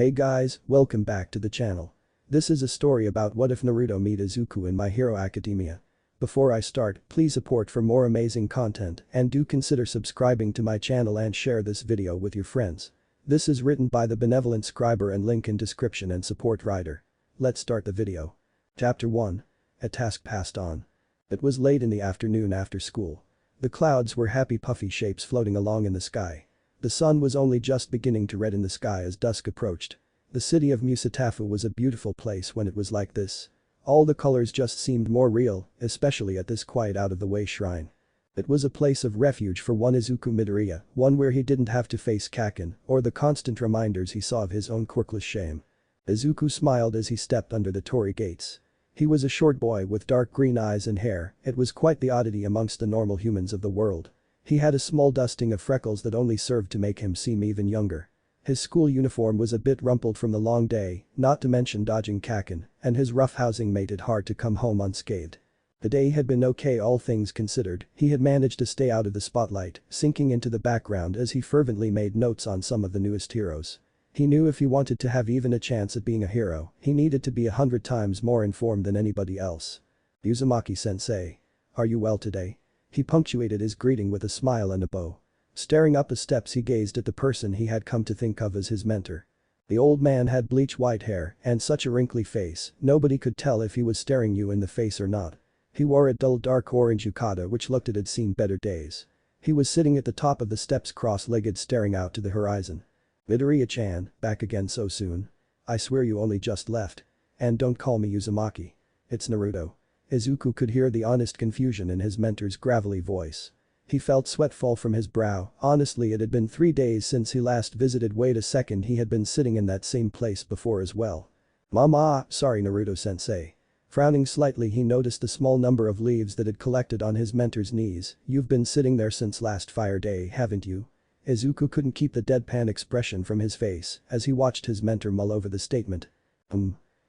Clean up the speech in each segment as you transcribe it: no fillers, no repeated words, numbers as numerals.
Hey guys, welcome back to the channel. This is a story about what if Naruto meet Izuku in My Hero Academia. Before I start, please support for more amazing content and do consider subscribing to my channel and share this video with your friends. This is written by the Benevolent Scriber and link in description and support writer. Let's start the video. Chapter 1. A task passed on. It was late in the afternoon after school. The clouds were happy puffy shapes floating along in the sky. The sun was only just beginning to redden the sky as dusk approached. The city of Musatafu was a beautiful place when it was like this. All the colors just seemed more real, especially at this quiet out-of-the-way shrine. It was a place of refuge for one Izuku Midoriya, one where he didn't have to face Kakin or the constant reminders he saw of his own quirkless shame. Izuku smiled as he stepped under the torii gates. He was a short boy with dark green eyes and hair. It was quite the oddity amongst the normal humans of the world. He had a small dusting of freckles that only served to make him seem even younger. His school uniform was a bit rumpled from the long day, not to mention dodging Kakin, and his roughhousing made it hard to come home unscathed. The day had been okay all things considered. He had managed to stay out of the spotlight, sinking into the background as he fervently made notes on some of the newest heroes. He knew if he wanted to have even a chance at being a hero, he needed to be 100 times more informed than anybody else. Uzumaki-sensei. Are you well today? He punctuated his greeting with a smile and a bow. Staring up the steps he gazed at the person he had come to think of as his mentor. The old man had bleach white hair and such a wrinkly face, nobody could tell if he was staring you in the face or not. He wore a dull dark orange yukata which looked it had seen better days. He was sitting at the top of the steps cross-legged staring out to the horizon. Midoriya-chan, back again so soon? I swear you only just left. And don't call me Uzumaki. It's Naruto. Izuku could hear the honest confusion in his mentor's gravelly voice. He felt sweat fall from his brow. Honestly, it had been 3 days since he last visited. Wait a second, he had been sitting in that same place before as well. Mama, sorry Naruto-sensei. Frowning slightly, he noticed the small number of leaves that had collected on his mentor's knees. You've been sitting there since last fire day, haven't you? Izuku couldn't keep the deadpan expression from his face as he watched his mentor mull over the statement.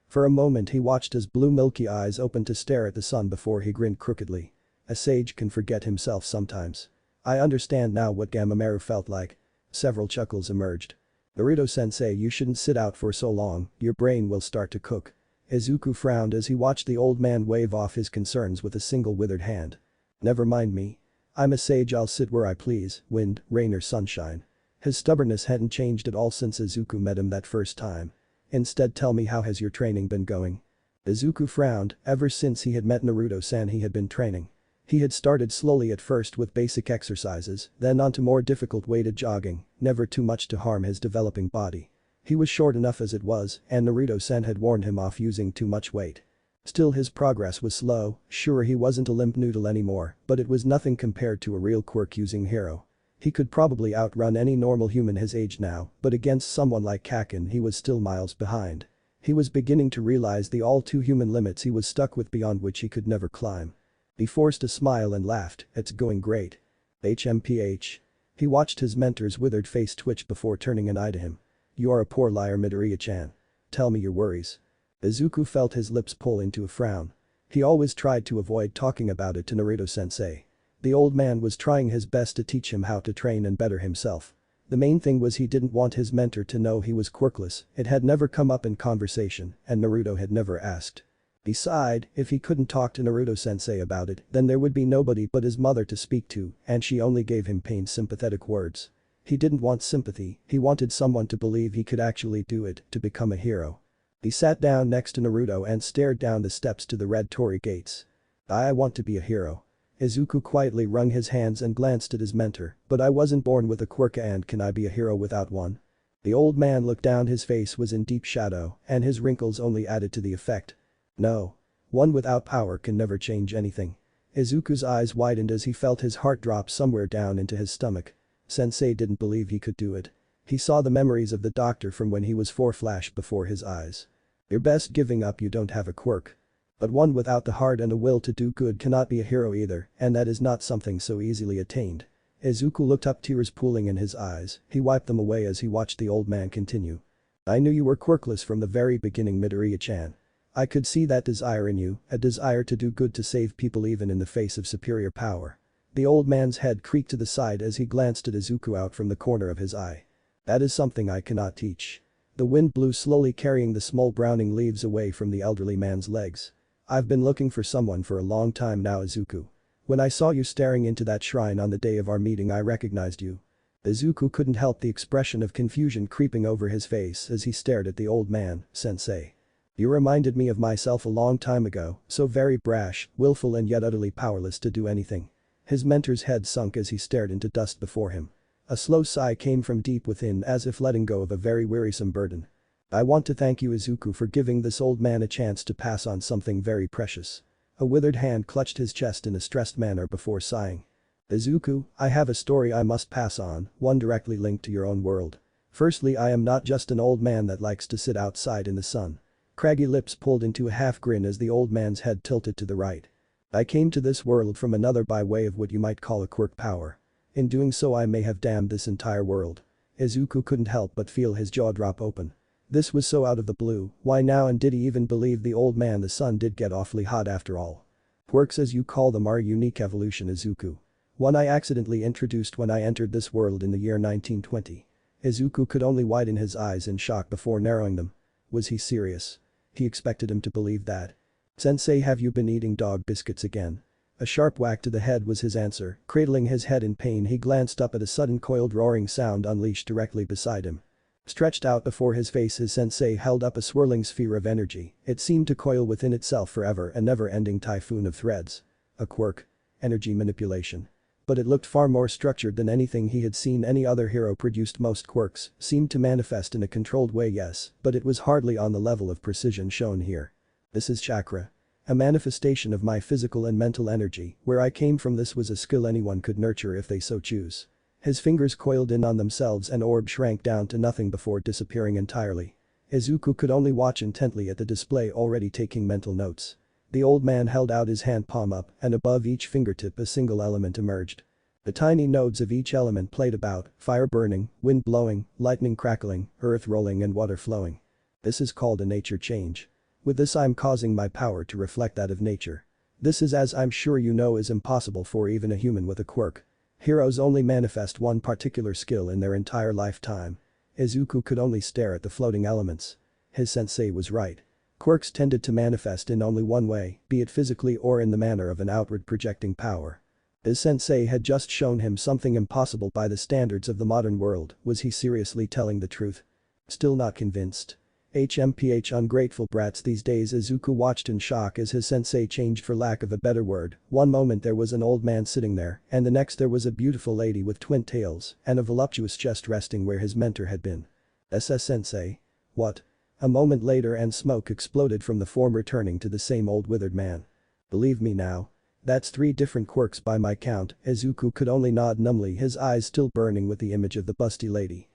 For a moment he watched his blue milky eyes open to stare at the sun before he grinned crookedly. A sage can forget himself sometimes. I understand now what Gamamaru felt like. Several chuckles emerged. Naruto-sensei, you shouldn't sit out for so long, your brain will start to cook. Izuku frowned as he watched the old man wave off his concerns with a single withered hand. Never mind me. I'm a sage, I'll sit where I please, wind, rain or sunshine. His stubbornness hadn't changed at all since Izuku met him that first time. Instead, tell me, how has your training been going? Izuku frowned. Ever since he had met Naruto-san he had been training. He had started slowly at first with basic exercises, then onto more difficult weighted jogging, never too much to harm his developing body. He was short enough as it was, and Naruto-san had warned him off using too much weight. Still, his progress was slow. Sure, he wasn't a limp noodle anymore, but it was nothing compared to a real quirk-using hero. He could probably outrun any normal human his age now, but against someone like Kakin he was still miles behind. He was beginning to realize the all-too-human limits he was stuck with beyond which he could never climb. He forced a smile and laughed. It's going great. HMPH. He watched his mentor's withered face twitch before turning an eye to him. You are a poor liar, Midoriya-chan. Tell me your worries. Izuku felt his lips pull into a frown. He always tried to avoid talking about it to Naruto-sensei. The old man was trying his best to teach him how to train and better himself. The main thing was he didn't want his mentor to know he was quirkless. It had never come up in conversation, and Naruto had never asked. Besides, if he couldn't talk to Naruto-sensei about it, then there would be nobody but his mother to speak to, and she only gave him pained sympathetic words. He didn't want sympathy, he wanted someone to believe he could actually do it, to become a hero. He sat down next to Naruto and stared down the steps to the red torii gates. I want to be a hero. Izuku quietly wrung his hands and glanced at his mentor, but I wasn't born with a quirk, and can I be a hero without one? The old man looked down, his face was in deep shadow, and his wrinkles only added to the effect. No. One without power can never change anything. Izuku's eyes widened as he felt his heart drop somewhere down into his stomach. Sensei didn't believe he could do it. He saw the memories of the doctor from when he was 4 flash before his eyes. You're best giving up, you don't have a quirk. But one without the heart and a will to do good cannot be a hero either, and that is not something so easily attained. Izuku looked up, tears pooling in his eyes. He wiped them away as he watched the old man continue. I knew you were quirkless from the very beginning, Midoriya-chan. I could see that desire in you, a desire to do good, to save people even in the face of superior power. The old man's head creaked to the side as he glanced at Izuku out from the corner of his eye. That is something I cannot teach. The wind blew slowly, carrying the small browning leaves away from the elderly man's legs. "I've been looking for someone for a long time now, Izuku. When I saw you staring into that shrine on the day of our meeting, I recognized you." Izuku couldn't help the expression of confusion creeping over his face as he stared at the old man. "Sensei. You reminded me of myself a long time ago, so very brash, willful and yet utterly powerless to do anything." His mentor's head sunk as he stared into dust before him. A slow sigh came from deep within, as if letting go of a very wearisome burden. "I want to thank you, Izuku, for giving this old man a chance to pass on something very precious." A withered hand clutched his chest in a stressed manner before sighing. "Izuku, I have a story I must pass on, one directly linked to your own world. Firstly, I am not just an old man that likes to sit outside in the sun." Craggy lips pulled into a half grin as the old man's head tilted to the right. "I came to this world from another by way of what you might call a quirk power. In doing so, I may have damned this entire world." Izuku couldn't help but feel his jaw drop open. This was so out of the blue. Why now, and did he even believe the old man? The sun did get awfully hot after all. "Quirks, as you call them, are a unique evolution, Izuku. One I accidentally introduced when I entered this world in the year 1920. Izuku could only widen his eyes in shock before narrowing them. Was he serious? He expected him to believe that. "Sensei, have you been eating dog biscuits again?" A sharp whack to the head was his answer. Cradling his head in pain, he glanced up at a sudden coiled roaring sound unleashed directly beside him. Stretched out before his face, his sensei held up a swirling sphere of energy. It seemed to coil within itself forever, a never-ending typhoon of threads. A quirk. Energy manipulation. But it looked far more structured than anything he had seen any other hero produced. Most quirks seemed to manifest in a controlled way, yes, but it was hardly on the level of precision shown here. "This is chakra. A manifestation of my physical and mental energy. Where I came from, this was a skill anyone could nurture if they so choose." His fingers coiled in on themselves, an orb shrank down to nothing before disappearing entirely. Izuku could only watch intently at the display, already taking mental notes. The old man held out his hand palm up, and above each fingertip a single element emerged. The tiny nodes of each element played about: fire burning, wind blowing, lightning crackling, earth rolling and water flowing. "This is called a nature change. With this I'm causing my power to reflect that of nature. This is, as I'm sure you know, is impossible for even a human with a quirk. Heroes only manifest one particular skill in their entire lifetime." Izuku could only stare at the floating elements. His sensei was right. Quirks tended to manifest in only one way, be it physically or in the manner of an outward projecting power. His sensei had just shown him something impossible by the standards of the modern world. Was he seriously telling the truth? Still not convinced. HMPH, ungrateful brats these days. Izuku watched in shock as his sensei changed, for lack of a better word. One moment there was an old man sitting there, and the next there was a beautiful lady with twin tails and a voluptuous chest resting where his mentor had been. SS Sensei? What? A moment later and smoke exploded from the form, returning to the same old withered man. "Believe me now. That's 3 different quirks by my count." Izuku could only nod numbly, his eyes still burning with the image of the busty lady.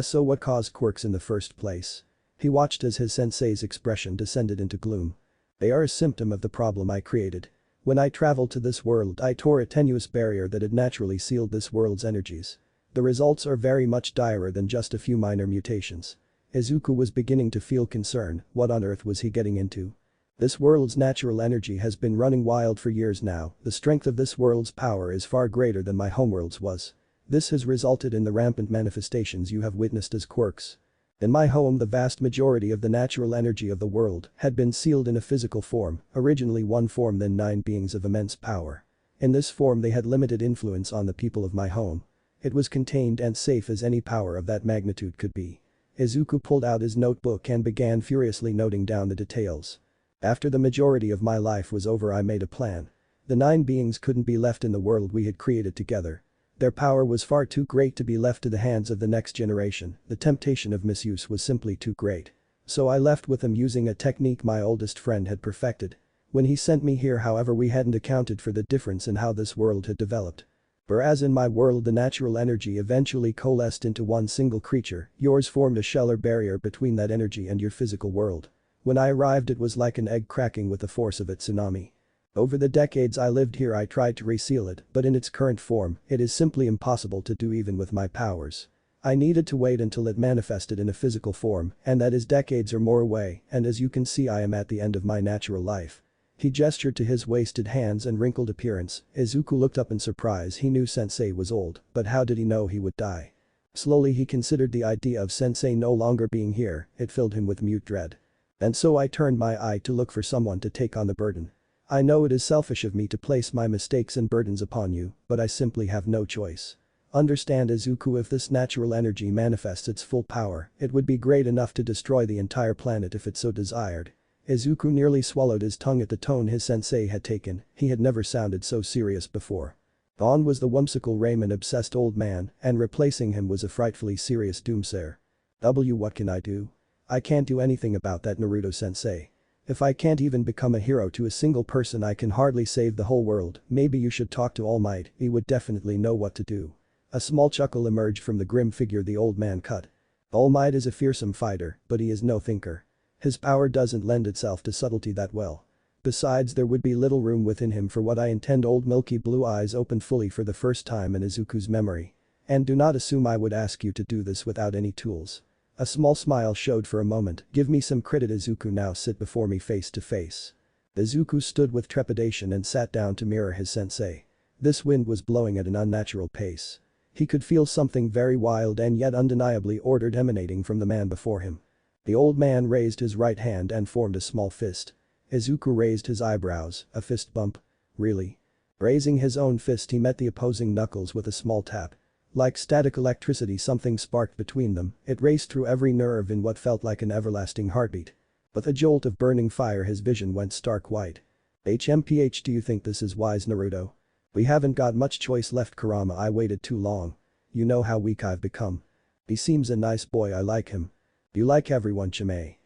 So what caused quirks in the first place? He watched as his sensei's expression descended into gloom. "They are a symptom of the problem I created. When I traveled to this world, I tore a tenuous barrier that had naturally sealed this world's energies. The results are very much direr than just a few minor mutations." Izuku was beginning to feel concern. What on earth was he getting into? This world's natural energy has been running wild for years now. The strength of this world's power is far greater than my homeworld's was. This has resulted in the rampant manifestations you have witnessed as quirks. In my home, the vast majority of the natural energy of the world had been sealed in a physical form, originally one form, then 9 beings of immense power. In this form they had limited influence on the people of my home. It was contained and safe as any power of that magnitude could be. Izuku pulled out his notebook and began furiously noting down the details. "After the majority of my life was over, I made a plan. The 9 beings couldn't be left in the world we had created together. Their power was far too great to be left to the hands of the next generation. The temptation of misuse was simply too great. So I left with them using a technique my oldest friend had perfected. When he sent me here, however, we hadn't accounted for the difference in how this world had developed. Whereas in my world the natural energy eventually coalesced into one single creature, yours formed a shell or barrier between that energy and your physical world. When I arrived, it was like an egg cracking with the force of a tsunami. Over the decades I lived here, I tried to reseal it, but in its current form, it is simply impossible to do even with my powers. I needed to wait until it manifested in a physical form, and that is decades or more away, and as you can see, I am at the end of my natural life." He gestured to his wasted hands and wrinkled appearance. Izuku looked up in surprise. He knew sensei was old, but how did he know he would die? Slowly he considered the idea of sensei no longer being here, it filled him with mute dread. And so I turned my eye to look for someone to take on the burden. I know it is selfish of me to place my mistakes and burdens upon you, but I simply have no choice. Understand, Izuku, if this natural energy manifests its full power, it would be great enough to destroy the entire planet if it so desired. Izuku nearly swallowed his tongue at the tone his sensei had taken, he had never sounded so serious before. Gone was the whimsical Raymond-obsessed old man, and replacing him was a frightfully serious doomsayer. What can I do? I can't do anything about that, Naruto-sensei. If I can't even become a hero to a single person, I can hardly save the whole world. Maybe you should talk to All Might, he would definitely know what to do. A small chuckle emerged from the grim figure the old man cut. All Might is a fearsome fighter, but he is no thinker. His power doesn't lend itself to subtlety that well. Besides, there would be little room within him for what I intend. Old milky blue eyes opened fully for the first time in Izuku's memory. And do not assume I would ask you to do this without any tools. A small smile showed for a moment. Give me some credit, Izuku, now sit before me face to face. Izuku stood with trepidation and sat down to mirror his sensei. This wind was blowing at an unnatural pace. He could feel something very wild and yet undeniably ordered emanating from the man before him. The old man raised his right hand and formed a small fist. Izuku raised his eyebrows, a fist bump? Really? Raising his own fist, he met the opposing knuckles with a small tap. Like static electricity, something sparked between them, it raced through every nerve in what felt like an everlasting heartbeat. With a jolt of burning fire, his vision went stark white. HMPH, do you think this is wise, Naruto? We haven't got much choice left, Kurama. I waited too long. You know how weak I've become. He seems a nice boy, I like him. You like everyone, Chime.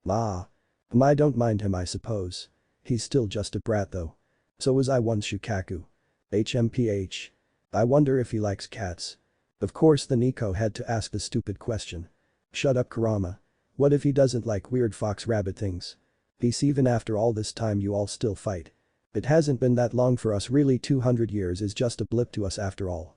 I don't mind him, I suppose. He's still just a brat though. So was I once, Shukaku. HMPH. I wonder if he likes cats. Of course the Nico had to ask the stupid question. Shut up, Kurama. What if he doesn't like weird fox rabbit things? Peace, even after all this time you all still fight. It hasn't been that long for us, really. 200 years is just a blip to us after all.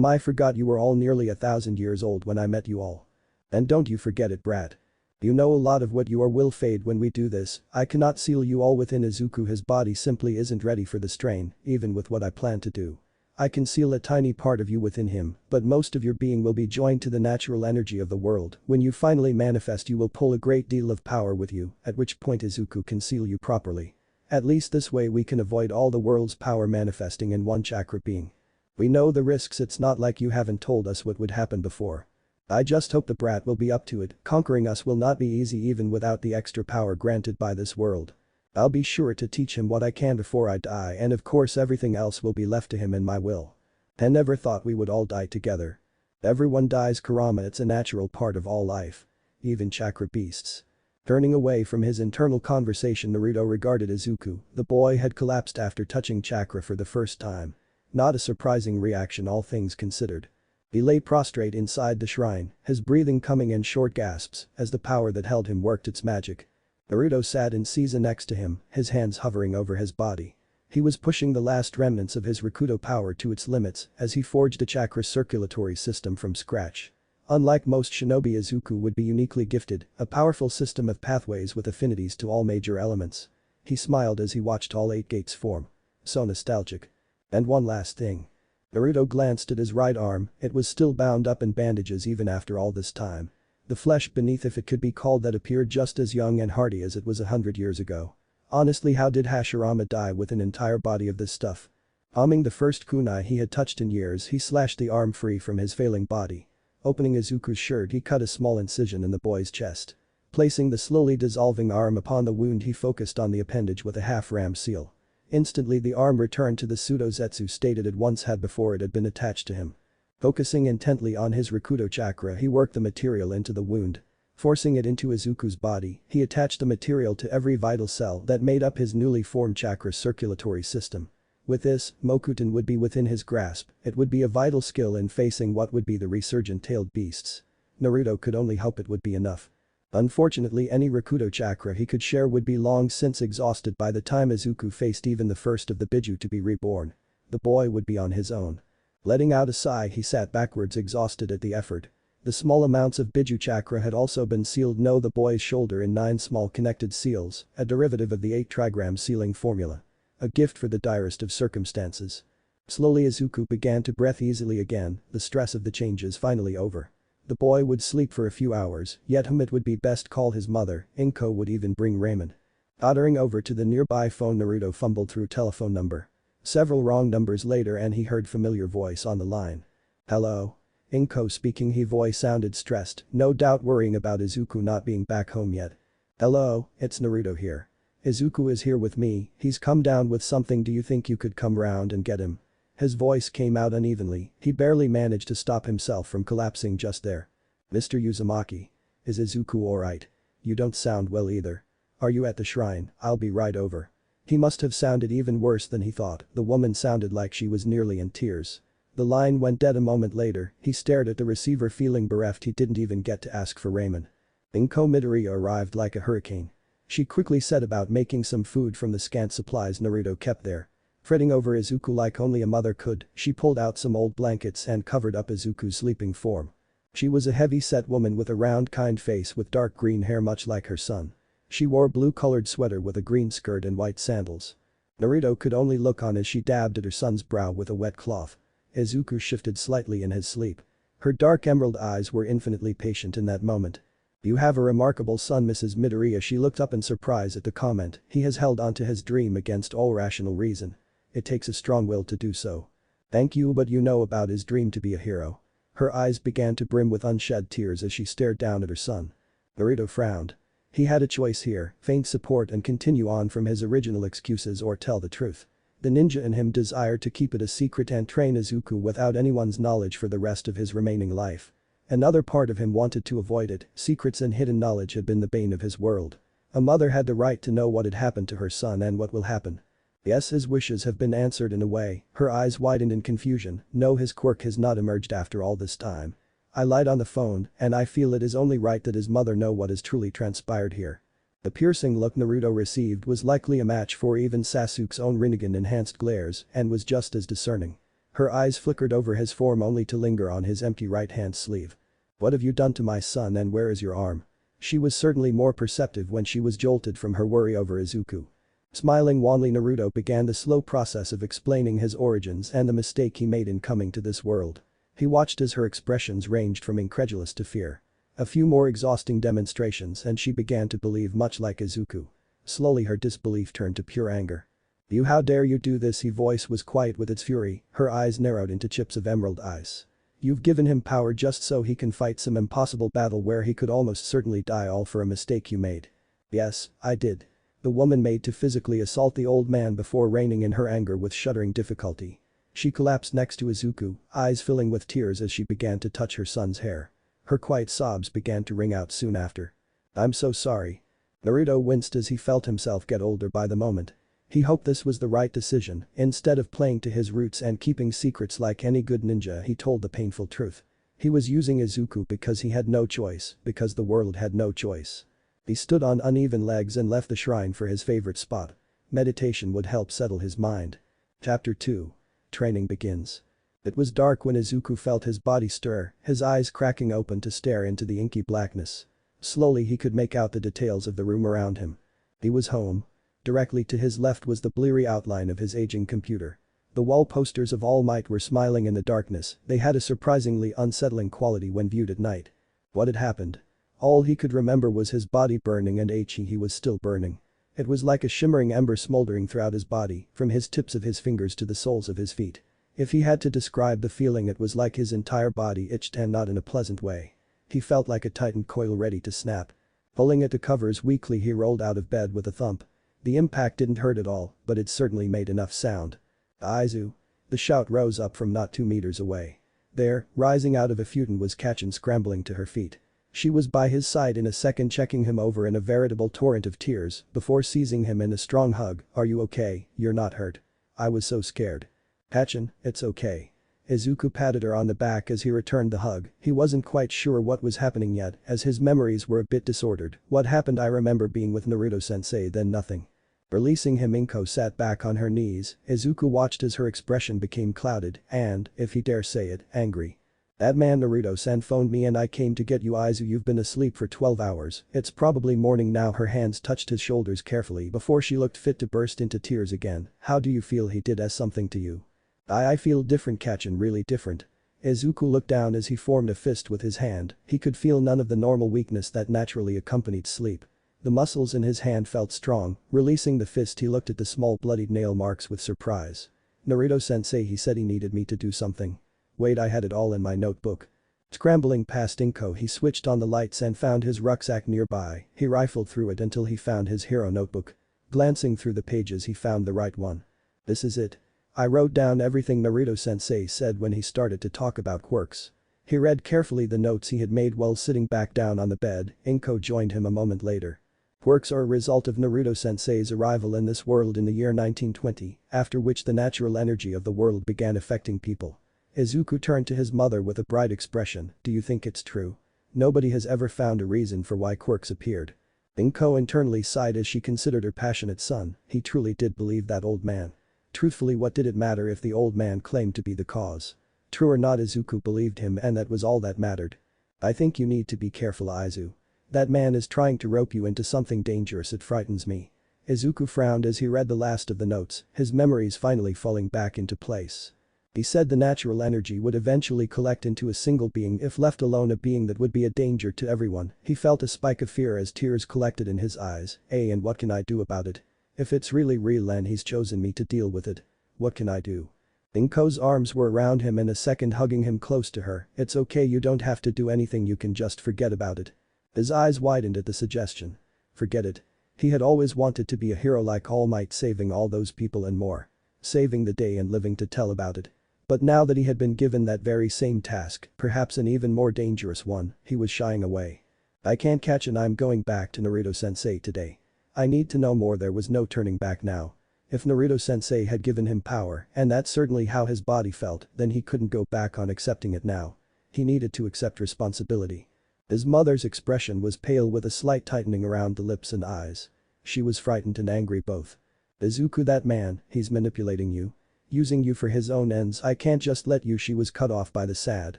I forgot you were all nearly 1,000 years old when I met you all. And don't you forget it, brat. You know a lot of what you are will fade when we do this. I cannot seal you all within Izuku. His body simply isn't ready for the strain, even with what I plan to do. I can seal a tiny part of you within him, but most of your being will be joined to the natural energy of the world. When you finally manifest, you will pull a great deal of power with you, at which point Izuku can seal you properly. At least this way we can avoid all the world's power manifesting in one chakra being. We know the risks, it's not like you haven't told us what would happen before. I just hope the brat will be up to it. Conquering us will not be easy even without the extra power granted by this world. I'll be sure to teach him what I can before I die, and of course everything else will be left to him in my will. I never thought we would all die together. Everyone dies, Kurama, it's a natural part of all life. Even chakra beasts. Turning away from his internal conversation, Naruto regarded Izuku. The boy had collapsed after touching chakra for the first time. Not a surprising reaction, all things considered. He lay prostrate inside the shrine, his breathing coming in short gasps as the power that held him worked its magic. Naruto sat in Caesar next to him, his hands hovering over his body. He was pushing the last remnants of his Rakuto power to its limits as he forged a chakra circulatory system from scratch. Unlike most shinobi, Izuku would be uniquely gifted, a powerful system of pathways with affinities to all major elements. He smiled as he watched all 8 gates form. So nostalgic. And one last thing. Naruto glanced at his right arm, it was still bound up in bandages even after all this time. The flesh beneath, if it could be called that, appeared just as young and hearty as it was 100 years ago. Honestly, how did Hashirama die with an entire body of this stuff? Palming the first kunai he had touched in years, he slashed the arm free from his failing body. Opening Izuku's shirt, he cut a small incision in the boy's chest. Placing the slowly dissolving arm upon the wound, he focused on the appendage with a half-ram seal. Instantly the arm returned to the pseudo-zetsu state it had once had before it had been attached to him. Focusing intently on his Rakuto chakra, he worked the material into the wound. Forcing it into Izuku's body, he attached the material to every vital cell that made up his newly formed chakra circulatory system. With this, Mokuton would be within his grasp, it would be a vital skill in facing what would be the resurgent tailed beasts. Naruto could only hope it would be enough. Unfortunately, any Rakuto chakra he could share would be long since exhausted by the time Izuku faced even the first of the Biju to be reborn. The boy would be on his own. Letting out a sigh, he sat backwards, exhausted at the effort. The small amounts of Biju chakra had also been sealed the boy's shoulder in 9 small connected seals, a derivative of the 8 trigram sealing formula. A gift for the direst of circumstances. Slowly Izuku began to breathe easily again, the stress of the changes finally over. The boy would sleep for a few hours, yet whom it would be best call his mother. Inko would even bring raiment. Tottering over to the nearby phone, Naruto fumbled through telephone number. Several wrong numbers later and he heard familiar voice on the line. Hello? Inko speaking. His voice sounded stressed, no doubt worrying about Izuku not being back home yet. Hello, it's Naruto here. Izuku is here with me, he's come down with something, do you think you could come round and get him? His voice came out unevenly, he barely managed to stop himself from collapsing just there. Mr. Uzumaki. Is Izuku alright? You don't sound well either. Are you at the shrine? I'll be right over. He must have sounded even worse than he thought, the woman sounded like she was nearly in tears. The line went dead a moment later, he stared at the receiver feeling bereft he didn't even get to ask for ramen. Inko Midoriya arrived like a hurricane. She quickly set about making some food from the scant supplies Naruto kept there. Fretting over Izuku like only a mother could, she pulled out some old blankets and covered up Izuku's sleeping form. She was a heavy-set woman with a round kind face with dark green hair much like her son. She wore a blue-colored sweater with a green skirt and white sandals. Naruto could only look on as she dabbed at her son's brow with a wet cloth. Izuku shifted slightly in his sleep. Her dark emerald eyes were infinitely patient in that moment. You have a remarkable son, Mrs. Midoriya. She looked up in surprise at the comment. He has held on to his dream against all rational reason. It takes a strong will to do so. Thank you, but you know about his dream to be a hero. Her eyes began to brim with unshed tears as she stared down at her son. Naruto frowned. He had a choice here, feign support and continue on from his original excuses or tell the truth. The ninja in him desired to keep it a secret and train Izuku without anyone's knowledge for the rest of his remaining life. Another part of him wanted to avoid it, secrets and hidden knowledge had been the bane of his world. A mother had the right to know what had happened to her son and what will happen. Yes, his wishes have been answered in a way, her eyes widened in confusion, no, his quirk has not emerged after all this time. I lied on the phone, and I feel it is only right that his mother know what has truly transpired here. The piercing look Naruto received was likely a match for even Sasuke's own Rinnegan-enhanced glares and was just as discerning. Her eyes flickered over his form only to linger on his empty right-hand sleeve. What have you done to my son and where is your arm? She was certainly more perceptive when she was jolted from her worry over Izuku. Smiling wanly, Naruto began the slow process of explaining his origins and the mistake he made in coming to this world. He watched as her expressions ranged from incredulous to fear. A few more exhausting demonstrations and she began to believe, much like Izuku. Slowly her disbelief turned to pure anger. You, how dare you do this? His voice was quiet with its fury, her eyes narrowed into chips of emerald ice. You've given him power just so he can fight some impossible battle where he could almost certainly die, all for a mistake you made. Yes, I did. The woman made to physically assault the old man before reining in her anger with shuddering difficulty. She collapsed next to Izuku, eyes filling with tears as she began to touch her son's hair. Her quiet sobs began to ring out soon after. I'm so sorry. Naruto winced as he felt himself get older by the moment. He hoped this was the right decision, instead of playing to his roots and keeping secrets like any good ninja, he told the painful truth. He was using Izuku because he had no choice, because the world had no choice. He stood on uneven legs and left the shrine for his favorite spot. Meditation would help settle his mind. Chapter 2. Training begins. It was dark when Izuku felt his body stir, his eyes cracking open to stare into the inky blackness. Slowly he could make out the details of the room around him. He was home. Directly to his left was the bleary outline of his aging computer. The wall posters of All Might were smiling in the darkness, they had a surprisingly unsettling quality when viewed at night. What had happened? All he could remember was his body burning and he was still burning. It was like a shimmering ember smoldering throughout his body, from his tips of his fingers to the soles of his feet. If he had to describe the feeling, it was like his entire body itched, and not in a pleasant way. He felt like a tightened coil ready to snap. Pulling at the covers weakly, he rolled out of bed with a thump. The impact didn't hurt at all, but it certainly made enough sound. Aizu! The shout rose up from not 2 meters away. There, rising out of a futon, was Kachin scrambling to her feet. She was by his side in a second, checking him over in a veritable torrent of tears before seizing him in a strong hug. Are you okay? You're not hurt. I was so scared. Kachin, it's okay. Izuku patted her on the back as he returned the hug. He wasn't quite sure what was happening yet, as his memories were a bit disordered. What happened? I remember being with Naruto-sensei, then nothing. Releasing him, Inko sat back on her knees. Izuku watched as her expression became clouded and, if he dare say it, angry. That man Naruto-san phoned me and I came to get you. Aizu, you've been asleep for 12 hours. It's probably morning now. Her hands touched his shoulders carefully before she looked fit to burst into tears again. How do you feel? He did something to you? I feel different, Kachin, really different. Izuku looked down as he formed a fist with his hand, he could feel none of the normal weakness that naturally accompanied sleep. The muscles in his hand felt strong, releasing the fist he looked at the small bloodied nail marks with surprise. Naruto-sensei, he said he needed me to do something. Wait, I had it all in my notebook. Scrambling past Inko, he switched on the lights and found his rucksack nearby, he rifled through it until he found his hero notebook. Glancing through the pages he found the right one. This is it. I wrote down everything Naruto-sensei said when he started to talk about quirks. He read carefully the notes he had made while sitting back down on the bed. Inko joined him a moment later. Quirks are a result of Naruto-sensei's arrival in this world in the year 1920, after which the natural energy of the world began affecting people. Izuku turned to his mother with a bright expression, do you think it's true? Nobody has ever found a reason for why quirks appeared. Inko internally sighed as she considered her passionate son, he truly did believe that old man. Truthfully, what did it matter if the old man claimed to be the cause? True or not, Izuku believed him and that was all that mattered. I think you need to be careful, Izu. That man is trying to rope you into something dangerous, it frightens me. Izuku frowned as he read the last of the notes, his memories finally falling back into place. He said the natural energy would eventually collect into a single being if left alone, a being that would be a danger to everyone. He felt a spike of fear as tears collected in his eyes. And what can I do about it? If it's really real and he's chosen me to deal with it, what can I do? Inko's arms were around him in a second, hugging him close to her. It's okay, you don't have to do anything, you can just forget about it. His eyes widened at the suggestion. Forget it. He had always wanted to be a hero like All Might, saving all those people and more. Saving the day and living to tell about it. But now that he had been given that very same task, perhaps an even more dangerous one, he was shying away. I can't catch and I'm going back to Naruto-sensei today. I need to know more. There was no turning back now. If Naruto-sensei had given him power, and that's certainly how his body felt, then he couldn't go back on accepting it now. He needed to accept responsibility. His mother's expression was pale with a slight tightening around the lips and eyes. She was frightened and angry both. Izuku, that man, he's manipulating you. Using you for his own ends. I can't just let you. She was cut off by the sad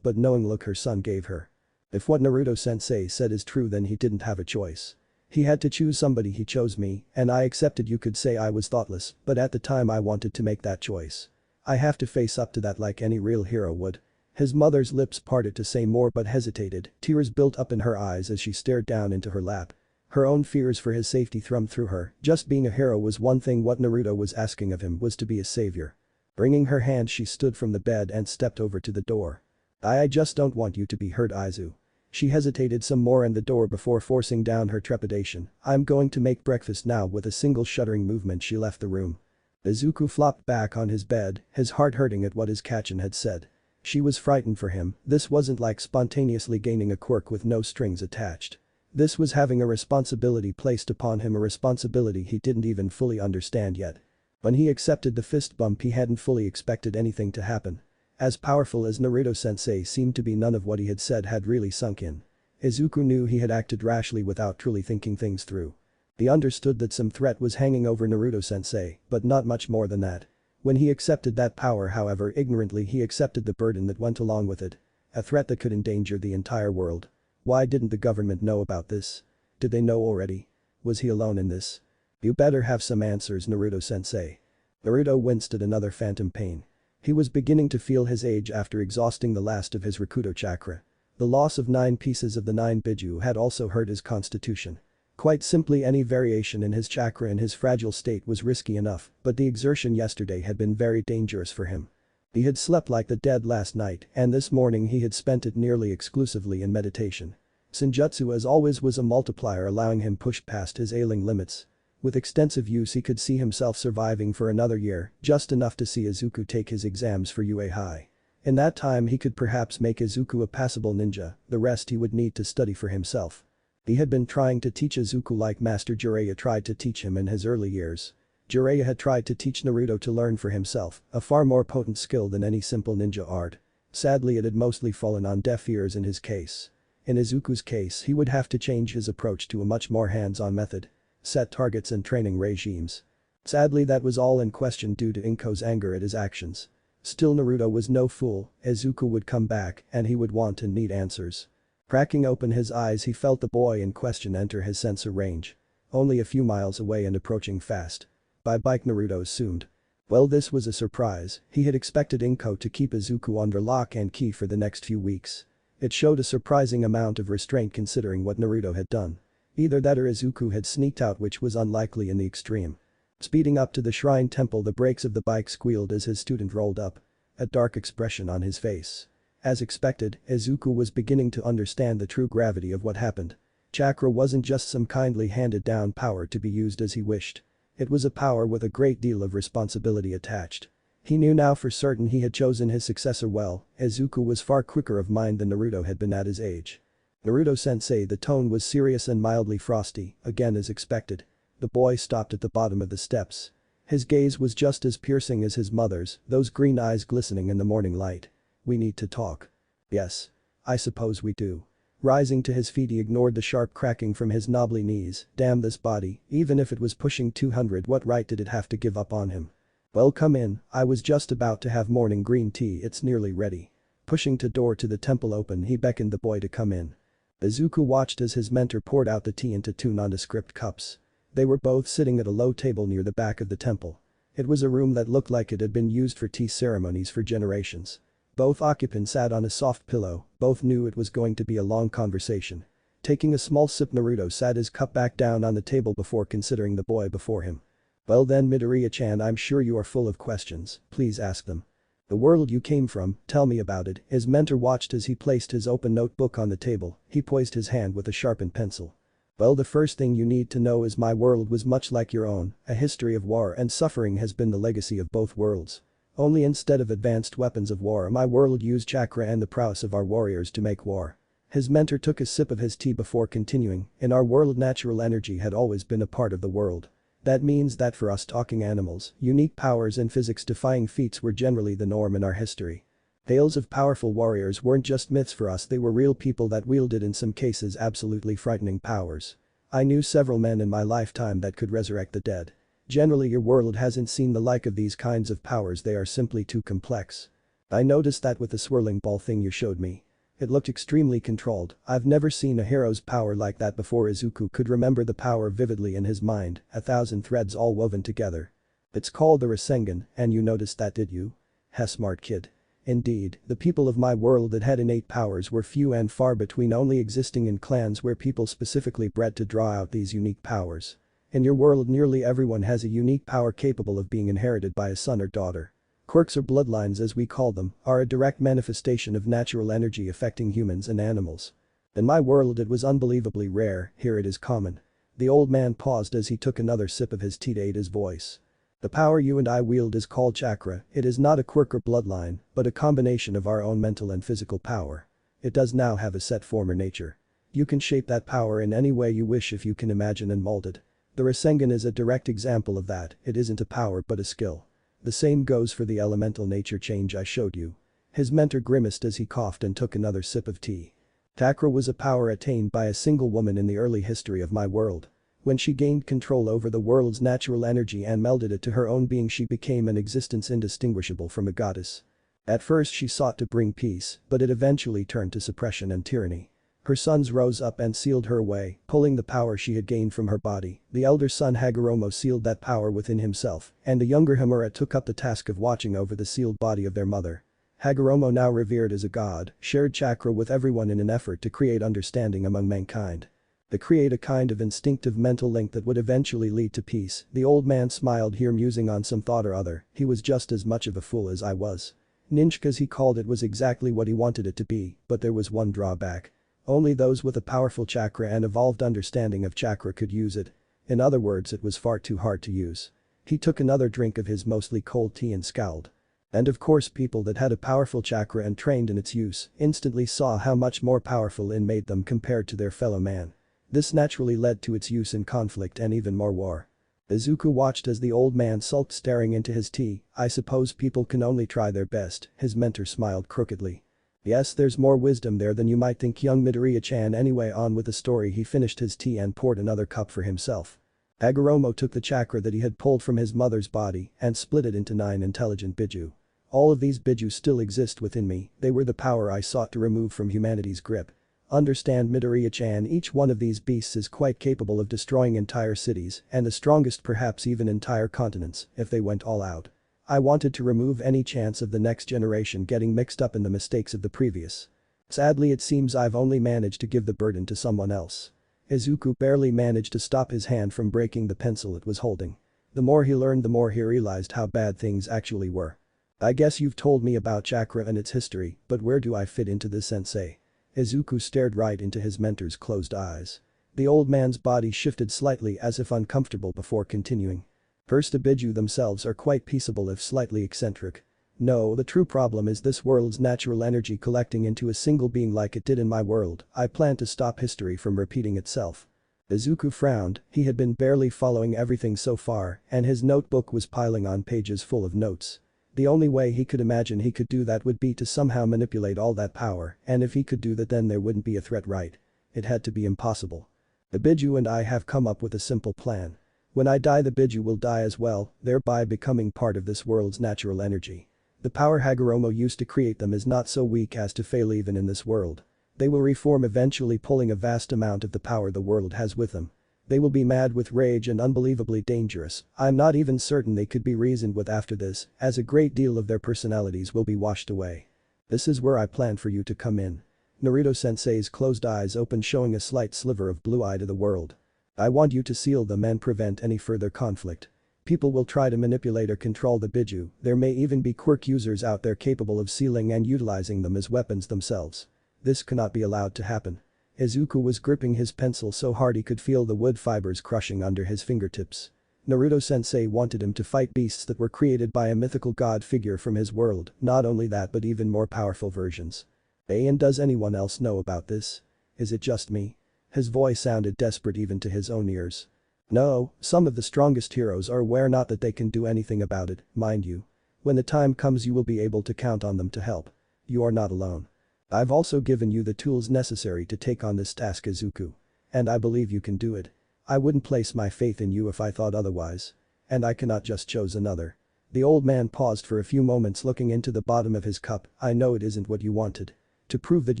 but knowing look her son gave her. If what Naruto-sensei said is true, then he didn't have a choice. He had to choose somebody. He chose me, and I accepted. You could say I was thoughtless, but at the time I wanted to make that choice. I have to face up to that like any real hero would. His mother's lips parted to say more but hesitated, tears built up in her eyes as she stared down into her lap. Her own fears for his safety thrummed through her. Just being a hero was one thing, what Naruto was asking of him was to be a savior. Wringing her hand, she stood from the bed and stepped over to the door. I just don't want you to be hurt, Izu. She hesitated some more in the door before forcing down her trepidation. I'm going to make breakfast now. With a single shuddering movement she left the room. Izuku flopped back on his bed, his heart hurting at what his Kachin had said. She was frightened for him. This wasn't like spontaneously gaining a quirk with no strings attached. This was having a responsibility placed upon him, a responsibility he didn't even fully understand yet. When he accepted the fist bump, he hadn't fully expected anything to happen. As powerful as Naruto-sensei seemed to be, none of what he had said had really sunk in. Izuku knew he had acted rashly without truly thinking things through. He understood that some threat was hanging over Naruto-sensei, but not much more than that. When he accepted that power, however, ignorantly he accepted the burden that went along with it. A threat that could endanger the entire world. Why didn't the government know about this? Did they know already? Was he alone in this? You better have some answers, Naruto-sensei. Naruto winced at another phantom pain. He was beginning to feel his age after exhausting the last of his Rakuto chakra. The loss of 9 pieces of the 9 Biju had also hurt his constitution. Quite simply, any variation in his chakra in his fragile state was risky enough, but the exertion yesterday had been very dangerous for him. He had slept like the dead last night, and this morning he had spent it nearly exclusively in meditation. Senjutsu as always was a multiplier, allowing him push past his ailing limits. With extensive use he could see himself surviving for another year, just enough to see Izuku take his exams for UA High. In that time he could perhaps make Izuku a passable ninja, the rest he would need to study for himself. He had been trying to teach Izuku like Master Jiraiya tried to teach him in his early years. Jiraiya had tried to teach Naruto to learn for himself, a far more potent skill than any simple ninja art. Sadly, it had mostly fallen on deaf ears in his case. In Izuku's case, he would have to change his approach to a much more hands-on method. Set targets and training regimes. Sadly, that was all in question due to Inko's anger at his actions. Still, Naruto was no fool. Izuku would come back and he would want and need answers. Cracking open his eyes, he felt the boy in question enter his sensor range. Only a few miles away and approaching fast. By bike, Naruto assumed. Well, this was a surprise. He had expected Inko to keep Izuku under lock and key for the next few weeks. It showed a surprising amount of restraint considering what Naruto had done. Either that or Izuku had sneaked out, which was unlikely in the extreme. Speeding up to the shrine temple, the brakes of the bike squealed as his student rolled up. A dark expression on his face. As expected, Izuku was beginning to understand the true gravity of what happened. Chakra wasn't just some kindly handed down power to be used as he wished. It was a power with a great deal of responsibility attached. He knew now for certain he had chosen his successor well. Izuku was far quicker of mind than Naruto had been at his age. Naruto-sensei, the tone was serious and mildly frosty, again as expected. The boy stopped at the bottom of the steps. His gaze was just as piercing as his mother's, those green eyes glistening in the morning light. "We need to talk." "Yes. I suppose we do." Rising to his feet, he ignored the sharp cracking from his knobbly knees. Damn this body, even if it was pushing 200, what right did it have to give up on him? "Well, come in, I was just about to have morning green tea, it's nearly ready." Pushing the door to the temple open, he beckoned the boy to come in. Izuku watched as his mentor poured out the tea into two nondescript cups. They were both sitting at a low table near the back of the temple. It was a room that looked like it had been used for tea ceremonies for generations. Both occupants sat on a soft pillow, both knew it was going to be a long conversation. Taking a small sip, Naruto sat his cup back down on the table before considering the boy before him. "Well then, Midoriya-chan, I'm sure you are full of questions, please ask them. The world you came from, tell me about it." His mentor watched as he placed his open notebook on the table. He poised his hand with a sharpened pencil. "Well, the first thing you need to know is my world was much like your own, a history of war and suffering has been the legacy of both worlds. Only instead of advanced weapons of war, my world used chakra and the prowess of our warriors to make war." His mentor took a sip of his tea before continuing, "In our world, natural energy had always been a part of the world. That means that for us talking animals, unique powers and physics-defying feats were generally the norm in our history. Tales of powerful warriors weren't just myths for us, they were real people that wielded in some cases absolutely frightening powers. I knew several men in my lifetime that could resurrect the dead. Generally your world hasn't seen the like of these kinds of powers, they are simply too complex. I noticed that with the swirling ball thing you showed me. It looked extremely controlled. I've never seen a hero's power like that before." Izuku could remember the power vividly in his mind, 1,000 threads all woven together. "It's called the Rasengan, and you noticed that, did you? Heh, smart kid. Indeed, the people of my world that had innate powers were few and far between, only existing in clans where people specifically bred to draw out these unique powers. In your world, nearly everyone has a unique power capable of being inherited by a son or daughter. Quirks, or bloodlines as we call them, are a direct manifestation of natural energy affecting humans and animals. In my world it was unbelievably rare, here it is common." The old man paused as he took another sip of his tea to aid his voice. "The power you and I wield is called chakra. It is not a quirk or bloodline, but a combination of our own mental and physical power. It does now have a set form or nature. You can shape that power in any way you wish if you can imagine and mold it. The Rasengan is a direct example of that. It isn't a power but a skill. The same goes for the elemental nature change I showed you." His mentor grimaced as he coughed and took another sip of tea. "Chakra was a power attained by a single woman in the early history of my world. When she gained control over the world's natural energy and melded it to her own being, she became an existence indistinguishable from a goddess. At first she sought to bring peace, but it eventually turned to suppression and tyranny. Her sons rose up and sealed her away, pulling the power she had gained from her body. The elder son Hagoromo sealed that power within himself, and the younger Himura took up the task of watching over the sealed body of their mother. Hagoromo, now revered as a god, shared chakra with everyone in an effort to create understanding among mankind. To create a kind of instinctive mental link that would eventually lead to peace." The old man smiled here, musing on some thought or other. He was just as much of a fool as I was. Ninja, as he called it, was exactly what he wanted it to be, but there was one drawback. Only those with a powerful chakra and evolved understanding of chakra could use it. In other words, it was far too hard to use. He took another drink of his mostly cold tea and scowled. And of course, people that had a powerful chakra and trained in its use instantly saw how much more powerful it made them compared to their fellow man. This naturally led to its use in conflict and even more war. Izuku watched as the old man sulked, staring into his tea. "I suppose people can only try their best." His mentor smiled crookedly. "Yes, there's more wisdom there than you might think, young Midoriya-chan. Anyway, on with the story." He finished his tea and poured another cup for himself. Hagoromo took the chakra that he had pulled from his mother's body and split it into 9 intelligent biju. "All of these biju still exist within me, they were the power I sought to remove from humanity's grip. Understand, Midoriya-chan, each one of these beasts is quite capable of destroying entire cities, and the strongest perhaps even entire continents, if they went all out. I wanted to remove any chance of the next generation getting mixed up in the mistakes of the previous. Sadly, it seems I've only managed to give the burden to someone else. Izuku barely managed to stop his hand from breaking the pencil it was holding. The more he learned, the more he realized how bad things actually were. I guess you've told me about chakra and its history, but where do I fit into this, sensei? Izuku stared right into his mentor's closed eyes. The old man's body shifted slightly as if uncomfortable before continuing. First, Ibiju themselves are quite peaceable if slightly eccentric. No, the true problem is this world's natural energy collecting into a single being like it did in my world. I plan to stop history from repeating itself. Izuku frowned, he had been barely following everything so far, and his notebook was piling on pages full of notes. The only way he could imagine he could do that would be to somehow manipulate all that power, and if he could do that, then there wouldn't be a threat, right? It had to be impossible. The Biju and I have come up with a simple plan. When I die, the Biju will die as well, thereby becoming part of this world's natural energy. The power Hagoromo used to create them is not so weak as to fail even in this world. They will reform, eventually pulling a vast amount of the power the world has with them. They will be mad with rage and unbelievably dangerous. I'm not even certain they could be reasoned with after this, as a great deal of their personalities will be washed away. This is where I plan for you to come in. Naruto-sensei's closed eyes opened, showing a slight sliver of blue eye to the world. I want you to seal them and prevent any further conflict. People will try to manipulate or control the Biju, there may even be quirk users out there capable of sealing and utilizing them as weapons themselves. This cannot be allowed to happen. Izuku was gripping his pencil so hard he could feel the wood fibers crushing under his fingertips. Naruto-sensei wanted him to fight beasts that were created by a mythical god figure from his world, not only that but even more powerful versions. And does anyone else know about this? Is it just me? His voice sounded desperate even to his own ears. No, some of the strongest heroes are aware, not that they can do anything about it, mind you. When the time comes, you will be able to count on them to help. You are not alone. I've also given you the tools necessary to take on this task, Izuku. And I believe you can do it. I wouldn't place my faith in you if I thought otherwise. And I cannot just choose another. The old man paused for a few moments, looking into the bottom of his cup. I know it isn't what you wanted. To prove that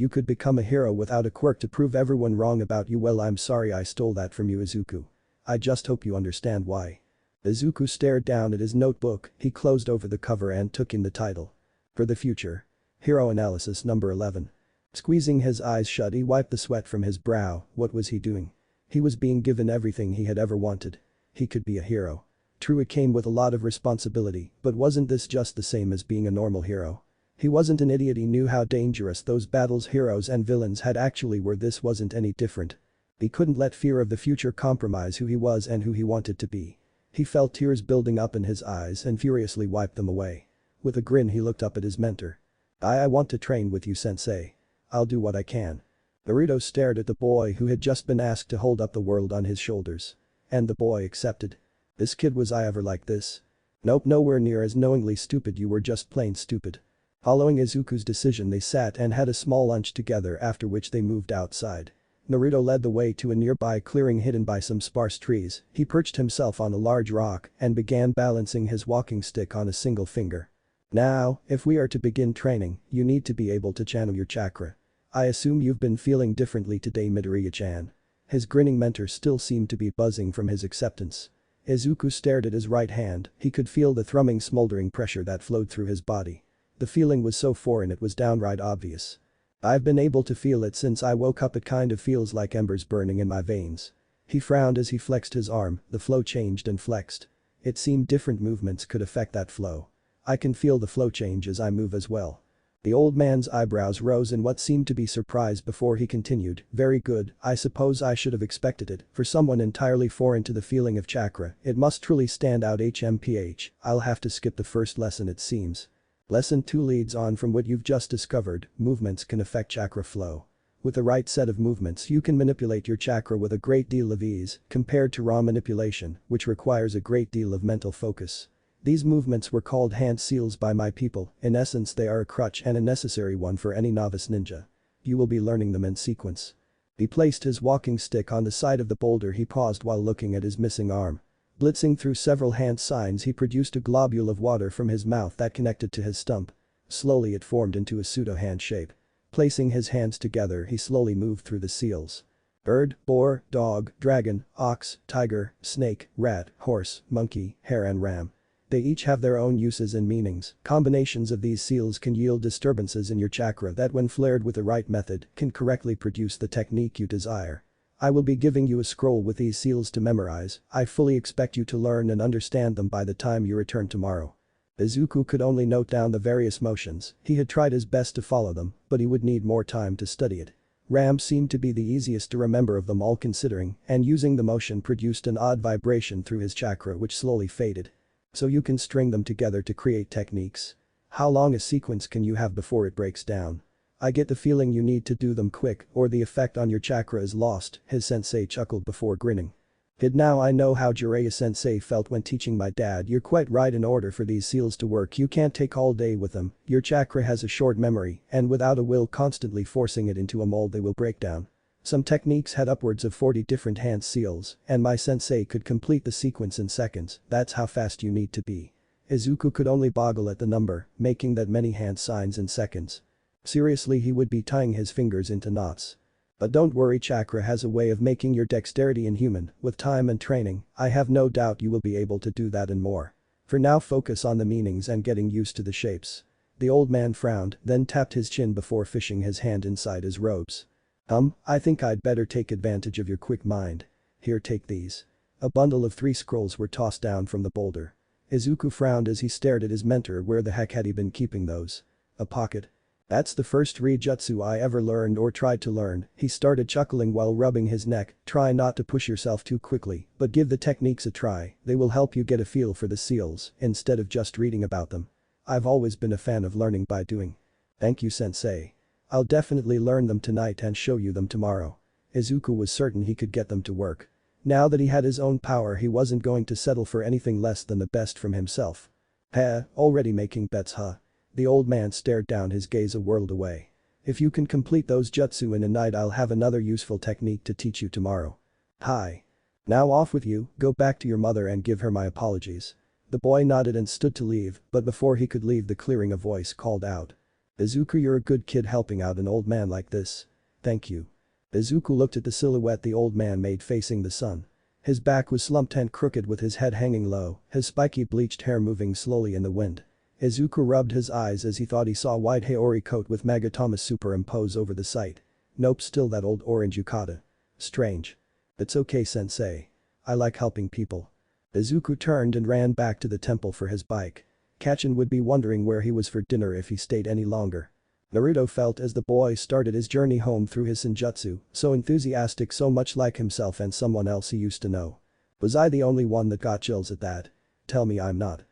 you could become a hero without a quirk, to prove everyone wrong about you, well, I'm sorry I stole that from you, Izuku. I just hope you understand why. Izuku stared down at his notebook, he closed over the cover and took in the title. For the future. Hero Analysis number 11. Squeezing his eyes shut, he wiped the sweat from his brow. What was he doing? He was being given everything he had ever wanted. He could be a hero. True, it came with a lot of responsibility, but wasn't this just the same as being a normal hero? He wasn't an idiot, he knew how dangerous those battles heroes and villains had actually were. This wasn't any different. He couldn't let fear of the future compromise who he was and who he wanted to be. He felt tears building up in his eyes and furiously wiped them away. With a grin, he looked up at his mentor. I want to train with you, sensei. I'll do what I can. Naruto stared at the boy who had just been asked to hold up the world on his shoulders. And the boy accepted. This kid, was I ever like this? Nope, nowhere near as knowingly stupid, you were just plain stupid. Following Izuku's decision, they sat and had a small lunch together, after which they moved outside. Naruto led the way to a nearby clearing hidden by some sparse trees. He perched himself on a large rock and began balancing his walking stick on a single finger. Now, if we are to begin training, you need to be able to channel your chakra. I assume you've been feeling differently today, Midoriya-chan. His grinning mentor still seemed to be buzzing from his acceptance. Izuku stared at his right hand, he could feel the thrumming, smoldering pressure that flowed through his body. The feeling was so foreign it was downright obvious. I've been able to feel it since I woke up, it kind of feels like embers burning in my veins. He frowned as he flexed his arm, the flow changed and flexed. It seemed different movements could affect that flow. I can feel the flow change as I move as well. The old man's eyebrows rose in what seemed to be surprise before he continued, very good, I suppose I should have expected it, for someone entirely foreign to the feeling of chakra, it must truly stand out. HMPH, I'll have to skip the first lesson it seems. Lesson 2 leads on from what you've just discovered, movements can affect chakra flow. With the right set of movements you can manipulate your chakra with a great deal of ease, compared to raw manipulation, which requires a great deal of mental focus. These movements were called hand seals by my people, in essence they are a crutch and a necessary one for any novice ninja. You will be learning them in sequence. He placed his walking stick on the side of the boulder, he paused while looking at his missing arm. Blitzing through several hand signs, he produced a globule of water from his mouth that connected to his stump. Slowly it formed into a pseudo-hand shape. Placing his hands together, he slowly moved through the seals. Bird, boar, dog, dragon, ox, tiger, snake, rat, horse, monkey, hare and ram. They each have their own uses and meanings. Combinations of these seals can yield disturbances in your chakra that when flared with the right method can correctly produce the technique you desire. I will be giving you a scroll with these seals to memorize. I fully expect you to learn and understand them by the time you return tomorrow. Izuku could only note down the various motions. He had tried his best to follow them, but he would need more time to study it. Ram seemed to be the easiest to remember of them all considering, and using the motion produced an odd vibration through his chakra which slowly faded. So you can string them together to create techniques. How long a sequence can you have before it breaks down? I get the feeling you need to do them quick or the effect on your chakra is lost, his sensei chuckled before grinning. Now I know how Jiraiya sensei felt when teaching my dad. You're quite right, in order for these seals to work you can't take all day with them, your chakra has a short memory and without a will constantly forcing it into a mold they will break down. Some techniques had upwards of 40 different hand seals, and my sensei could complete the sequence in seconds. That's how fast you need to be. Izuku could only boggle at the number, making that many hand signs in seconds. Seriously, he would be tying his fingers into knots. But don't worry, chakra has a way of making your dexterity inhuman. With time and training, I have no doubt you will be able to do that and more. For now, focus on the meanings and getting used to the shapes. The old man frowned, then tapped his chin before fishing his hand inside his robes. I think I'd better take advantage of your quick mind. Here, take these. A bundle of 3 scrolls were tossed down from the boulder. Izuku frowned as he stared at his mentor. Where the heck had he been keeping those? A pocket? That's the first Reijutsu I ever learned or tried to learn, he started chuckling while rubbing his neck. Try not to push yourself too quickly, but give the techniques a try, they will help you get a feel for the seals instead of just reading about them. I've always been a fan of learning by doing. Thank you, sensei. I'll definitely learn them tonight and show you them tomorrow. Izuku was certain he could get them to work. Now that he had his own power, he wasn't going to settle for anything less than the best from himself. Already making bets, huh? The old man stared down, his gaze a whirled away. If you can complete those jutsu in a night, I'll have another useful technique to teach you tomorrow. Hi. Now off with you, go back to your mother and give her my apologies. The boy nodded and stood to leave, but before he could leave the clearing a voice called out. Izuku, you're a good kid helping out an old man like this. Thank you. Izuku looked at the silhouette the old man made facing the sun. His back was slumped and crooked with his head hanging low, his spiky bleached hair moving slowly in the wind. Izuku rubbed his eyes as he thought he saw white Haori coat with Magatama superimpose over the sight. Nope, still that old orange yukata. Strange. It's okay, sensei. I like helping people. Izuku turned and ran back to the temple for his bike. Kachin would be wondering where he was for dinner if he stayed any longer. Naruto felt as the boy started his journey home through his senjutsu, so enthusiastic, so much like himself and someone else he used to know. Was I the only one that got chills at that? Tell me I'm not.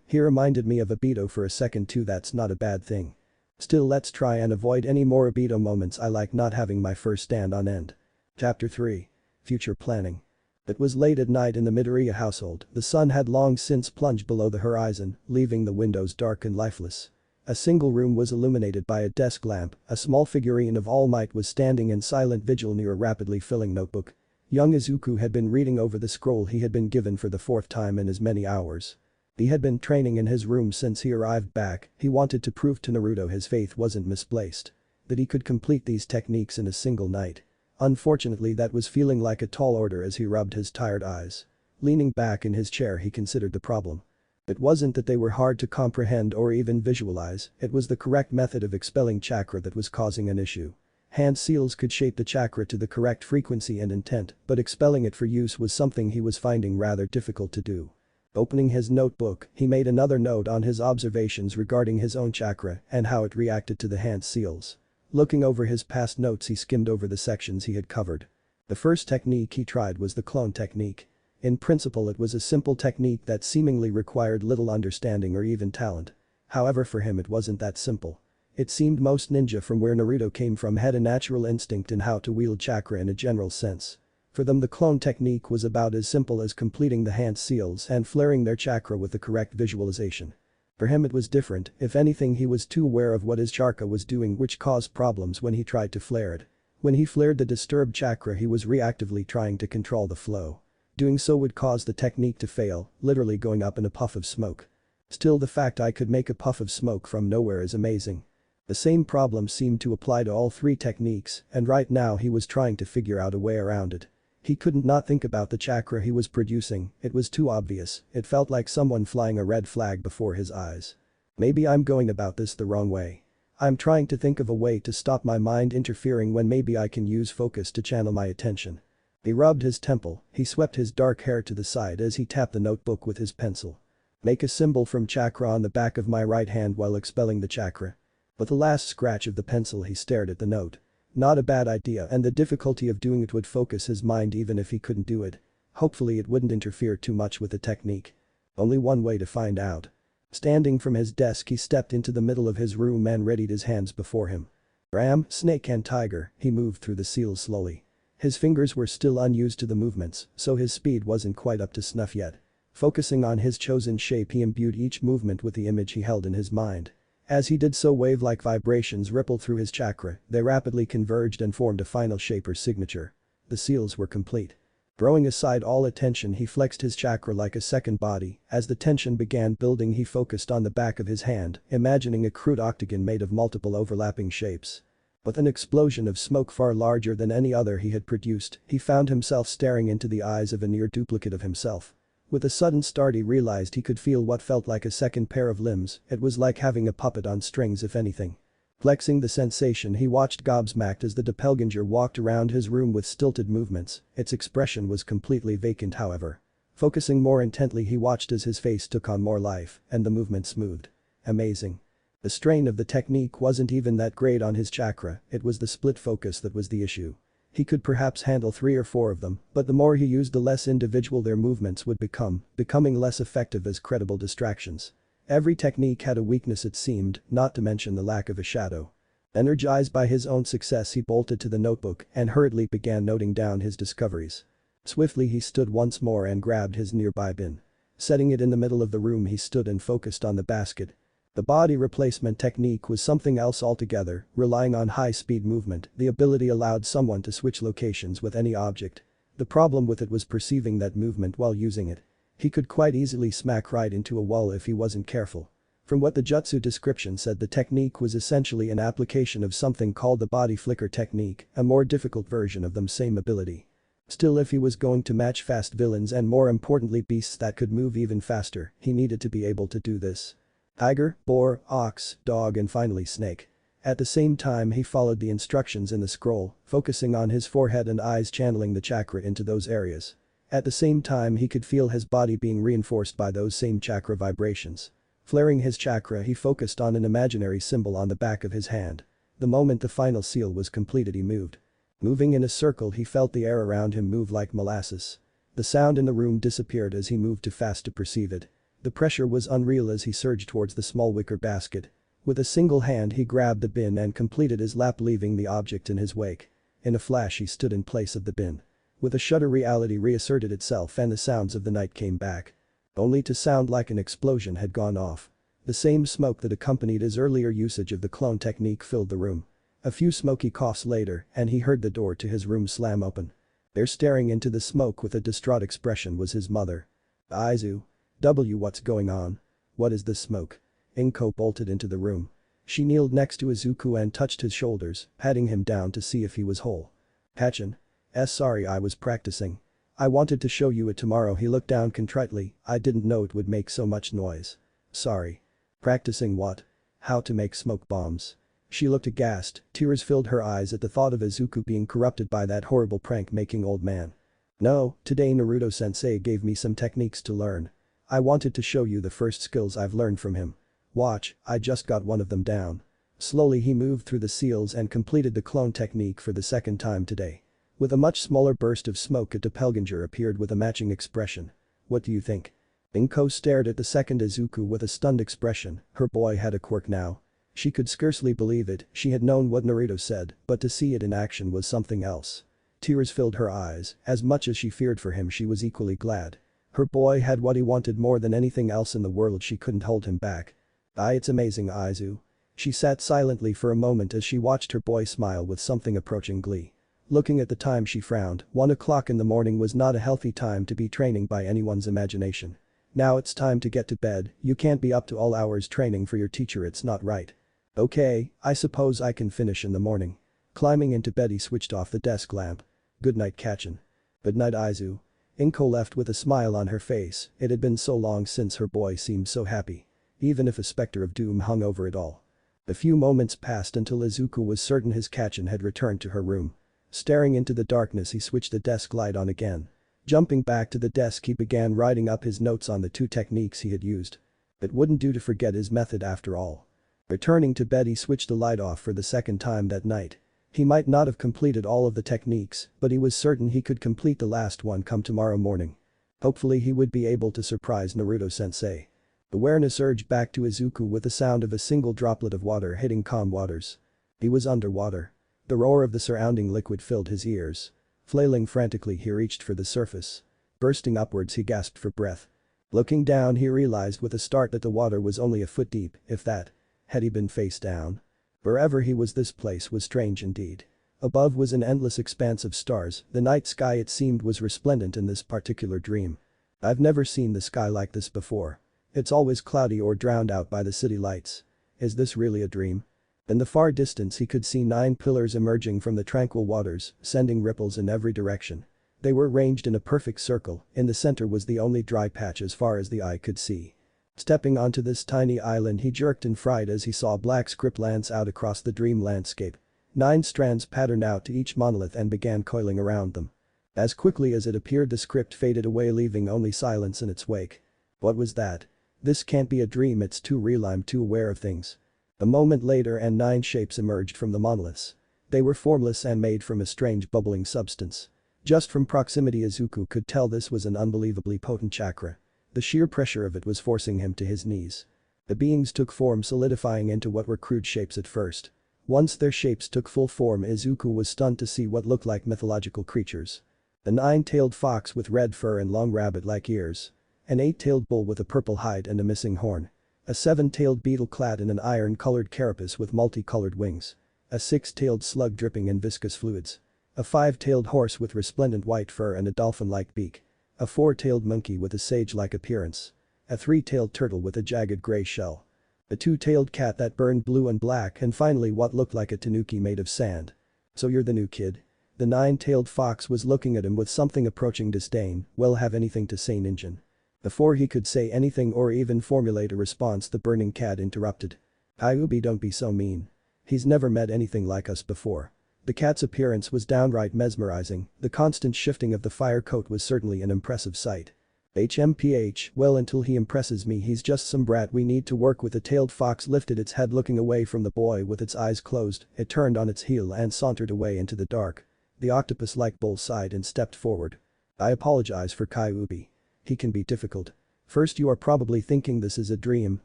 He reminded me of Obito for a second too. That's not a bad thing. Still, let's try and avoid any more Obito moments. I like not having my fur stand on end. Chapter 3. Future Planning. It was late at night in the Midoriya household. The sun had long since plunged below the horizon, leaving the windows dark and lifeless. A single room was illuminated by a desk lamp. A small figurine of All Might was standing in silent vigil near a rapidly filling notebook. Young Izuku had been reading over the scroll he had been given for the 4th time in as many hours. He had been training in his room since he arrived back. He wanted to prove to Naruto his faith wasn't misplaced. That he could complete these techniques in a single night. Unfortunately, that was feeling like a tall order as he rubbed his tired eyes. Leaning back in his chair, he considered the problem. It wasn't that they were hard to comprehend or even visualize, it was the correct method of expelling chakra that was causing an issue. Hand seals could shape the chakra to the correct frequency and intent, but expelling it for use was something he was finding rather difficult to do. Opening his notebook, he made another note on his observations regarding his own chakra and how it reacted to the hand seals. Looking over his past notes, he skimmed over the sections he had covered. The first technique he tried was the clone technique. In principle, it was a simple technique that seemingly required little understanding or even talent. However, for him it wasn't that simple. It seemed most ninja from where Naruto came from had a natural instinct in how to wield chakra in a general sense. For them, the clone technique was about as simple as completing the hand seals and flaring their chakra with the correct visualization. For him it was different. If anything, he was too aware of what his chakra was doing, which caused problems when he tried to flare it. When he flared the disturbed chakra, he was reactively trying to control the flow. Doing so would cause the technique to fail, literally going up in a puff of smoke. Still, the fact I could make a puff of smoke from nowhere is amazing. The same problem seemed to apply to all 3 techniques, and right now he was trying to figure out a way around it. He couldn't not think about the chakra he was producing, it was too obvious, it felt like someone flying a red flag before his eyes. Maybe I'm going about this the wrong way. I'm trying to think of a way to stop my mind interfering when maybe I can use focus to channel my attention. He rubbed his temple, he swept his dark hair to the side as he tapped the notebook with his pencil. Make a symbol from chakra on the back of my right hand while expelling the chakra. With the last scratch of the pencil he stared at the note. Not a bad idea, and the difficulty of doing it would focus his mind even if he couldn't do it. Hopefully it wouldn't interfere too much with the technique. Only one way to find out. Standing from his desk he stepped into the middle of his room and readied his hands before him. Ram, snake and tiger, he moved through the seals slowly. His fingers were still unused to the movements, so his speed wasn't quite up to snuff yet. Focusing on his chosen shape he imbued each movement with the image he held in his mind. As he did so wave-like vibrations rippled through his chakra, they rapidly converged and formed a final shape or signature. The seals were complete. Throwing aside all attention he flexed his chakra like a second body, as the tension began building he focused on the back of his hand, imagining a crude octagon made of multiple overlapping shapes. With an explosion of smoke far larger than any other he had produced, he found himself staring into the eyes of a near duplicate of himself. With a sudden start he realized he could feel what felt like a second pair of limbs, it was like having a puppet on strings if anything. Flexing the sensation he watched gobsmacked as the doppelganger walked around his room with stilted movements, its expression was completely vacant however. Focusing more intently he watched as his face took on more life, and the movements moved. Amazing. The strain of the technique wasn't even that great on his chakra, it was the split focus that was the issue. He could perhaps handle 3 or 4 of them, but the more he used the less individual their movements would become, becoming less effective as credible distractions. Every technique had a weakness it seemed, not to mention the lack of a shadow. Energized by his own success he bolted to the notebook and hurriedly began noting down his discoveries. Swiftly he stood once more and grabbed his nearby bin. Setting it in the middle of the room he stood and focused on the basket. The body replacement technique was something else altogether, relying on high-speed movement, the ability allowed someone to switch locations with any object. The problem with it was perceiving that movement while using it. He could quite easily smack right into a wall if he wasn't careful. From what the jutsu description said the technique was essentially an application of something called the body flicker technique, a more difficult version of the same ability. Still if he was going to match fast villains and more importantly beasts that could move even faster, he needed to be able to do this. Tiger, boar, ox, dog and finally snake. At the same time he followed the instructions in the scroll, focusing on his forehead and eyes channeling the chakra into those areas. At the same time he could feel his body being reinforced by those same chakra vibrations. Flaring his chakra he focused on an imaginary symbol on the back of his hand. The moment the final seal was completed he moved. Moving in a circle he felt the air around him move like molasses. The sound in the room disappeared as he moved too fast to perceive it. The pressure was unreal as he surged towards the small wicker basket. With a single hand he grabbed the bin and completed his lap leaving the object in his wake. In a flash he stood in place of the bin. With a shudder reality reasserted itself and the sounds of the night came back. Only to sound like an explosion had gone off. The same smoke that accompanied his earlier usage of the clone technique filled the room. A few smoky coughs later and he heard the door to his room slam open. There staring into the smoke with a distraught expression was his mother. Izuku. What's going on? What is this smoke? Inko bolted into the room. She kneeled next to Izuku and touched his shoulders, patting him down to see if he was whole. Pachin. Sorry I was practicing. I wanted to show you it tomorrow he looked down contritely, I didn't know it would make so much noise. Sorry. Practicing what? How to make smoke bombs. She looked aghast, tears filled her eyes at the thought of Izuku being corrupted by that horrible prank-making old man. No, today Naruto-sensei gave me some techniques to learn. I wanted to show you the first skills I've learned from him. Watch, I just got one of them down. Slowly he moved through the seals and completed the clone technique for the second time today. With a much smaller burst of smoke a doppelganger appeared with a matching expression. What do you think? Inko stared at the second Izuku with a stunned expression, her boy had a quirk now. She could scarcely believe it, she had known what Naruto said, but to see it in action was something else. Tears filled her eyes, as much as she feared for him she was equally glad. Her boy had what he wanted more than anything else in the world she couldn't hold him back. It's amazing Izuku. She sat silently for a moment as she watched her boy smile with something approaching glee. Looking at the time she frowned, 1 o'clock in the morning was not a healthy time to be training by anyone's imagination. Now it's time to get to bed, you can't be up to all hours training for your teacher it's not right. Okay, I suppose I can finish in the morning. Climbing into bed he switched off the desk lamp. Good night Kachin. Good night Izu. Inko left with a smile on her face, it had been so long since her boy seemed so happy. Even if a specter of doom hung over it all. A few moments passed until Izuku was certain his Kachin had returned to her room. Staring into the darkness he switched the desk light on again. Jumping back to the desk he began writing up his notes on the 2 techniques he had used. It wouldn't do to forget his method after all. Returning to bed he switched the light off for the second time that night. He might not have completed all of the techniques, but he was certain he could complete the last one come tomorrow morning. Hopefully he would be able to surprise Naruto-sensei. Awareness urged back to Izuku with the sound of a single droplet of water hitting calm waters. He was underwater. The roar of the surrounding liquid filled his ears. Flailing frantically he reached for the surface. Bursting upwards he gasped for breath. Looking down he realized with a start that the water was only a foot deep, if that. Had he been face down? Wherever he was this place was strange indeed. Above was an endless expanse of stars, the night sky it seemed was resplendent in this particular dream. I've never seen the sky like this before. It's always cloudy or drowned out by the city lights. Is this really a dream? In the far distance he could see 9 pillars emerging from the tranquil waters, sending ripples in every direction. They were arranged in a perfect circle, in the center was the only dry patch as far as the eye could see. Stepping onto this tiny island he jerked in fright as he saw black script lance out across the dream landscape. 9 strands patterned out to each monolith and began coiling around them. As quickly as it appeared the script faded away leaving only silence in its wake. What was that? This can't be a dream, it's too real, I'm too aware of things. A moment later and 9 shapes emerged from the monoliths. They were formless and made from a strange bubbling substance. Just from proximity Izuku could tell this was an unbelievably potent chakra. The sheer pressure of it was forcing him to his knees. The beings took form, solidifying into what were crude shapes at first. Once their shapes took full form Izuku was stunned to see what looked like mythological creatures. A 9-tailed fox with red fur and long rabbit-like ears. An 8-tailed bull with a purple hide and a missing horn. A 7-tailed beetle clad in an iron-colored carapace with multicolored wings. A 6-tailed slug dripping in viscous fluids. A 5-tailed horse with resplendent white fur and a dolphin-like beak. A 4-tailed monkey with a sage-like appearance. A 3-tailed turtle with a jagged gray shell. A 2-tailed cat that burned blue and black and finally what looked like a tanuki made of sand. So you're the new kid? The 9-tailed fox was looking at him with something approaching disdain, well have anything to say Ninjin. Before he could say anything or even formulate a response the burning cat interrupted. Kyuubi, don't be so mean. He's never met anything like us before. The cat's appearance was downright mesmerizing, the constant shifting of the fire coat was certainly an impressive sight. HMPH, well until he impresses me he's just some brat we need to work with. The tailed fox lifted its head looking away from the boy with its eyes closed, it turned on its heel and sauntered away into the dark. The octopus-like bull sighed and stepped forward. I apologize for Kyuubi. He can be difficult. First you are probably thinking this is a dream,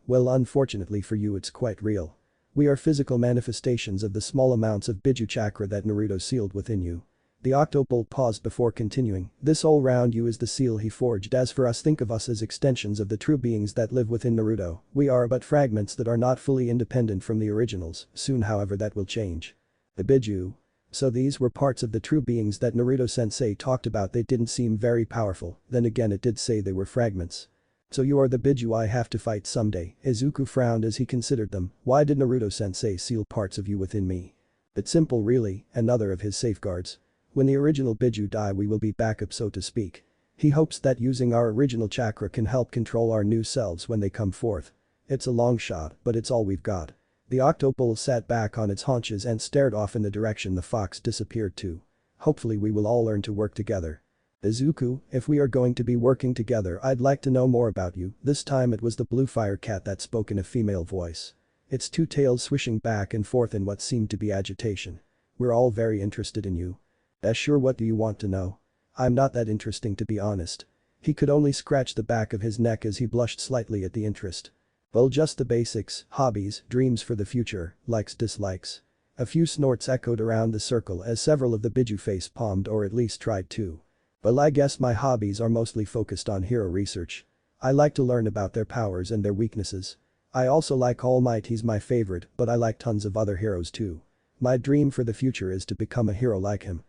well unfortunately for you it's quite real. We are physical manifestations of the small amounts of Biju chakra that Naruto sealed within you. The octo-bull paused before continuing, this all round you is the seal he forged. As for us, think of us as extensions of the true beings that live within Naruto, we are but fragments that are not fully independent from the originals, soon however that will change. The Biju. So these were parts of the true beings that Naruto-sensei talked about. They didn't seem very powerful, then again it did say they were fragments. So you are the Biju I have to fight someday. Izuku frowned as he considered them, why did Naruto-sensei seal parts of you within me? It's simple really, another of his safeguards. When the original Biju die we will be backup so to speak. He hopes that using our original chakra can help control our new selves when they come forth. It's a long shot, but it's all we've got. The octo-bull sat back on its haunches and stared off in the direction the fox disappeared to. Hopefully we will all learn to work together. Izuku, if we are going to be working together I'd like to know more about you. This time it was the blue fire cat that spoke in a female voice. Its 2 tails swishing back and forth in what seemed to be agitation. We're all very interested in you. Sure, what do you want to know? I'm not that interesting to be honest. He could only scratch the back of his neck as he blushed slightly at the interest. Well, just the basics, hobbies, dreams for the future, likes, dislikes. A few snorts echoed around the circle as several of the Biju face-palmed or at least tried to. Well, I guess my hobbies are mostly focused on hero research. I like to learn about their powers and their weaknesses. I also like All Might, he's my favorite, but I like tons of other heroes too. My dream for the future is to become a hero like him.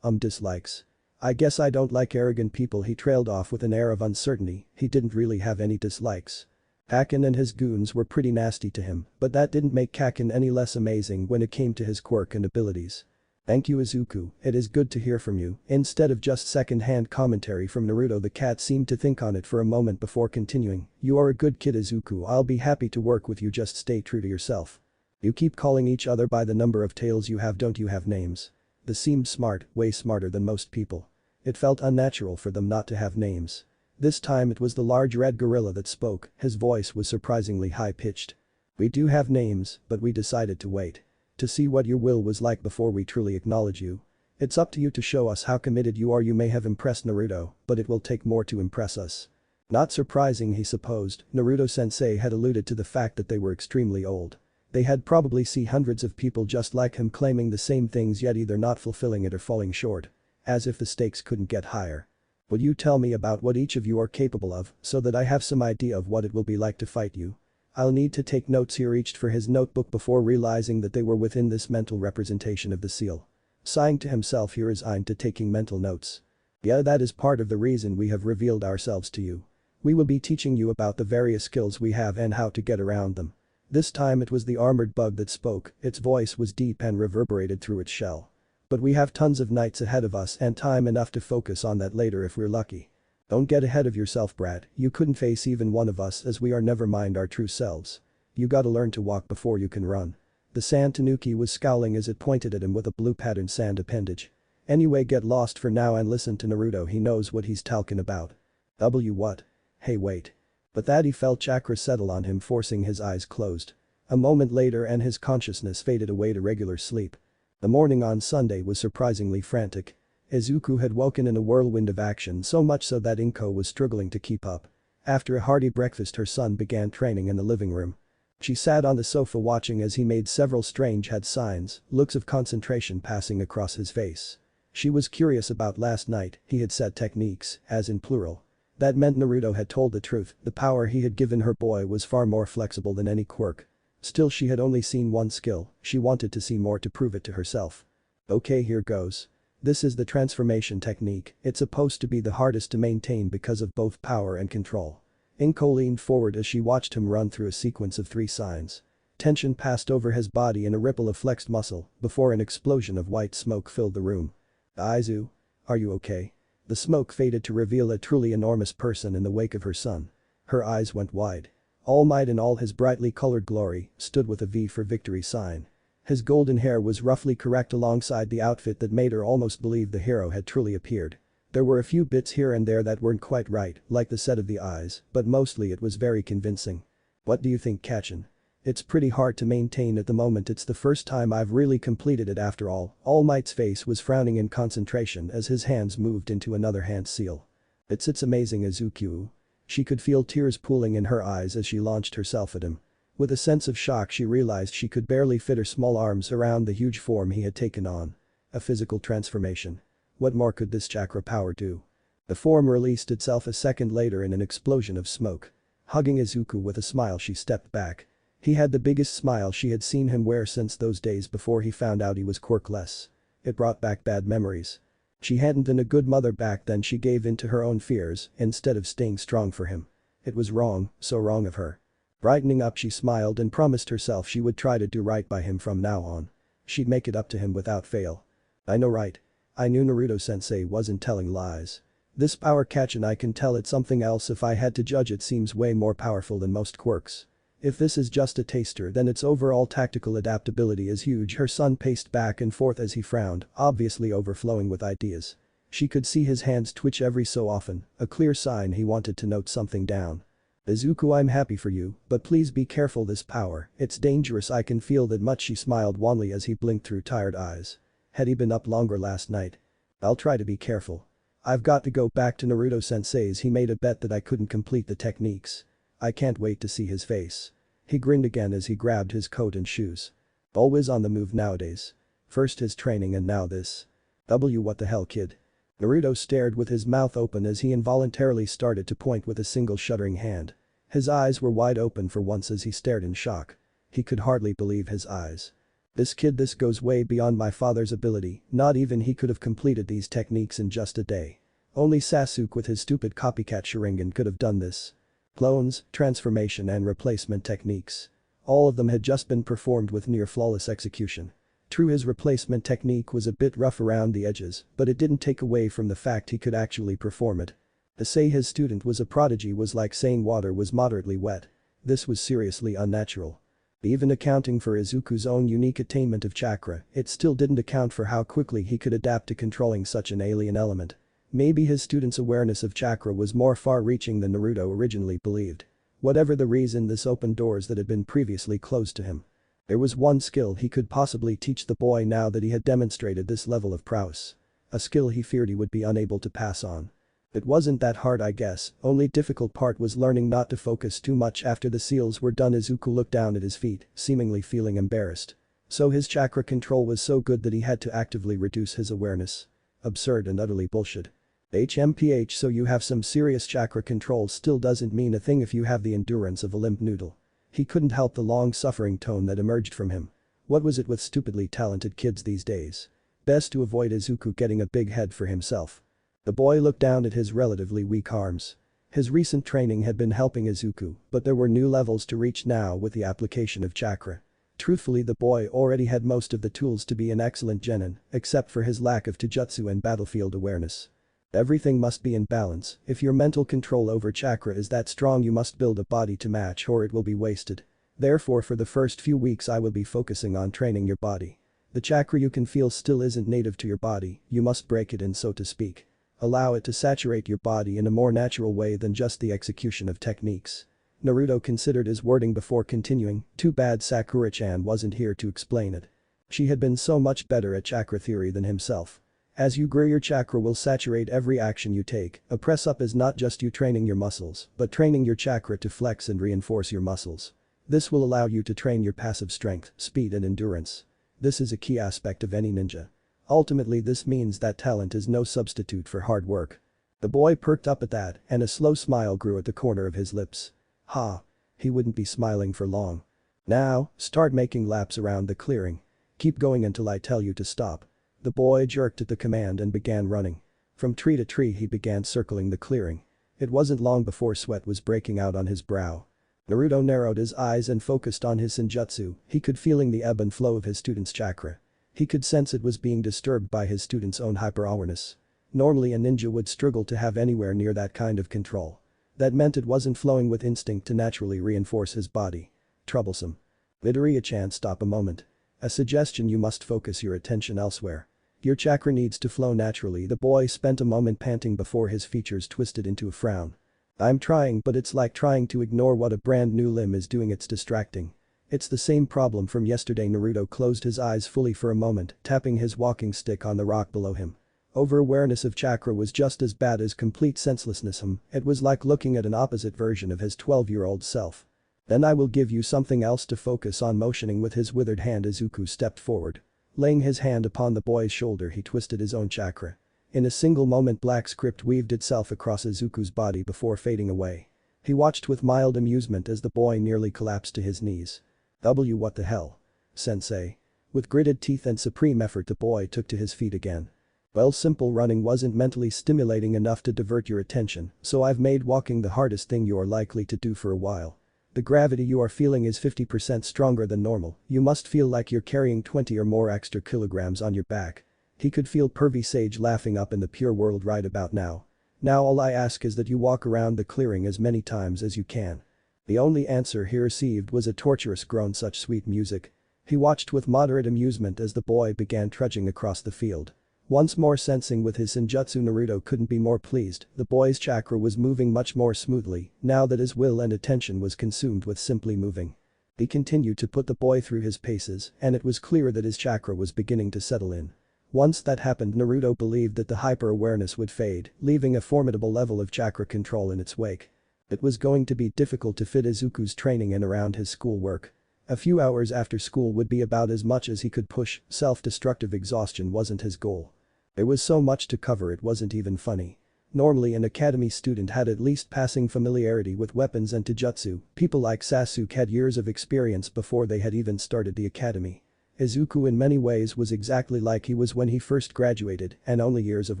Dislikes. I guess I don't like arrogant people. He trailed off with an air of uncertainty, he didn't really have any dislikes. Kakin and his goons were pretty nasty to him, but that didn't make Kakin any less amazing when it came to his quirk and abilities. Thank you Izuku, it is good to hear from you. Instead of just second-hand commentary from Naruto, the cat seemed to think on it for a moment before continuing. You are a good kid Izuku, I'll be happy to work with you, just stay true to yourself. You keep calling each other by the number of tails you have, don't you have names? This seemed smart, way smarter than most people. It felt unnatural for them not to have names. This time it was the large red gorilla that spoke, his voice was surprisingly high-pitched. We do have names, but we decided to wait. To see what your will was like before we truly acknowledge you. It's up to you to show us how committed you are. You may have impressed Naruto, but it will take more to impress us. Not surprising, he supposed, Naruto-sensei had alluded to the fact that they were extremely old. They had probably seen hundreds of people just like him claiming the same things, yet either not fulfilling it or falling short. As if the stakes couldn't get higher. Will you tell me about what each of you are capable of, so that I have some idea of what it will be like to fight you? I'll need to take notes. He reached for his notebook before realizing that they were within this mental representation of the seal. Sighing to himself, he resigned to taking mental notes. Yeah, that is part of the reason we have revealed ourselves to you. We will be teaching you about the various skills we have and how to get around them. This time it was the armored bug that spoke, its voice was deep and reverberated through its shell. But we have tons of nights ahead of us and time enough to focus on that later if we're lucky. Don't get ahead of yourself, brat, you couldn't face even one of us as we are, never mind our true selves. You gotta learn to walk before you can run. The sand tanuki was scowling as it pointed at him with a blue patterned sand appendage. Anyway, get lost for now and listen to Naruto, he knows what he's talking about. What? Hey wait. But that he felt chakra settle on him, forcing his eyes closed. A moment later and his consciousness faded away to regular sleep. The morning on Sunday was surprisingly frantic. Izuku had woken in a whirlwind of action, so much so that Inko was struggling to keep up. After a hearty breakfast, her son began training in the living room. She sat on the sofa watching as he made several strange head signs, looks of concentration passing across his face. She was curious about last night, he had said techniques, as in plural. That meant Naruto had told the truth, the power he had given her boy was far more flexible than any quirk. Still, she had only seen one skill, she wanted to see more to prove it to herself. Okay, here goes. This is the transformation technique, it's supposed to be the hardest to maintain because of both power and control. Inko leaned forward as she watched him run through a sequence of 3 signs. Tension passed over his body in a ripple of flexed muscle before an explosion of white smoke filled the room. Aizu? Are you okay? The smoke faded to reveal a truly enormous person in the wake of her son. Her eyes went wide. All Might in all his brightly colored glory stood with a V for victory sign. His golden hair was roughly correct alongside the outfit that made her almost believe the hero had truly appeared. There were a few bits here and there that weren't quite right, like the set of the eyes, but mostly it was very convincing. What do you think, Kachin? It's pretty hard to maintain at the moment, it's the first time I've really completed it after all. All Might's face was frowning in concentration as his hands moved into another hand seal. It's amazing, Izuku. She could feel tears pooling in her eyes as she launched herself at him. With a sense of shock, she realized she could barely fit her small arms around the huge form he had taken on. A physical transformation. What more could this chakra power do? The form released itself a second later in an explosion of smoke. Hugging Izuku with a smile, she stepped back. He had the biggest smile she had seen him wear since those days before he found out he was quirkless. It brought back bad memories. She hadn't been a good mother back then, she gave in to her own fears instead of staying strong for him. It was wrong, so wrong of her. Brightening up, she smiled and promised herself she would try to do right by him from now on. She'd make it up to him without fail. I know, right? I knew Naruto-sensei wasn't telling lies. This power, Kachin, I can tell it's something else. If I had to judge, it seems way more powerful than most quirks. If this is just a taster, then its overall tactical adaptability is huge. Her son paced back and forth as he frowned, obviously overflowing with ideas. She could see his hands twitch every so often, a clear sign he wanted to note something down. Izuku, I'm happy for you, but please be careful, this power, it's dangerous, I can feel that much. She smiled wanly as he blinked through tired eyes. Had he been up longer last night? I'll try to be careful. I've got to go back to Naruto-sensei's. He made a bet that I couldn't complete the techniques. I can't wait to see his face. He grinned again as he grabbed his coat and shoes. Always on the move nowadays. First his training and now this. What the hell, kid? Naruto stared with his mouth open as he involuntarily started to point with a single shuddering hand. His eyes were wide open for once as he stared in shock. He could hardly believe his eyes. This kid, this goes way beyond my father's ability, not even he could have completed these techniques in just a day. Only Sasuke with his stupid copycat Sharingan could have done this. Clones, transformation and replacement techniques. All of them had just been performed with near flawless execution. True, his replacement technique was a bit rough around the edges, but it didn't take away from the fact he could actually perform it. To say his student was a prodigy was like saying water was moderately wet. This was seriously unnatural. Even accounting for Izuku's own unique attainment of chakra, it still didn't account for how quickly he could adapt to controlling such an alien element. Maybe his student's awareness of chakra was more far-reaching than Naruto originally believed. Whatever the reason, this opened doors that had been previously closed to him. There was one skill he could possibly teach the boy now that he had demonstrated this level of prowess. A skill he feared he would be unable to pass on. It wasn't that hard, I guess, only difficult part was learning not to focus too much. After the seals were done, Izuku looked down at his feet, seemingly feeling embarrassed. So his chakra control was so good that he had to actively reduce his awareness. Absurd and utterly bullshit. HMPH, so you have some serious chakra control still doesn't mean a thing if you have the endurance of a limp noodle. He couldn't help the long-suffering tone that emerged from him. What was it with stupidly talented kids these days? Best to avoid Izuku getting a big head for himself. The boy looked down at his relatively weak arms. His recent training had been helping Izuku, but there were new levels to reach now with the application of chakra. Truthfully, the boy already had most of the tools to be an excellent genin, except for his lack of taijutsu and battlefield awareness. Everything must be in balance. If your mental control over chakra is that strong, you must build a body to match or it will be wasted. Therefore, for the first few weeks I will be focusing on training your body. The chakra you can feel still isn't native to your body, you must break it in, so to speak. Allow it to saturate your body in a more natural way than just the execution of techniques. Naruto considered his wording before continuing. Too bad Sakura-chan wasn't here to explain it. She had been so much better at chakra theory than himself. As you grow, your chakra will saturate every action you take. A press-up is not just you training your muscles, but training your chakra to flex and reinforce your muscles. This will allow you to train your passive strength, speed and endurance. This is a key aspect of any ninja. Ultimately, this means that talent is no substitute for hard work. The boy perked up at that, and a slow smile grew at the corner of his lips. Ha! He wouldn't be smiling for long. Now, start making laps around the clearing. Keep going until I tell you to stop. The boy jerked at the command and began running. From tree to tree he began circling the clearing. It wasn't long before sweat was breaking out on his brow. Naruto narrowed his eyes and focused on his senjutsu. He could feeling the ebb and flow of his student's chakra. He could sense it was being disturbed by his student's own hyper-awareness. Normally a ninja would struggle to have anywhere near that kind of control. That meant it wasn't flowing with instinct to naturally reinforce his body. Troublesome. Midoriya-chan, stop a moment. A suggestion: you must focus your attention elsewhere. Your chakra needs to flow naturally. The boy spent a moment panting before his features twisted into a frown. I'm trying, but it's like trying to ignore what a brand new limb is doing. It's distracting. It's the same problem from yesterday. Naruto closed his eyes fully for a moment, tapping his walking stick on the rock below him. Over-awareness of chakra was just as bad as complete senselessness. It was like looking at an opposite version of his 12-year-old self. Then I will give you something else to focus on. Motioning with his withered hand, Izuku stepped forward. Laying his hand upon the boy's shoulder, he twisted his own chakra. In a single moment, black script weaved itself across Izuku's body before fading away. He watched with mild amusement as the boy nearly collapsed to his knees. What the hell? Sensei. With gritted teeth and supreme effort, the boy took to his feet again. Well, simple running wasn't mentally stimulating enough to divert your attention, so I've made walking the hardest thing you are likely to do for a while. The gravity you are feeling is 50% stronger than normal. You must feel like you're carrying 20 or more extra kilograms on your back. He could feel Pervy Sage laughing up in the pure world right about now. Now all I ask is that you walk around the clearing as many times as you can. The only answer he received was a torturous groan. Such sweet music. He watched with moderate amusement as the boy began trudging across the field. Once more sensing with his senjutsu, Naruto couldn't be more pleased. The boy's chakra was moving much more smoothly now that his will and attention was consumed with simply moving. He continued to put the boy through his paces, and it was clear that his chakra was beginning to settle in. Once that happened, Naruto believed that the hyper-awareness would fade, leaving a formidable level of chakra control in its wake. It was going to be difficult to fit Izuku's training in around his schoolwork. A few hours after school would be about as much as he could push. Self-destructive exhaustion wasn't his goal. There was so much to cover it wasn't even funny. Normally an academy student had at least passing familiarity with weapons and taijutsu. People like Sasuke had years of experience before they had even started the academy. Izuku in many ways was exactly like he was when he first graduated, and only years of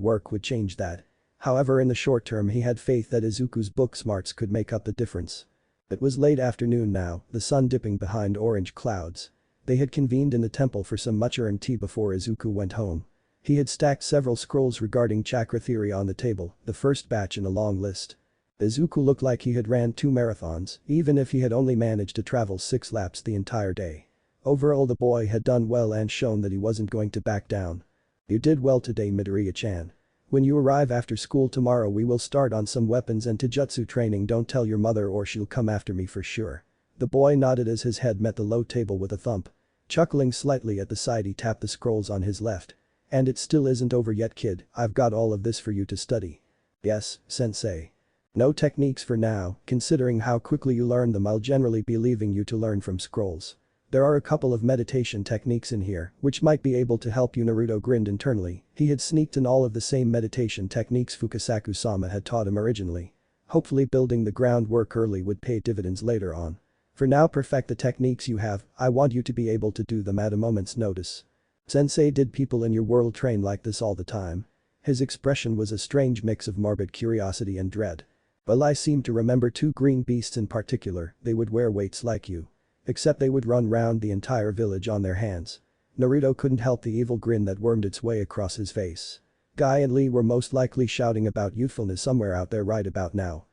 work would change that. However, in the short term he had faith that Izuku's book smarts could make up the difference. It was late afternoon now, the sun dipping behind orange clouds. They had convened in the temple for some much-earned tea before Izuku went home. He had stacked several scrolls regarding chakra theory on the table, the first batch in a long list. Izuku looked like he had ran 2 marathons, even if he had only managed to travel 6 laps the entire day. Overall the boy had done well and shown that he wasn't going to back down. You did well today, Midoriya-chan. When you arrive after school tomorrow we will start on some weapons and taijutsu training. Don't tell your mother or she'll come after me for sure. The boy nodded as his head met the low table with a thump. Chuckling slightly at the side he tapped the scrolls on his left. And it still isn't over yet, kid, I've got all of this for you to study. Yes, sensei. No techniques for now, considering how quickly you learn them I'll generally be leaving you to learn from scrolls. There are a couple of meditation techniques in here, which might be able to help you. Naruto grinned internally, he had sneaked in all of the same meditation techniques Fukasaku-sama had taught him originally. Hopefully building the groundwork early would pay dividends later on. For now perfect the techniques you have, I want you to be able to do them at a moment's notice. Sensei, did people in your world train like this all the time? His expression was a strange mix of morbid curiosity and dread. Well, I seem to remember 2 green beasts in particular, they would wear weights like you. Except they would run round the entire village on their hands. Naruto couldn't help the evil grin that wormed its way across his face. Guy and Lee were most likely shouting about youthfulness somewhere out there right about now.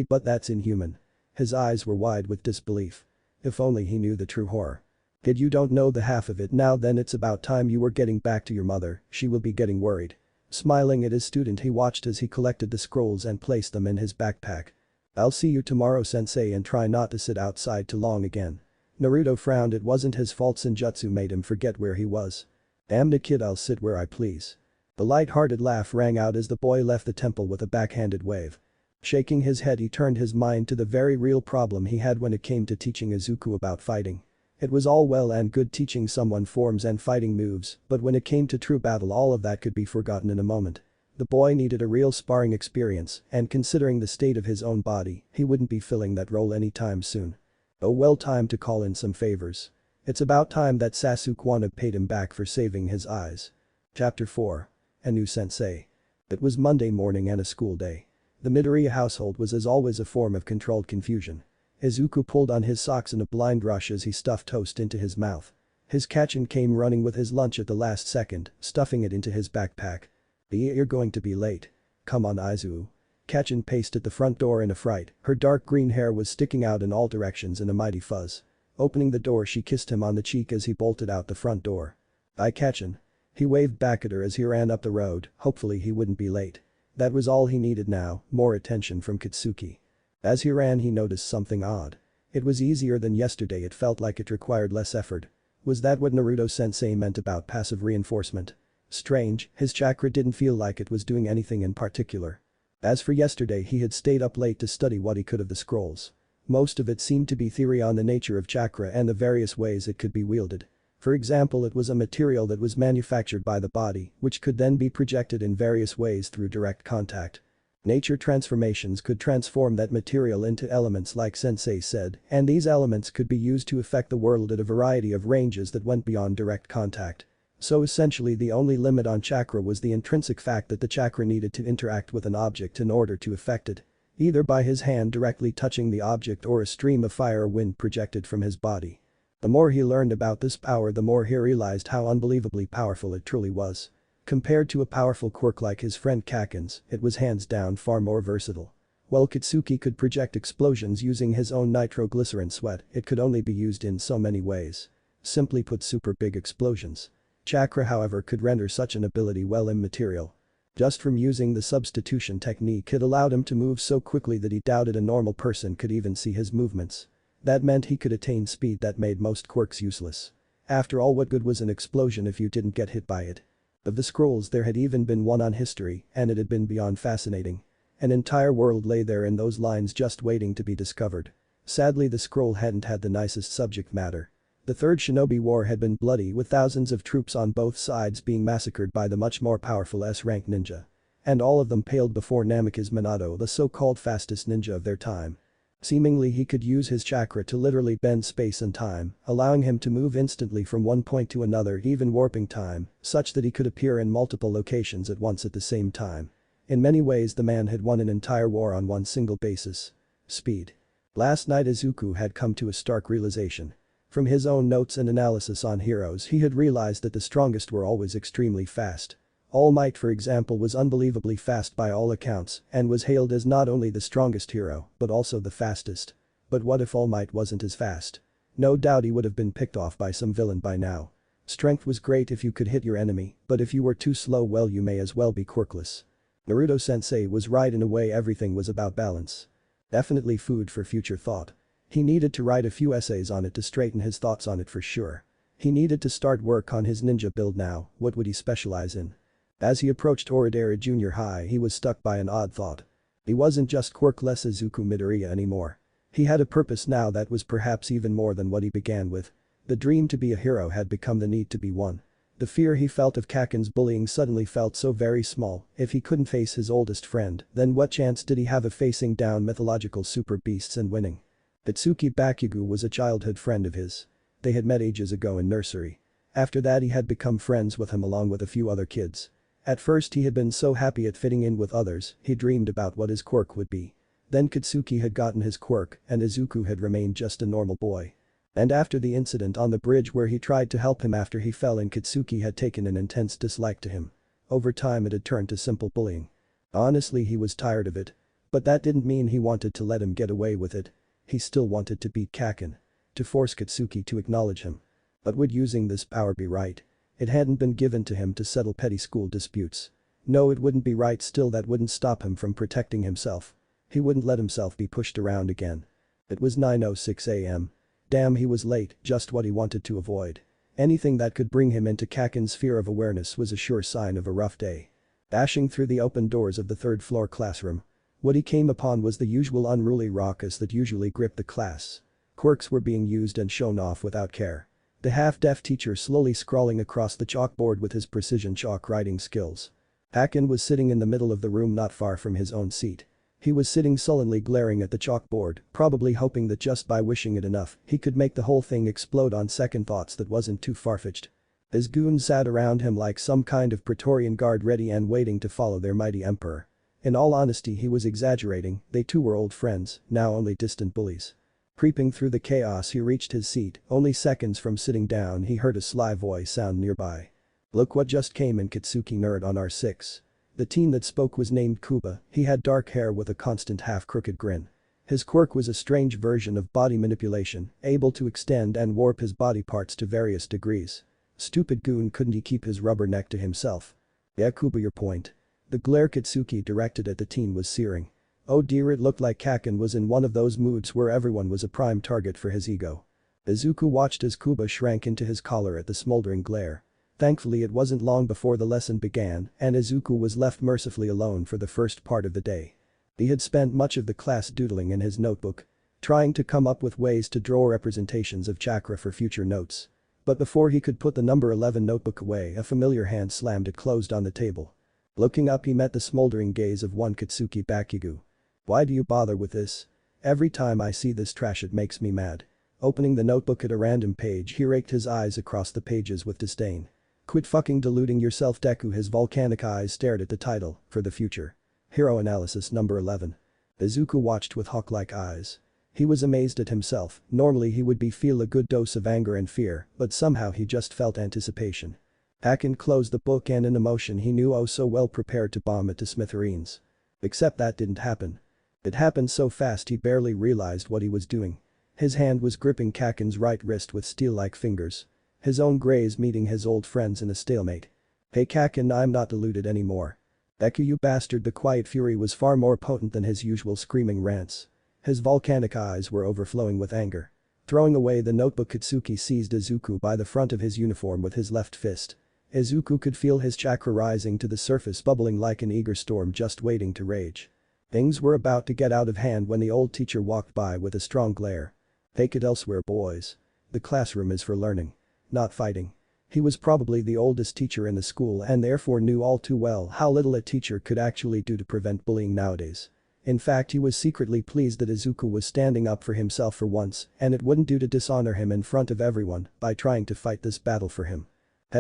But that's inhuman. His eyes were wide with disbelief. If only he knew the true horror. Kid, you don't know the half of it now. Then it's about time you were getting back to your mother, she will be getting worried. Smiling at his student he watched as he collected the scrolls and placed them in his backpack. I'll see you tomorrow, sensei, and try not to sit outside too long again. Naruto frowned. It wasn't his fault Senjutsu made him forget where he was. Damn the kid, I'll sit where I please. The light-hearted laugh rang out as the boy left the temple with a backhanded wave. Shaking his head he turned his mind to the very real problem he had when it came to teaching Izuku about fighting. It was all well and good teaching someone forms and fighting moves, but when it came to true battle all of that could be forgotten in a moment. The boy needed a real sparring experience, and considering the state of his own body, he wouldn't be filling that role anytime soon. Oh well, time to call in some favors. It's about time that Sasuke paid him back for saving his eyes. Chapter 4. A new sensei. It was Monday morning and a school day. The Midoriya household was as always a form of controlled confusion. Izuku pulled on his socks in a blind rush as he stuffed toast into his mouth. His Kachin came running with his lunch at the last second, stuffing it into his backpack. You're going to be late. Come on, Izuku. Kachin paced at the front door in a fright, her dark green hair was sticking out in all directions in a mighty fuzz. Opening the door she kissed him on the cheek as he bolted out the front door. Bye, Kachin. He waved back at her as he ran up the road, hopefully he wouldn't be late. That was all he needed now, more attention from Katsuki. As he ran he noticed something odd. It was easier than yesterday, it felt like it required less effort. Was that what Naruto-sensei meant about passive reinforcement? Strange, his chakra didn't feel like it was doing anything in particular. As for yesterday he had stayed up late to study what he could of the scrolls. Most of it seemed to be theory on the nature of chakra and the various ways it could be wielded. For example, it was a material that was manufactured by the body, which could then be projected in various ways through direct contact. Nature transformations could transform that material into elements like sensei said, and these elements could be used to affect the world at a variety of ranges that went beyond direct contact. So essentially the only limit on chakra was the intrinsic fact that the chakra needed to interact with an object in order to affect it. Either by his hand directly touching the object or a stream of fire or wind projected from his body. The more he learned about this power the more he realized how unbelievably powerful it truly was. Compared to a powerful quirk like his friend Kakin's, it was hands down far more versatile. While Katsuki could project explosions using his own nitroglycerin sweat, it could only be used in so many ways. Simply put, super big explosions. Chakra, however, could render such an ability well immaterial. Just from using the substitution technique it allowed him to move so quickly that he doubted a normal person could even see his movements. That meant he could attain speed that made most quirks useless. After all, what good was an explosion if you didn't get hit by it? Of the scrolls there had even been one on history, and it had been beyond fascinating. An entire world lay there in those lines just waiting to be discovered. Sadly the scroll hadn't had the nicest subject matter. The Third Shinobi War had been bloody with thousands of troops on both sides being massacred by the much more powerful S-rank ninja. And all of them paled before Namikaze Minato, the so-called fastest ninja of their time. Seemingly he could use his chakra to literally bend space and time, allowing him to move instantly from one point to another, even warping time, such that he could appear in multiple locations at once at the same time. In many ways the man had won an entire war on one single basis. Speed. Last night Izuku had come to a stark realization. From his own notes and analysis on heroes he had realized that the strongest were always extremely fast. All Might for example was unbelievably fast by all accounts and was hailed as not only the strongest hero but also the fastest. But what if All Might wasn't as fast? No doubt he would have been picked off by some villain by now. Strength was great if you could hit your enemy, but if you were too slow, well, you may as well be quirkless. Naruto-sensei was right in a way. Everything was about balance. Definitely food for future thought. He needed to write a few essays on it to straighten his thoughts on it for sure. He needed to start work on his ninja build now. What would he specialize in? As he approached Oridera Junior High, he was struck by an odd thought. He wasn't just quirkless Izuku Midoriya anymore. He had a purpose now that was perhaps even more than what he began with. The dream to be a hero had become the need to be one. The fear he felt of Kaken's bullying suddenly felt so very small. If he couldn't face his oldest friend, then what chance did he have of facing down mythological super beasts and winning? Itsuki Bakugo was a childhood friend of his. They had met ages ago in nursery. After that he had become friends with him along with a few other kids. At first he had been so happy at fitting in with others, he dreamed about what his quirk would be. Then Katsuki had gotten his quirk and Izuku had remained just a normal boy. And after the incident on the bridge where he tried to help him after he fell and Katsuki had taken an intense dislike to him. Over time it had turned to simple bullying. Honestly, he was tired of it. But that didn't mean he wanted to let him get away with it. He still wanted to beat Kaken. To force Katsuki to acknowledge him. But would using this power be right? It hadn't been given to him to settle petty school disputes. No, it wouldn't be right. Still, that wouldn't stop him from protecting himself. He wouldn't let himself be pushed around again. It was 9:06 a.m. Damn, he was late, just what he wanted to avoid. Anything that could bring him into Kaken's sphere of awareness was a sure sign of a rough day. Dashing through the open doors of the third-floor classroom. What he came upon was the usual unruly ruckus that usually gripped the class. Quirks were being used and shown off without care. The half-deaf teacher slowly scrawling across the chalkboard with his precision chalk writing skills. Kaken was sitting in the middle of the room not far from his own seat. He was sitting sullenly glaring at the chalkboard, probably hoping that just by wishing it enough, he could make the whole thing explode. On second thoughts, that wasn't too far-fetched. His goons sat around him like some kind of Praetorian guard, ready and waiting to follow their mighty emperor. In all honesty, he was exaggerating. They too were old friends, now only distant bullies. Creeping through the chaos, he reached his seat. Only seconds from sitting down, he heard a sly voice sound nearby. "Look what just came in, Katsuki nerd on R6. The teen that spoke was named Kuba. He had dark hair with a constant half-crooked grin. His quirk was a strange version of body manipulation, able to extend and warp his body parts to various degrees. Stupid goon, couldn't he keep his rubber neck to himself? Yeah, Kuba, your point." The glare Katsuki directed at the teen was searing. Oh dear, it looked like Kaken was in one of those moods where everyone was a prime target for his ego. Izuku watched as Kuba shrank into his collar at the smoldering glare. Thankfully, it wasn't long before the lesson began and Izuku was left mercifully alone for the first part of the day. He had spent much of the class doodling in his notebook, trying to come up with ways to draw representations of chakra for future notes. But before he could put the number 11 notebook away, a familiar hand slammed it closed on the table. Looking up, he met the smoldering gaze of one Katsuki Bakugo. "Why do you bother with this? Every time I see this trash it makes me mad." Opening the notebook at a random page, he raked his eyes across the pages with disdain. "Quit fucking deluding yourself, Deku." His volcanic eyes stared at the title, "For the Future. Hero Analysis number 11. Izuku watched with hawk-like eyes. He was amazed at himself. Normally he would feel a good dose of anger and fear, but somehow he just felt anticipation. Kaken closed the book and in emotion he knew oh so well prepared to bomb it to smithereens. Except that didn't happen. It happened so fast he barely realized what he was doing. His hand was gripping Kaken's right wrist with steel-like fingers. His own graze meeting his old friends in a stalemate. "Hey Kaken, I'm not deluded anymore. Deku, you bastard." The quiet fury was far more potent than his usual screaming rants. His volcanic eyes were overflowing with anger. Throwing away the notebook, Katsuki seized Izuku by the front of his uniform with his left fist. Izuku could feel his chakra rising to the surface, bubbling like an eager storm just waiting to rage. Things were about to get out of hand when the old teacher walked by with a strong glare. "Take it elsewhere, boys. The classroom is for learning, not fighting." He was probably the oldest teacher in the school and therefore knew all too well how little a teacher could actually do to prevent bullying nowadays. In fact, he was secretly pleased that Izuku was standing up for himself for once, and it wouldn't do to dishonor him in front of everyone by trying to fight this battle for him.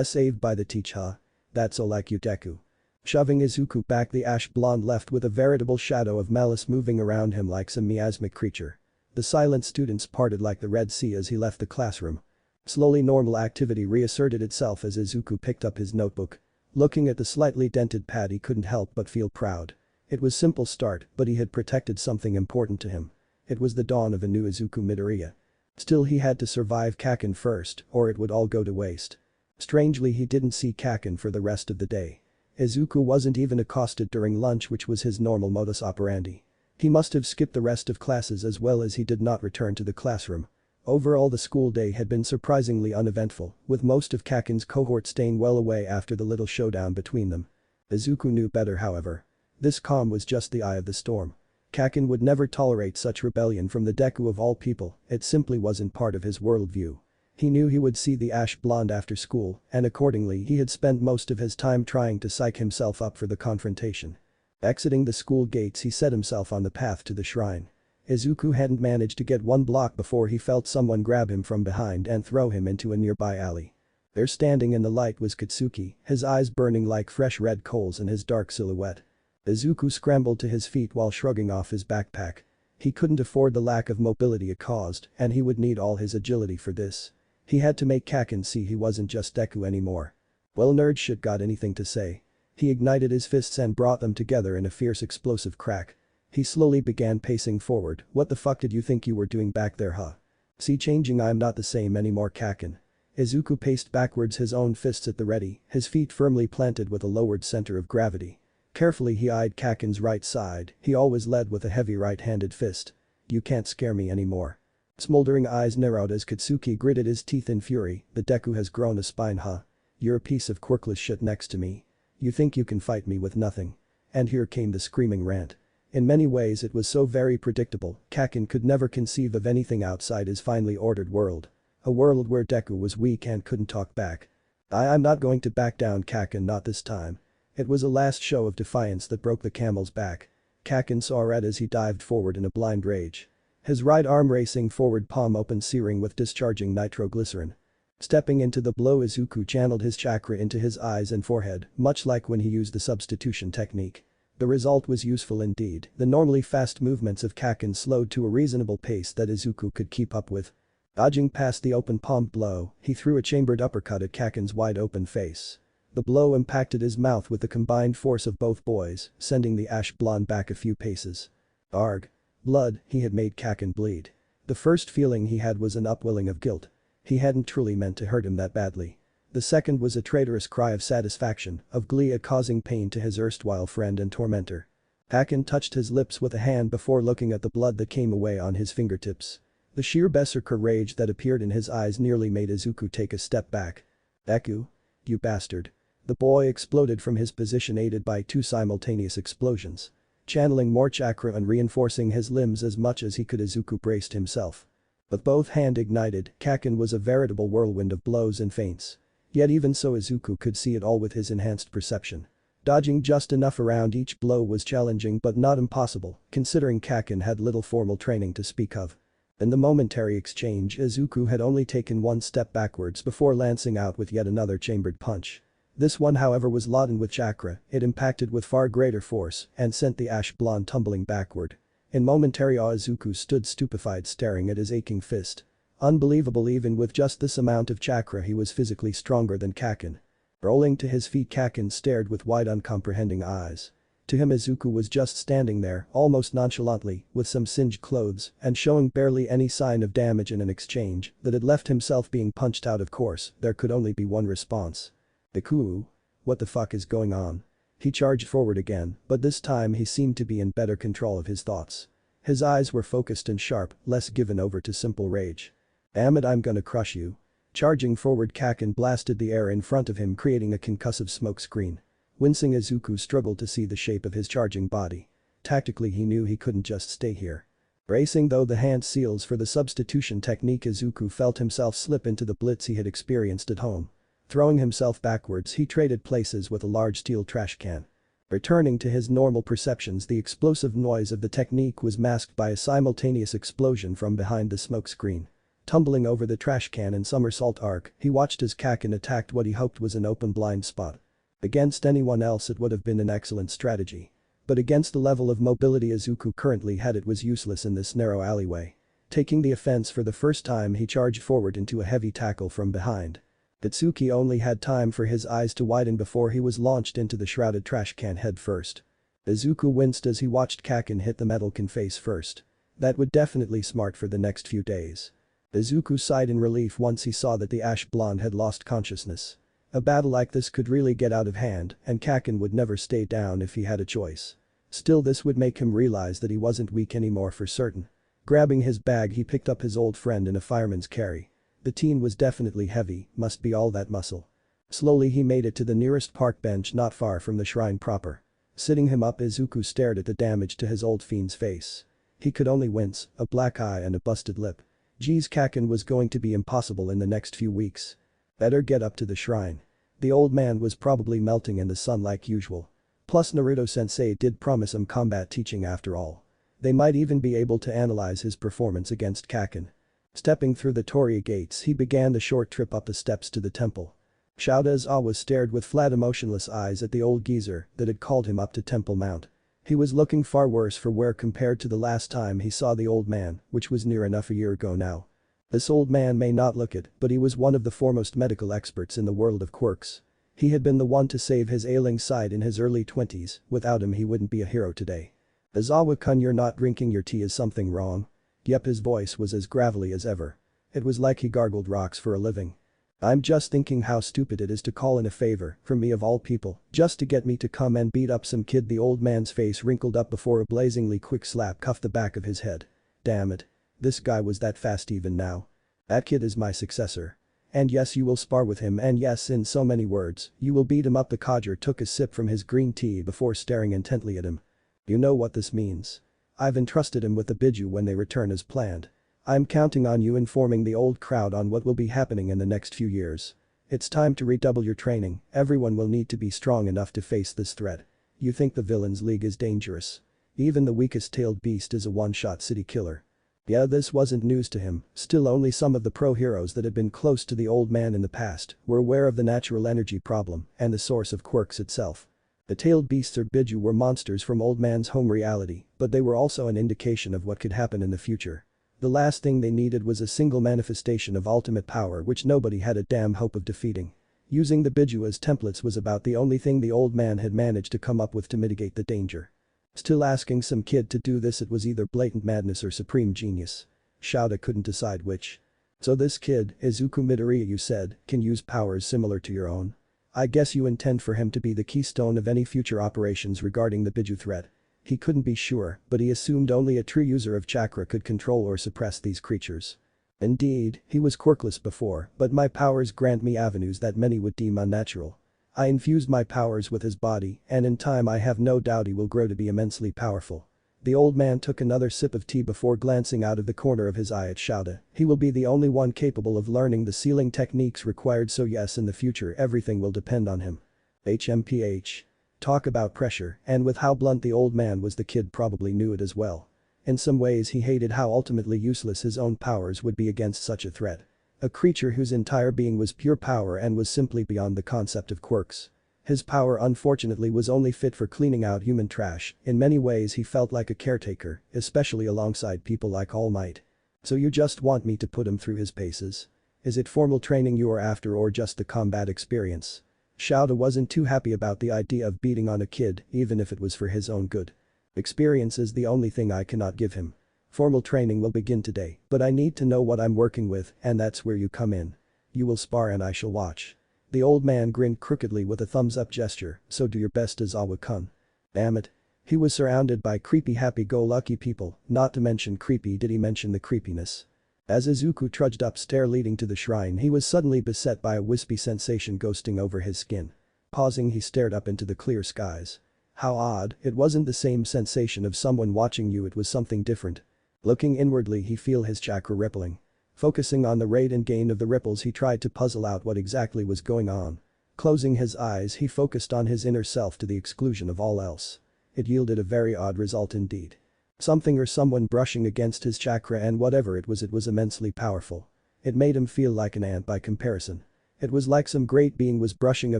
Saved by the teach, huh? That's all like you, Deku. Shoving Izuku back, the ash blonde left with a veritable shadow of malice moving around him like some miasmic creature. The silent students parted like the Red Sea as he left the classroom. Slowly normal activity reasserted itself as Izuku picked up his notebook. Looking at the slightly dented pad he couldn't help but feel proud. It was simple start, but he had protected something important to him. It was the dawn of a new Izuku Midoriya. Still he had to survive Kaken first, or it would all go to waste. Strangely he didn't see Kaken for the rest of the day. Izuku wasn't even accosted during lunch, which was his normal modus operandi. He must have skipped the rest of classes as well as he did not return to the classroom. Overall the school day had been surprisingly uneventful, with most of Kaken's cohort staying well away after the little showdown between them. Izuku knew better, however. This calm was just the eye of the storm. Kaken would never tolerate such rebellion from the Deku of all people, it simply wasn't part of his worldview. He knew he would see the ash blonde after school, and accordingly he had spent most of his time trying to psych himself up for the confrontation. Exiting the school gates he set himself on the path to the shrine. Izuku hadn't managed to get one block before he felt someone grab him from behind and throw him into a nearby alley. There standing in the light was Katsuki, his eyes burning like fresh red coals in his dark silhouette. Izuku scrambled to his feet while shrugging off his backpack. He couldn't afford the lack of mobility it caused, and he would need all his agility for this. He had to make Kaken see he wasn't just Deku anymore. Well, nerd shit, got anything to say? He ignited his fists and brought them together in a fierce explosive crack. He slowly began pacing forward. What the fuck did you think you were doing back there, huh? See, changing, I'm not the same anymore, Kaken. Izuku paced backwards, his own fists at the ready, his feet firmly planted with a lowered center of gravity. Carefully he eyed Kaken's right side, he always led with a heavy right-handed fist. You can't scare me anymore. Smoldering eyes narrowed as Katsuki gritted his teeth in fury. The Deku has grown a spine, huh? You're a piece of quirkless shit next to me. You think you can fight me with nothing? And here came the screaming rant. In many ways it was so very predictable, Kaken could never conceive of anything outside his finely ordered world. A world where Deku was weak and couldn't talk back. I'm not going to back down, Kaken, not this time. It was a last show of defiance that broke the camel's back. Kaken saw red as he dived forward in a blind rage. His right arm racing forward, palm open, searing with discharging nitroglycerin. Stepping into the blow, Izuku channeled his chakra into his eyes and forehead, much like when he used the substitution technique. The result was useful indeed. The normally fast movements of Kaken slowed to a reasonable pace that Izuku could keep up with. Dodging past the open palm blow, he threw a chambered uppercut at Kaken's wide-open face. The blow impacted his mouth with the combined force of both boys, sending the ash blonde back a few paces. Arg. Blood, he had made Kaken bleed. The first feeling he had was an upwelling of guilt. He hadn't truly meant to hurt him that badly. The second was a traitorous cry of satisfaction, of glee at causing pain to his erstwhile friend and tormentor. Kaken touched his lips with a hand before looking at the blood that came away on his fingertips. The sheer berserker rage that appeared in his eyes nearly made Izuku take a step back. Deku? You bastard. The boy exploded from his position, aided by two simultaneous explosions. Channeling more chakra and reinforcing his limbs as much as he could, Izuku braced himself. With both hands ignited, Kaken was a veritable whirlwind of blows and feints. Yet even so Izuku could see it all with his enhanced perception. Dodging just enough around each blow was challenging but not impossible, considering Kaken had little formal training to speak of. In the momentary exchange, Izuku had only taken one step backwards before lancing out with yet another chambered punch. This one, however, was laden with chakra. It impacted with far greater force and sent the ash blonde tumbling backward. In momentary awe, Izuku stood stupefied, staring at his aching fist. Unbelievable, even with just this amount of chakra he was physically stronger than Kaken. Rolling to his feet, Kaken stared with wide, uncomprehending eyes. To him, Izuku was just standing there, almost nonchalantly, with some singed clothes and showing barely any sign of damage. In an exchange that had left himself being punched out, of course, there could only be one response. Deku? What the fuck is going on? He charged forward again, but this time he seemed to be in better control of his thoughts. His eyes were focused and sharp, less given over to simple rage. Damn it, I'm gonna crush you. Charging forward, Kaken blasted the air in front of him, creating a concussive smoke screen. Wincing, Izuku struggled to see the shape of his charging body. Tactically he knew he couldn't just stay here. Bracing though the hand seals for the substitution technique, Izuku felt himself slip into the blitz he had experienced at home. Throwing himself backwards, he traded places with a large steel trash can. Returning to his normal perceptions, the explosive noise of the technique was masked by a simultaneous explosion from behind the smoke screen. Tumbling over the trash can in somersault arc, he watched as Kaken attacked what he hoped was an open blind spot. Against anyone else it would have been an excellent strategy. But against the level of mobility Izuku currently had, it was useless in this narrow alleyway. Taking the offense for the first time, he charged forward into a heavy tackle from behind. Itsuki only had time for his eyes to widen before he was launched into the shrouded trash can head first. Izuku winced as he watched Kaken hit the metal can face first. That would definitely smart for the next few days. Izuku sighed in relief once he saw that the ash blonde had lost consciousness. A battle like this could really get out of hand, and Kaken would never stay down if he had a choice. Still, this would make him realize that he wasn't weak anymore for certain. Grabbing his bag, he picked up his old friend in a fireman's carry. The teen was definitely heavy, must be all that muscle. Slowly he made it to the nearest park bench not far from the shrine proper. Sitting him up, Izuku stared at the damage to his old fiend's face. He could only wince, a black eye and a busted lip. Geez, Kaken was going to be impossible in the next few weeks. Better get up to the shrine. The old man was probably melting in the sun like usual. Plus Naruto-sensei did promise him combat teaching after all. They might even be able to analyze his performance against Kaken. Stepping through the torii gates, he began the short trip up the steps to the temple. Shouda's Awa stared with flat emotionless eyes at the old geezer that had called him up to Temple Mount. He was looking far worse for wear compared to the last time he saw the old man, which was near enough a year ago now. This old man may not look it, but he was one of the foremost medical experts in the world of quirks. He had been the one to save his ailing side in his early 20s, without him he wouldn't be a hero today. Aizawa-kun, you're not drinking your tea, is something wrong? Yep, his voice was as gravelly as ever. It was like he gargled rocks for a living. I'm just thinking how stupid it is to call in a favor, from me of all people, just to get me to come and beat up some kid. The old man's face wrinkled up before a blazingly quick slap cuffed the back of his head. Damn it. This guy was that fast even now. That kid is my successor. And yes, you will spar with him, and yes, in so many words, you will beat him up. The codger took a sip from his green tea before staring intently at him. You know what this means. I've entrusted him with the Biju when they return as planned. I'm counting on you informing the old crowd on what will be happening in the next few years. It's time to redouble your training. Everyone will need to be strong enough to face this threat. You think the Villains League is dangerous? Even the weakest tailed beast is a one-shot city killer. Yeah, this wasn't news to him. Still, only some of the pro-heroes that had been close to the old man in the past were aware of the natural energy problem and the source of quirks itself. The tailed beasts or Biju were monsters from old man's home reality, but they were also an indication of what could happen in the future. The last thing they needed was a single manifestation of ultimate power which nobody had a damn hope of defeating. Using the Biju as templates was about the only thing the old man had managed to come up with to mitigate the danger. Still, asking some kid to do this, it was either blatant madness or supreme genius. Shouda couldn't decide which. So this kid, Izuku Midoriya, you said, can use powers similar to your own? I guess you intend for him to be the keystone of any future operations regarding the Biju threat. He couldn't be sure, but he assumed only a true user of chakra could control or suppress these creatures. Indeed, he was quirkless before, but my powers grant me avenues that many would deem unnatural. I infused my powers with his body, and in time I have no doubt he will grow to be immensely powerful. The old man took another sip of tea before glancing out of the corner of his eye at Shouda. He will be the only one capable of learning the sealing techniques required, so yes, in the future everything will depend on him. HMPH. Talk about pressure, and with how blunt the old man was, the kid probably knew it as well. In some ways he hated how ultimately useless his own powers would be against such a threat. A creature whose entire being was pure power and was simply beyond the concept of quirks. His power unfortunately was only fit for cleaning out human trash. In many ways he felt like a caretaker, especially alongside people like All Might. So you just want me to put him through his paces? Is it formal training you are after or just the combat experience? Shouda wasn't too happy about the idea of beating on a kid, even if it was for his own good. Experience is the only thing I cannot give him. Formal training will begin today, but I need to know what I'm working with, and that's where you come in. You will spar and I shall watch. The old man grinned crookedly with a thumbs-up gesture, so do your best, Aizawa-kun. Damn it. He was surrounded by creepy happy-go-lucky people, not to mention creepy did he mention the creepiness. As Izuku trudged up stair leading to the shrine, he was suddenly beset by a wispy sensation ghosting over his skin. Pausing, he stared up into the clear skies. How odd, it wasn't the same sensation of someone watching you, it was something different. Looking inwardly, he felt his chakra rippling. Focusing on the rate and gain of the ripples, he tried to puzzle out what exactly was going on. Closing his eyes, he focused on his inner self to the exclusion of all else. It yielded a very odd result indeed. Something or someone brushing against his chakra, and whatever it was immensely powerful. It made him feel like an ant by comparison. It was like some great being was brushing a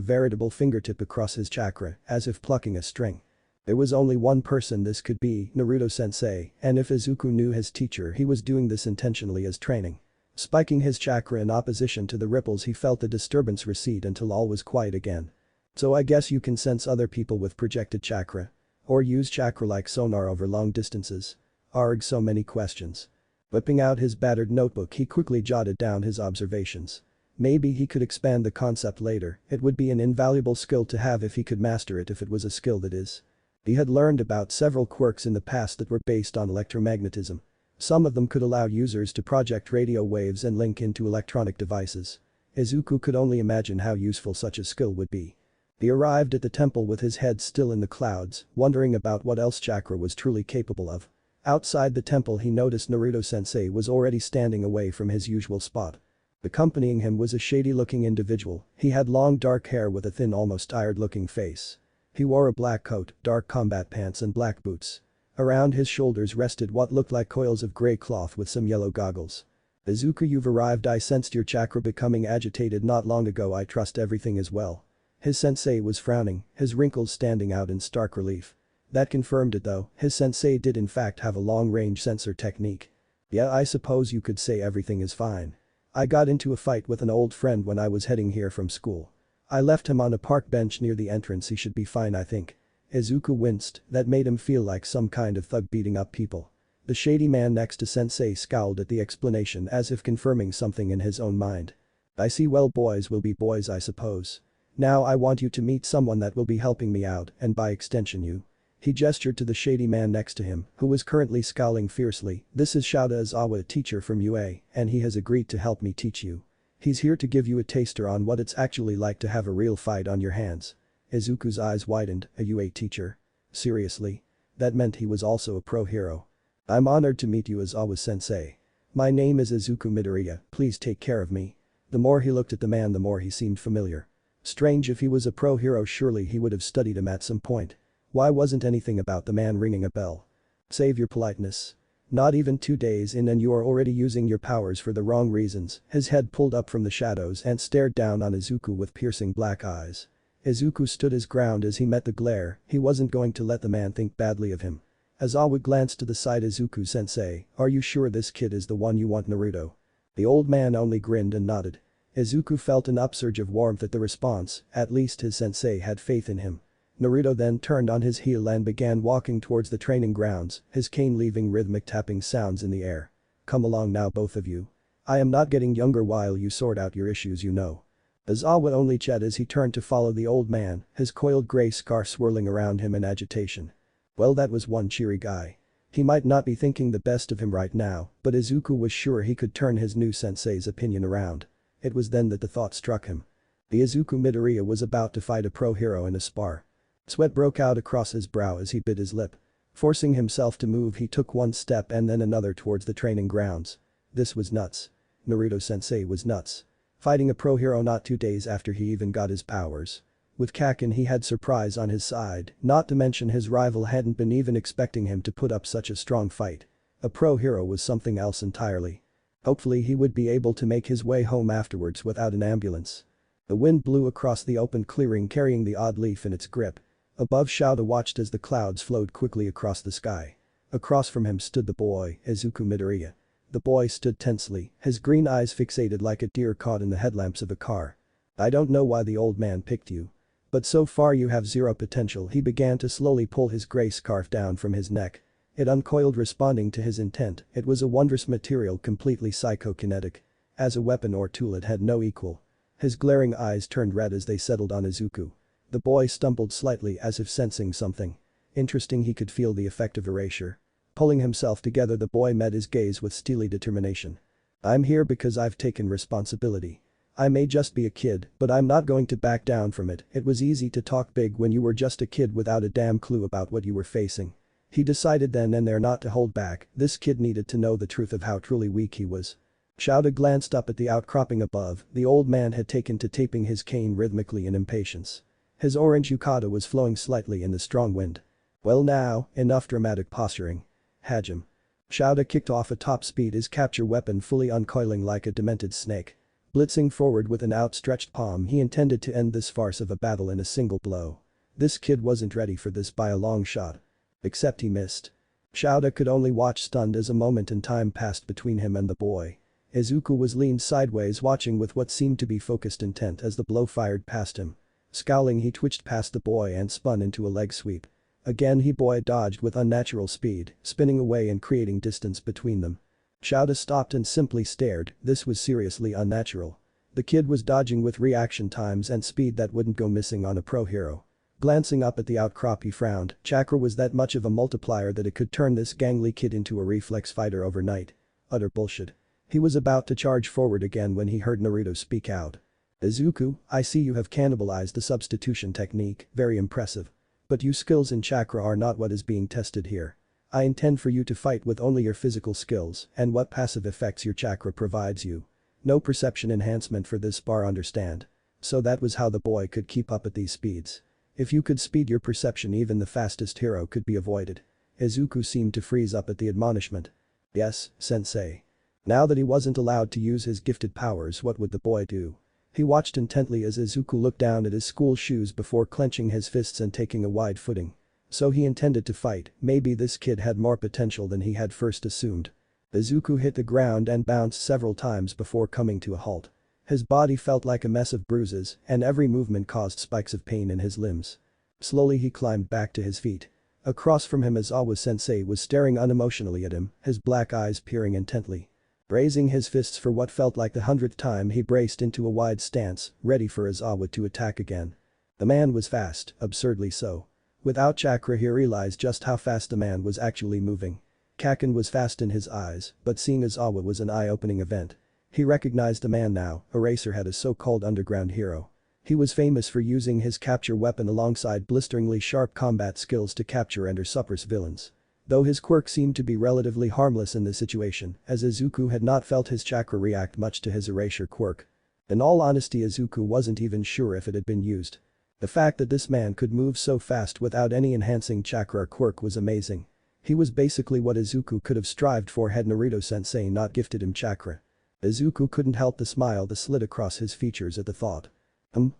veritable fingertip across his chakra, as if plucking a string. There was only one person this could be, Naruto-sensei, and if Izuku knew his teacher he was doing this intentionally as training. Spiking his chakra in opposition to the ripples, he felt the disturbance recede until all was quiet again. So I guess you can sense other people with projected chakra? Or use chakra like sonar over long distances? Arg, so many questions. Whipping out his battered notebook, he quickly jotted down his observations. Maybe he could expand the concept later, it would be an invaluable skill to have if he could master it, if it was a skill that is. He had learned about several quirks in the past that were based on electromagnetism. Some of them could allow users to project radio waves and link into electronic devices. Izuku could only imagine how useful such a skill would be. He arrived at the temple with his head still in the clouds, wondering about what else chakra was truly capable of. Outside the temple he noticed Naruto-sensei was already standing away from his usual spot. Accompanying him was a shady-looking individual. He had long dark hair with a thin, almost tired-looking face. He wore a black coat, dark combat pants and black boots. Around his shoulders rested what looked like coils of grey cloth with some yellow goggles. "Izuku, you've arrived. I sensed your chakra becoming agitated not long ago. I trust everything is well." His sensei was frowning, his wrinkles standing out in stark relief. That confirmed it though, his sensei did in fact have a long-range sensor technique. "Yeah, I suppose you could say everything is fine. I got into a fight with an old friend when I was heading here from school. I left him on a park bench near the entrance. He should be fine, I think." Izuku winced, that made him feel like some kind of thug beating up people. The shady man next to sensei scowled at the explanation as if confirming something in his own mind. "I see, well, boys will be boys, I suppose. Now I want you to meet someone that will be helping me out, and by extension you." He gestured to the shady man next to him, who was currently scowling fiercely. "This is Shouta Izawa, a teacher from UA, and he has agreed to help me teach you. He's here to give you a taster on what it's actually like to have a real fight on your hands." Izuku's eyes widened. A UA teacher? Seriously? That meant he was also a pro hero. "I'm honored to meet you, Izawa-sensei. My name is Izuku Midoriya, please take care of me." The more he looked at the man, the more he seemed familiar. Strange, if he was a pro hero surely he would have studied him at some point. Why wasn't anything about the man ringing a bell? "Save your politeness. Not even 2 days in and you are already using your powers for the wrong reasons." His head pulled up from the shadows and stared down on Izuku with piercing black eyes. Izuku stood his ground as he met the glare. He wasn't going to let the man think badly of him. Izawa glanced to the side. "Izuku-sensei, are you sure this kid is the one you want, Naruto?" The old man only grinned and nodded. Izuku felt an upsurge of warmth at the response, at least his sensei had faith in him. Naruto then turned on his heel and began walking towards the training grounds, his cane leaving rhythmic tapping sounds in the air. "Come along now, both of you. I am not getting younger while you sort out your issues, you know." Izawa only chatted as he turned to follow the old man, his coiled grey scarf swirling around him in agitation. Well, that was one cheery guy. He might not be thinking the best of him right now, but Izuku was sure he could turn his new sensei's opinion around. It was then that the thought struck him. The Izuku Midoriya was about to fight a pro hero in a spar. Sweat broke out across his brow as he bit his lip. Forcing himself to move, he took one step and then another towards the training grounds. This was nuts. Naruto-sensei was nuts. Fighting a pro hero not 2 days after he even got his powers. With Kakin he had surprise on his side, not to mention his rival hadn't been even expecting him to put up such a strong fight. A pro hero was something else entirely. Hopefully he would be able to make his way home afterwards without an ambulance. The wind blew across the open clearing carrying the odd leaf in its grip. Above, Shouta watched as the clouds flowed quickly across the sky. Across from him stood the boy, Izuku Midoriya. The boy stood tensely, his green eyes fixated like a deer caught in the headlamps of a car. "I don't know why the old man picked you. But so far you have zero potential." He began to slowly pull his grey scarf down from his neck. It uncoiled, responding to his intent. It was a wondrous material, completely psychokinetic. As a weapon or tool it had no equal. His glaring eyes turned red as they settled on Izuku. The boy stumbled slightly as if sensing something. Interesting, he could feel the effect of erasure. Pulling himself together, the boy met his gaze with steely determination. "I'm here because I've taken responsibility. I may just be a kid, but I'm not going to back down from it. It was easy to talk big when you were just a kid without a damn clue about what you were facing." He decided then and there not to hold back. This kid needed to know the truth of how truly weak he was. Shouta glanced up at the outcropping above. The old man had taken to taping his cane rhythmically in impatience. His orange yukata was flowing slightly in the strong wind. "Well now, enough dramatic posturing. Hajime." Shouta kicked off at top speed, his capture weapon fully uncoiling like a demented snake. Blitzing forward with an outstretched palm, he intended to end this farce of a battle in a single blow. This kid wasn't ready for this by a long shot. Except he missed. Shouda could only watch stunned as a moment in time passed between him and the boy. Izuku was leaned sideways watching with what seemed to be focused intent as the blow fired past him. Scowling, he twitched past the boy and spun into a leg sweep. Again boy dodged with unnatural speed, spinning away and creating distance between them. Shouda stopped and simply stared, this was seriously unnatural. The kid was dodging with reaction times and speed that wouldn't go missing on a pro hero. Glancing up at the outcrop, he frowned, chakra was that much of a multiplier that it could turn this gangly kid into a reflex fighter overnight. Utter bullshit. He was about to charge forward again when he heard Naruto speak out. Izuku, I see you have cannibalized the substitution technique, very impressive. But your skills in chakra are not what is being tested here. I intend for you to fight with only your physical skills and what passive effects your chakra provides you. No perception enhancement for this bar, understand? So that was how the boy could keep up at these speeds. If you could speed your perception, even the fastest hero could be avoided. Izuku seemed to freeze up at the admonishment. Yes, sensei. Now that he wasn't allowed to use his gifted powers, what would the boy do? He watched intently as Izuku looked down at his school shoes before clenching his fists and taking a wide footing. So he intended to fight, maybe this kid had more potential than he had first assumed. Izuku hit the ground and bounced several times before coming to a halt. His body felt like a mess of bruises and every movement caused spikes of pain in his limbs. Slowly he climbed back to his feet. Across from him Aizawa-sensei was staring unemotionally at him, his black eyes peering intently. Raising his fists for what felt like the 100th time, he braced into a wide stance, ready for Aizawa to attack again. The man was fast, absurdly so. Without chakra he realized just how fast the man was actually moving. Kaken was fast in his eyes, but seeing Aizawa was an eye-opening event. He recognized the man now, Eraserhead, a so-called underground hero. He was famous for using his capture weapon alongside blisteringly sharp combat skills to capture and suppress villains. Though his quirk seemed to be relatively harmless in this situation, as Izuku had not felt his chakra react much to his erasure quirk. In all honesty, Izuku wasn't even sure if it had been used. The fact that this man could move so fast without any enhancing chakra or quirk was amazing. He was basically what Izuku could have strived for had Naruto-sensei not gifted him chakra. Izuku couldn't help the smile that slid across his features at the thought.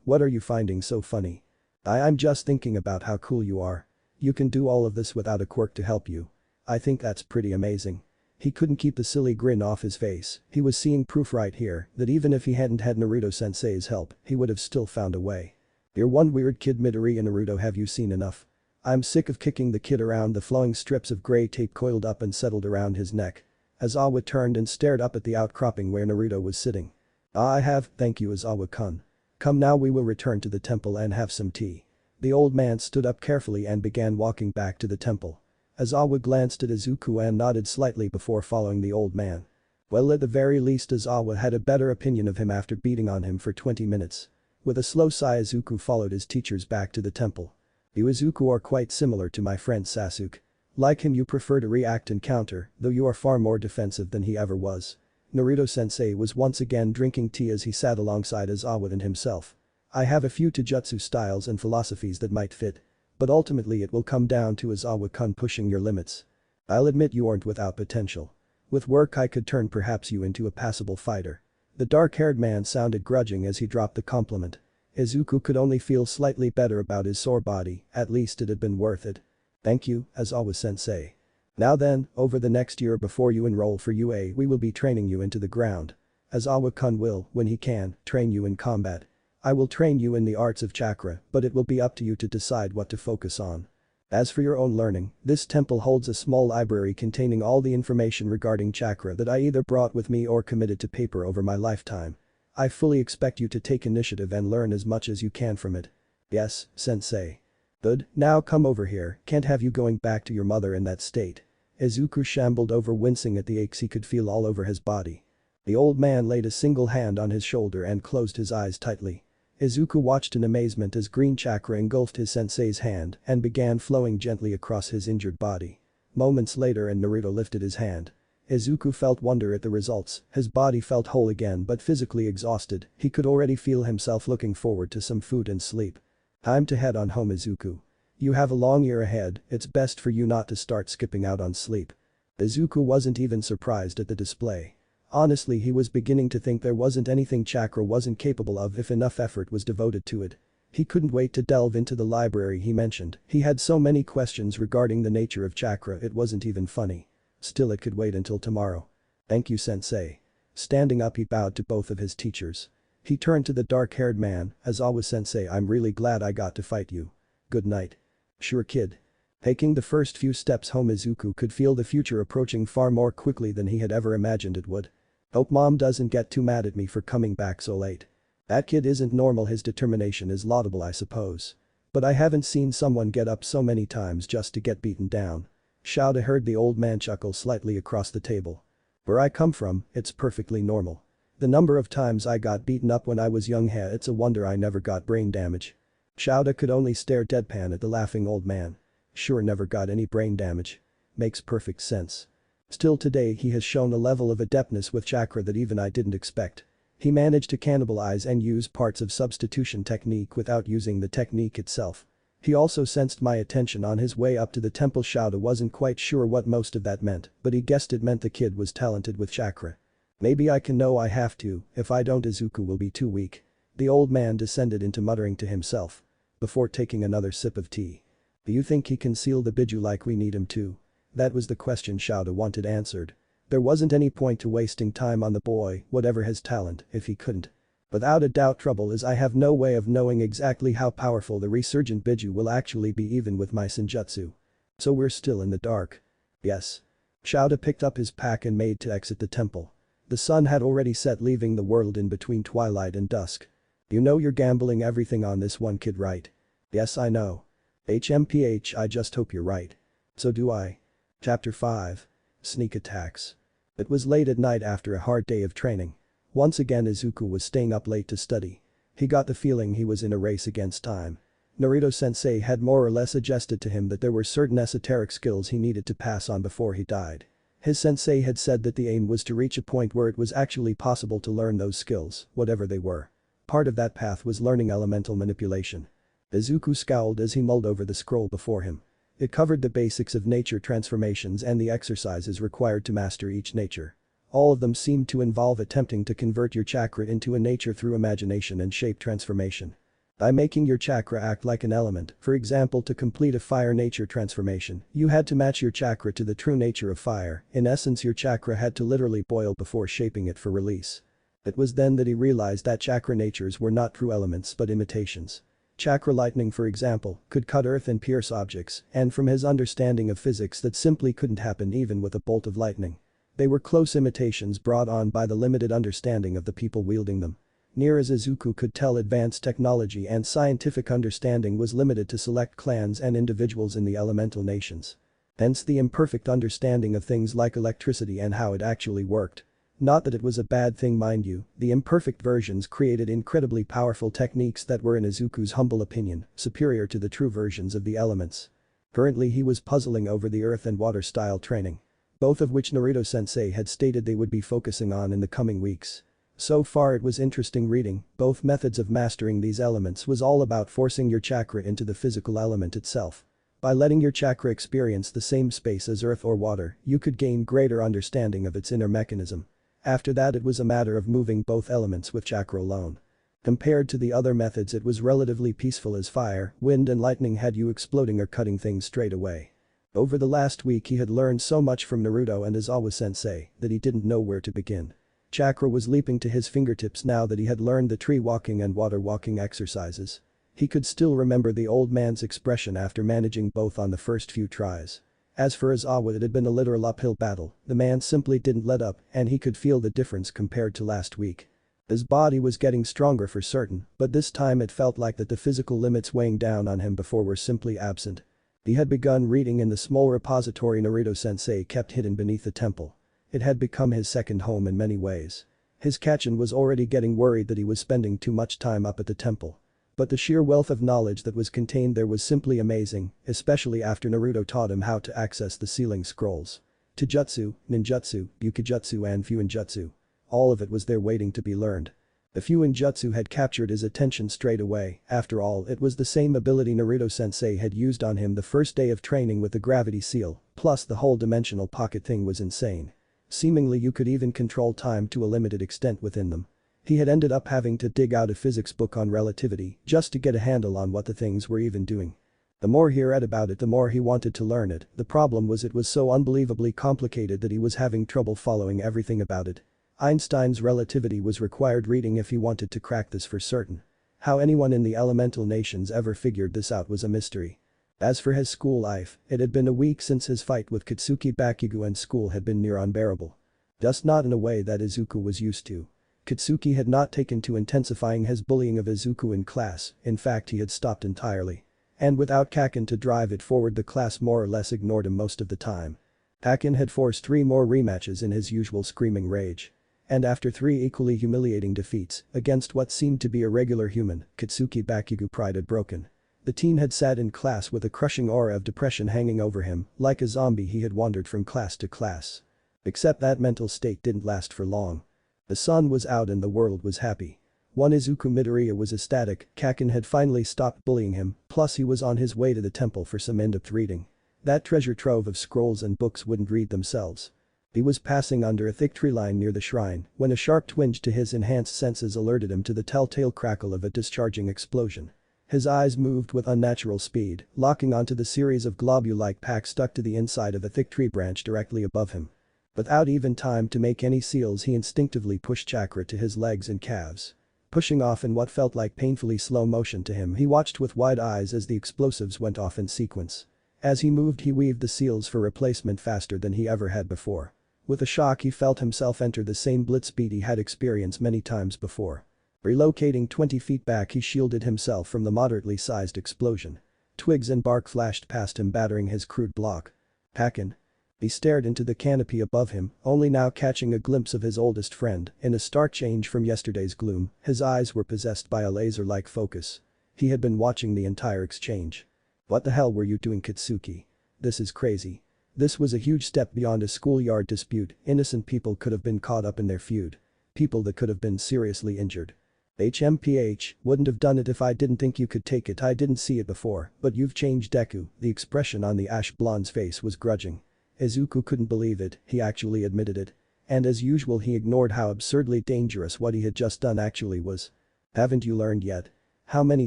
What are you finding so funny? I'm just thinking about how cool you are. You can do all of this without a quirk to help you. I think that's pretty amazing. He couldn't keep the silly grin off his face, he was seeing proof right here that even if he hadn't had Naruto-sensei's help, he would have still found a way. You're one weird kid, Midoriya. Naruto, have you seen enough? I'm sick of kicking the kid around. The flowing strips of gray tape coiled up and settled around his neck. Aizawa turned and stared up at the outcropping where Naruto was sitting. I have, thank you, Aizawa-kun. Come now, we will return to the temple and have some tea. The old man stood up carefully and began walking back to the temple. Aizawa glanced at Izuku and nodded slightly before following the old man. Well, at the very least Aizawa had a better opinion of him after beating on him for 20 minutes. With a slow sigh, Izuku followed his teachers back to the temple. You, Izuku, are quite similar to my friend Sasuke. Like him, you prefer to react and counter, though you are far more defensive than he ever was. Naruto-sensei was once again drinking tea as he sat alongside Aizawa and himself. I have a few taijutsu styles and philosophies that might fit. But ultimately it will come down to Aizawa-kun pushing your limits. I'll admit you aren't without potential. With work I could turn perhaps you into a passable fighter. The dark-haired man sounded grudging as he dropped the compliment. Izuku could only feel slightly better about his sore body, at least it had been worth it. Thank you, Aizawa-sensei. Now then, over the next year before you enroll for UA, we will be training you into the ground. Aizawa-kun will, when he can, train you in combat. I will train you in the arts of chakra, but it will be up to you to decide what to focus on. As for your own learning, this temple holds a small library containing all the information regarding chakra that I either brought with me or committed to paper over my lifetime. I fully expect you to take initiative and learn as much as you can from it. Yes, sensei. Good, now come over here, can't have you going back to your mother in that state. Izuku shambled over, wincing at the aches he could feel all over his body. The old man laid a single hand on his shoulder and closed his eyes tightly. Izuku watched in amazement as green chakra engulfed his sensei's hand and began flowing gently across his injured body. Moments later and Naruto lifted his hand. Izuku felt wonder at the results, his body felt whole again but physically exhausted, he could already feel himself looking forward to some food and sleep. Time to head on home, Izuku. You have a long year ahead, it's best for you not to start skipping out on sleep. Izuku wasn't even surprised at the display. Honestly, he was beginning to think there wasn't anything chakra wasn't capable of if enough effort was devoted to it. He couldn't wait to delve into the library he mentioned. He had so many questions regarding the nature of chakra it wasn't even funny. Still, it could wait until tomorrow. Thank you, sensei. Standing up, he bowed to both of his teachers. He turned to the dark-haired man. As always, sensei, I'm really glad I got to fight you. Good night. Sure, kid. Taking the first few steps home, Izuku could feel the future approaching far more quickly than he had ever imagined it would. Hope mom doesn't get too mad at me for coming back so late. That kid isn't normal. His determination is laudable, I suppose. But I haven't seen someone get up so many times just to get beaten down. Shouda heard the old man chuckle slightly across the table. Where I come from, it's perfectly normal. The number of times I got beaten up when I was young, it's a wonder I never got brain damage. Shouda could only stare deadpan at the laughing old man. Sure, never got any brain damage. Makes perfect sense. Still, today he has shown a level of adeptness with chakra that even I didn't expect. He managed to cannibalize and use parts of substitution technique without using the technique itself. He also sensed my attention on his way up to the temple. Shouda wasn't quite sure what most of that meant, but he guessed it meant the kid was talented with chakra. Maybe I can. No, I have to. If I don't, Izuku will be too weak. The old man descended into muttering to himself. Before taking another sip of tea. Do you think he can seal the biju like we need him to? That was the question Shouda wanted answered. There wasn't any point to wasting time on the boy, whatever his talent, if he couldn't. Without a doubt, trouble is I have no way of knowing exactly how powerful the resurgent biju will actually be even with my senjutsu. So we're still in the dark. Yes. Shouda picked up his pack and made to exit the temple. The sun had already set, leaving the world in between twilight and dusk. You know you're gambling everything on this one kid, right? Yes, I know. HMPH, I just hope you're right. So do I. Chapter 5. Sneak attacks. It was late at night after a hard day of training. Once again, Izuku was staying up late to study. He got the feeling he was in a race against time. Naruto-sensei had more or less suggested to him that there were certain esoteric skills he needed to pass on before he died. His sensei had said that the aim was to reach a point where it was actually possible to learn those skills, whatever they were. Part of that path was learning elemental manipulation. Izuku scowled as he mulled over the scroll before him. It covered the basics of nature transformations and the exercises required to master each nature. All of them seemed to involve attempting to convert your chakra into a nature through imagination and shape transformation. By making your chakra act like an element, for example, to complete a fire nature transformation, you had to match your chakra to the true nature of fire. In essence, your chakra had to literally boil before shaping it for release. It was then that he realized that chakra natures were not true elements but imitations. Chakra lightning, for example, could cut earth and pierce objects, and from his understanding of physics that simply couldn't happen even with a bolt of lightning. They were close imitations brought on by the limited understanding of the people wielding them. Near as Izuku could tell, advanced technology and scientific understanding was limited to select clans and individuals in the elemental nations. Hence the imperfect understanding of things like electricity and how it actually worked. Not that it was a bad thing, mind you, the imperfect versions created incredibly powerful techniques that were, in Izuku's humble opinion, superior to the true versions of the elements. Currently he was puzzling over the earth and water style training. Both of which Naruto-sensei had stated they would be focusing on in the coming weeks. So far it was interesting reading. Both methods of mastering these elements was all about forcing your chakra into the physical element itself. By letting your chakra experience the same space as earth or water, you could gain greater understanding of its inner mechanism. After that, it was a matter of moving both elements with chakra alone. Compared to the other methods, it was relatively peaceful, as fire, wind and lightning had you exploding or cutting things straight away. Over the last week he had learned so much from Naruto and Aizawa-sensei that he didn't know where to begin. Chakra was leaping to his fingertips now that he had learned the tree walking and water walking exercises. He could still remember the old man's expression after managing both on the first few tries. As for Aizawa, it had been a literal uphill battle. The man simply didn't let up, and he could feel the difference compared to last week. His body was getting stronger for certain, but this time it felt like that the physical limits weighing down on him before were simply absent. He had begun reading in the small repository Naruto-sensei kept hidden beneath the temple. It had become his second home in many ways. His Kachin was already getting worried that he was spending too much time up at the temple. But the sheer wealth of knowledge that was contained there was simply amazing, especially after Naruto taught him how to access the sealing scrolls. Taijutsu, ninjutsu, ukijutsu and fuinjutsu. All of it was there waiting to be learned. The fuinjutsu had captured his attention straight away. After all, it was the same ability Naruto-sensei had used on him the first day of training with the gravity seal, plus the whole dimensional pocket thing was insane. Seemingly you could even control time to a limited extent within them. He had ended up having to dig out a physics book on relativity just to get a handle on what the things were even doing. The more he read about it, the more he wanted to learn it. The problem was it was so unbelievably complicated that he was having trouble following everything about it. Einstein's relativity was required reading if he wanted to crack this for certain. How anyone in the elemental nations ever figured this out was a mystery. As for his school life, it had been a week since his fight with Katsuki Bakugo and school had been near unbearable. Just not in a way that Izuku was used to. Katsuki had not taken to intensifying his bullying of Izuku in class, in fact he had stopped entirely. And without Kaken to drive it forward, the class more or less ignored him most of the time. Kaken had forced 3 more rematches in his usual screaming rage. And after 3 equally humiliating defeats, against what seemed to be a regular human, Katsuki Bakugo pride had broken. The teen had sat in class with a crushing aura of depression hanging over him, like a zombie he had wandered from class to class. Except that mental state didn't last for long. The sun was out and the world was happy. One Izuku Midoriya was ecstatic, Kaken had finally stopped bullying him, plus he was on his way to the temple for some in-depth reading. That treasure trove of scrolls and books wouldn't read themselves. He was passing under a thick tree line near the shrine when a sharp twinge to his enhanced senses alerted him to the telltale crackle of a discharging explosion. His eyes moved with unnatural speed, locking onto the series of globule-like packs stuck to the inside of a thick tree branch directly above him. Without even time to make any seals, he instinctively pushed chakra to his legs and calves. Pushing off in what felt like painfully slow motion to him, he watched with wide eyes as the explosives went off in sequence. As he moved, he weaved the seals for replacement faster than he ever had before. With a shock, he felt himself enter the same blitz speed he had experienced many times before. Relocating 20 feet back, he shielded himself from the moderately sized explosion. Twigs and bark flashed past him, battering his crude block. Kaken. He stared into the canopy above him, only now catching a glimpse of his oldest friend. In a stark change from yesterday's gloom, his eyes were possessed by a laser-like focus. He had been watching the entire exchange. "What the hell were you doing, Katsuki? This is crazy." This was a huge step beyond a schoolyard dispute. Innocent people could have been caught up in their feud. People that could have been seriously injured. HMPH, wouldn't have done it if I didn't think you could take it. I didn't see it before, but you've changed, Deku. The expression on the ash blonde's face was grudging. Izuku couldn't believe it, he actually admitted it. And as usual, he ignored how absurdly dangerous what he had just done actually was. Haven't you learned yet? How many